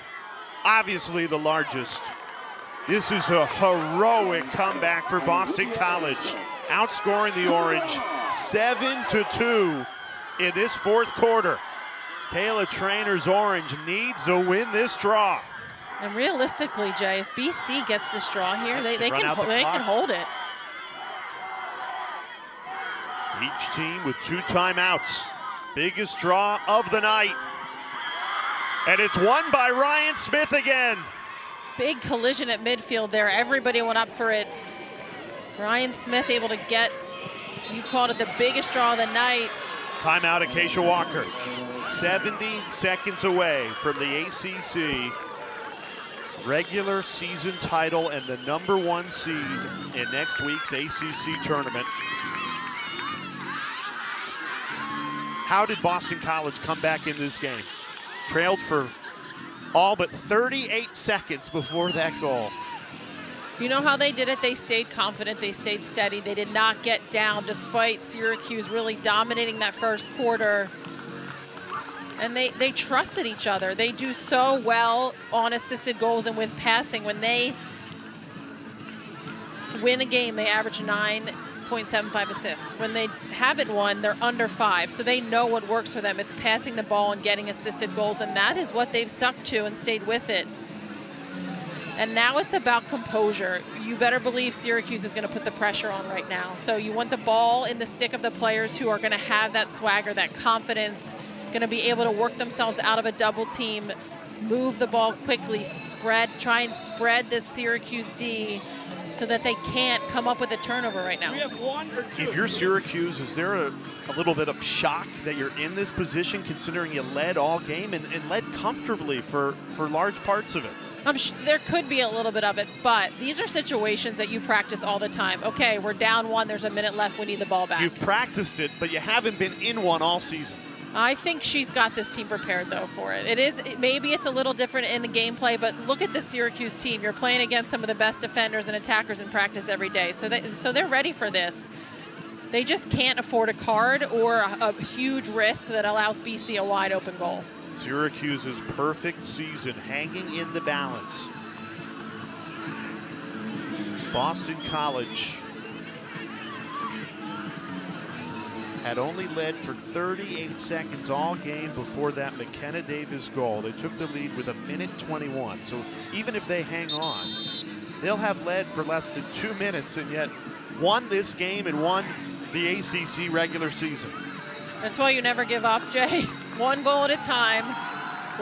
obviously the largest. This is a heroic comeback for Boston College, outscoring the Orange 7-2 in this 4th quarter. Kayla Trainer's Orange needs to win this draw. And realistically, Jay, if BC gets this draw here, they can hold it. Each team with 2 timeouts. Biggest draw of the night. And it's won by Ryan Smith again. Big collision at midfield there. Everybody went up for it. Ryan Smith able to get, you called it the biggest draw of the night. Timeout, Acacia Walker. 70 seconds away from the ACC regular season title and the #1 seed in next week's ACC tournament. How did Boston College come back in this game? Trailed for all but 38 seconds before that goal. You know how they did it? They stayed confident, they stayed steady. They did not get down despite Syracuse really dominating that first quarter. And they trusted each other. They do so well on assisted goals and with passing. When they win a game, they average 9.75 assists. When they haven't won, they're under 5. So they know what works for them. It's passing the ball and getting assisted goals, and that is what they've stuck to and stayed with it. And now it's about composure. You better believe Syracuse is going to put the pressure on right now. So you want the ball in the stick of the players who are going to have that swagger, that confidence, going to be able to work themselves out of a double team, move the ball quickly, try and spread this Syracuse D so that they can't come up with a turnover right now. If you're Syracuse, is there a little bit of shock that you're in this position considering you led all game and led comfortably for large parts of it? There could be a little bit of it, but these are situations that you practice all the time. Okay, we're down 1, there's a minute left, we need the ball back. You've practiced it, but you haven't been in one all season. I think she's got this team prepared, though, for it. Maybe it's a little different in the gameplay, but look at the Syracuse team. You're playing against some of the best defenders and attackers in practice every day, so they're ready for this. They just can't afford a card or a huge risk that allows BC a wide open goal. Syracuse's perfect season hanging in the balance. Boston College had only led for 38 seconds all game before that Mckenna Davis goal. They took the lead with 1:21. So even if they hang on, they'll have led for less than 2 minutes and yet won this game and won the ACC regular season. That's why you never give up, Jay. 1 goal at a time.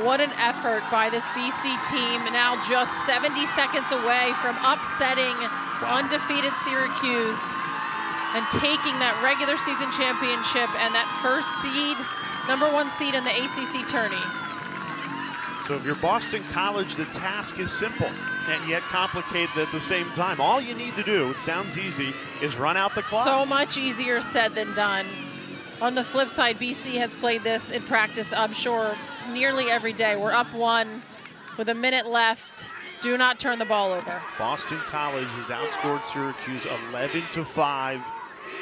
What an effort by this BC team. Now just 70 seconds away from upsetting undefeated Syracuse. and taking that regular season championship and that first seed, #1 seed in the ACC tourney. So if you're Boston College, the task is simple and yet complicated at the same time. All you need to do, it sounds easy, is run out the clock. So much easier said than done. On the flip side, BC has played this in practice, I'm sure, nearly every day. We're up 1 with a minute left. Do not turn the ball over. Boston College has outscored Syracuse 11-5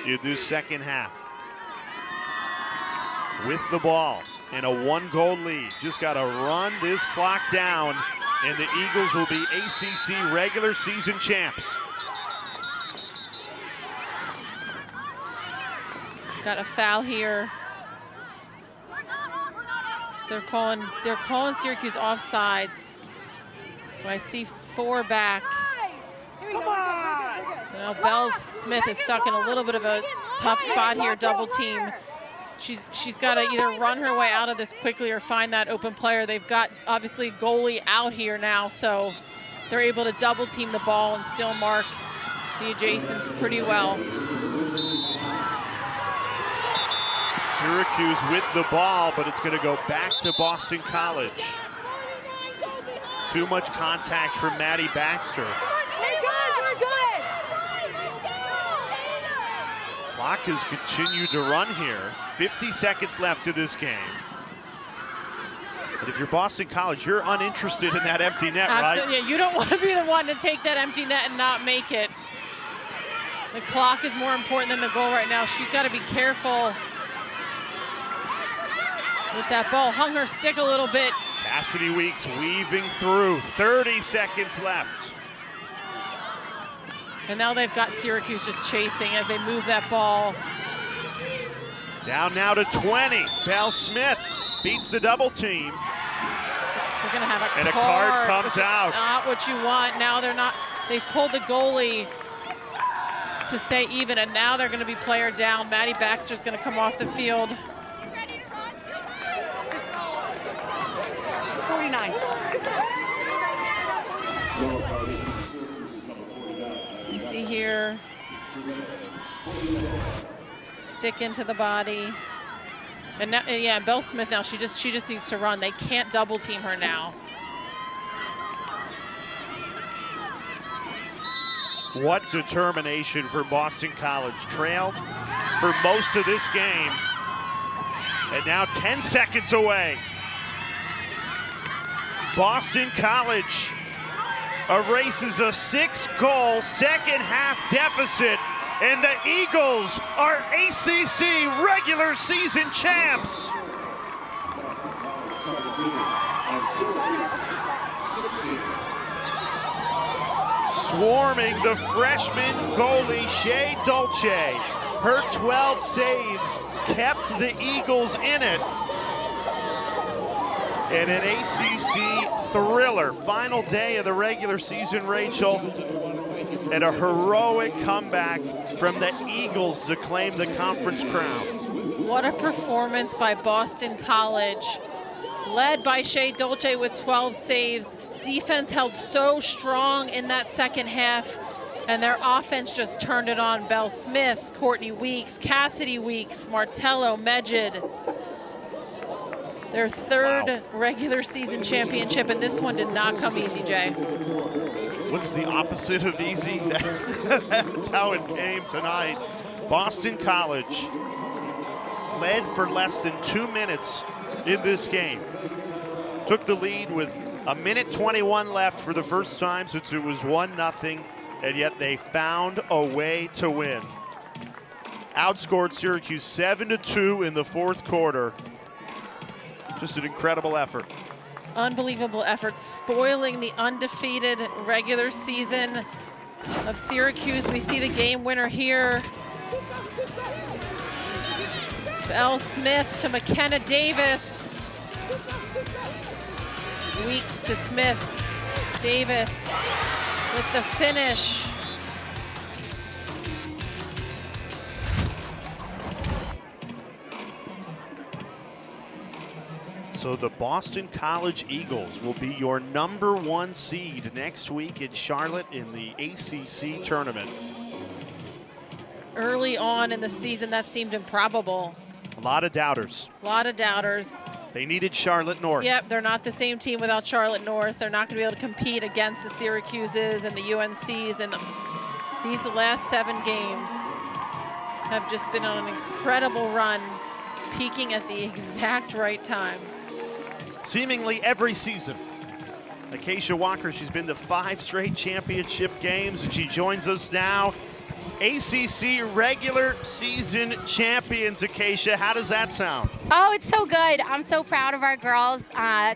in this second half. With the ball and a 1-goal lead. Just got to run this clock down, and the Eagles will be ACC regular season champs. Got a foul here. They're calling Syracuse offsides. So I see 4 back. Now Belle Smith is stuck in a little bit of a tough spot here, double team. She's got to either run her way out of this quickly or find that open player. They've got obviously goalie out here now, so they're able to double team the ball and still mark the adjacents pretty well. Syracuse with the ball, but it's going to go back to Boston College. Too much contact from Maddy Baxter. Clock has continued to run here. 50 seconds left to this game. But if you're Boston College, you're uninterested in that empty net, Absolutely. right? Yeah, you don't want to be the one to take that empty net and not make it. The clock is more important than the goal right now. She's got to be careful with that ball. Hung her stick a little bit. Cassidy Weeks weaving through. 30 seconds left. And now they've got Syracuse just chasing as they move that ball. Down now to 20. Belle Smith beats the double team. We're gonna have a card. And a card comes out. Not what you want. Now they're not, they've pulled the goalie to stay even, and now they're gonna be player down. Maddy Baxter's gonna come off the field. 49. You see here, stick into the body. And now, yeah, Belle Smith now, she just needs to run. They can't double team her now. What determination for Boston College. Trailed for most of this game. And now 10 seconds away. Boston College erases a 6-goal second half deficit, and the Eagles are ACC regular season champs. Swarming the freshman goalie, Shea Dolce. Her 12 saves kept the Eagles in it. And an ACC thriller. Final day of the regular season, Rachel. And a heroic comeback from the Eagles to claim the conference crown. What a performance by Boston College. Led by Shea Dolce with 12 saves. Defense held so strong in that second half, and their offense just turned it on. Belle Smith, Courtney Weeks, Cassidy Weeks, Martello, Medjid. Their third regular season championship, and this one did not come easy, Jay. What's the opposite of easy? That's how it came tonight. Boston College led for less than 2 minutes in this game. Took the lead with a minute 21 left for the first time since it was 1-0, and yet they found a way to win. Outscored Syracuse 7-2 in the fourth quarter. Just an incredible effort. Unbelievable effort, spoiling the undefeated regular season of Syracuse. We see the game winner here. Belle Smith to Mckenna Davis. Weeks to Smith. Davis with the finish. So the Boston College Eagles will be your #1 seed next week in Charlotte in the ACC Tournament. Early on in the season, that seemed improbable. A lot of doubters. A lot of doubters. They needed Charlotte North. Yep, they're not the same team without Charlotte North. They're not going to be able to compete against the Syracuses and the UNCs. And these last 7 games have just been on an incredible run, peaking at the exact right time. Seemingly every season. Acacia Walker, she's been to 5 straight championship games, and she joins us now. ACC Regular Season Champions, Acacia. How does that sound? Oh, it's so good. I'm so proud of our girls.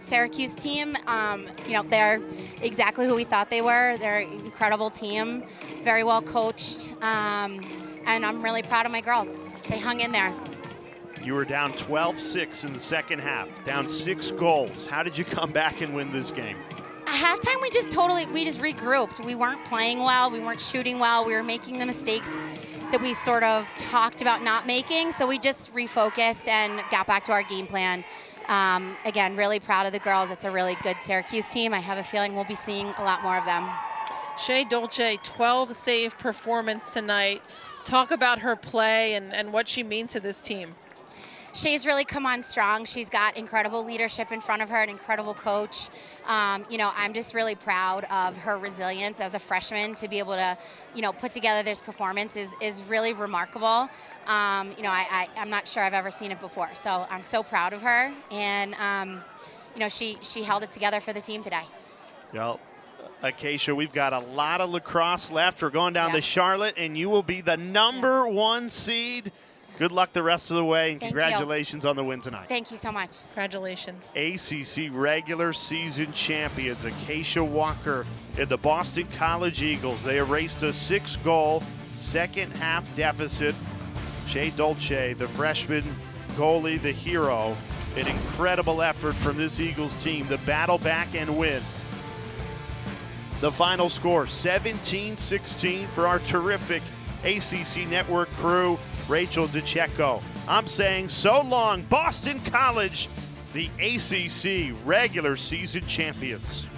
Syracuse team, you know, they're exactly who we thought they were. They're an incredible team, very well coached, and I'm really proud of my girls. They hung in there. You were down 12-6 in the second half, down 6 goals. How did you come back and win this game? At halftime, we just regrouped. We weren't playing well. We weren't shooting well. We were making the mistakes that we sort of talked about not making. So we just refocused and got back to our game plan. Again, really proud of the girls. It's a really good Syracuse team. I have a feeling we'll be seeing a lot more of them. Shea Dolce, 12-save performance tonight. Talk about her play and what she means to this team. She's really come on strong. She's got incredible leadership in front of her, an incredible coach. You know, I'm just really proud of her resilience as a freshman to be able to, you know, put together this performance is really remarkable. You know, I'm not sure I've ever seen it before. So I'm so proud of her. And, you know, she held it together for the team today. Well, Acacia, we've got a lot of lacrosse left. We're going down to Charlotte, and you will be the number 1 seed. Good luck the rest of the way, and congratulations on the win tonight. Thank you so much. Congratulations. ACC Regular Season Champions, Acacia Walker and the Boston College Eagles. They erased a 6-goal second half deficit. Shea Dolce, the freshman goalie, the hero. An incredible effort from this Eagles team to battle back and win. The final score, 17-16 for our terrific ACC Network crew. Rachel DeCecco. I'm saying so long, Boston College, the ACC Regular Season Champions.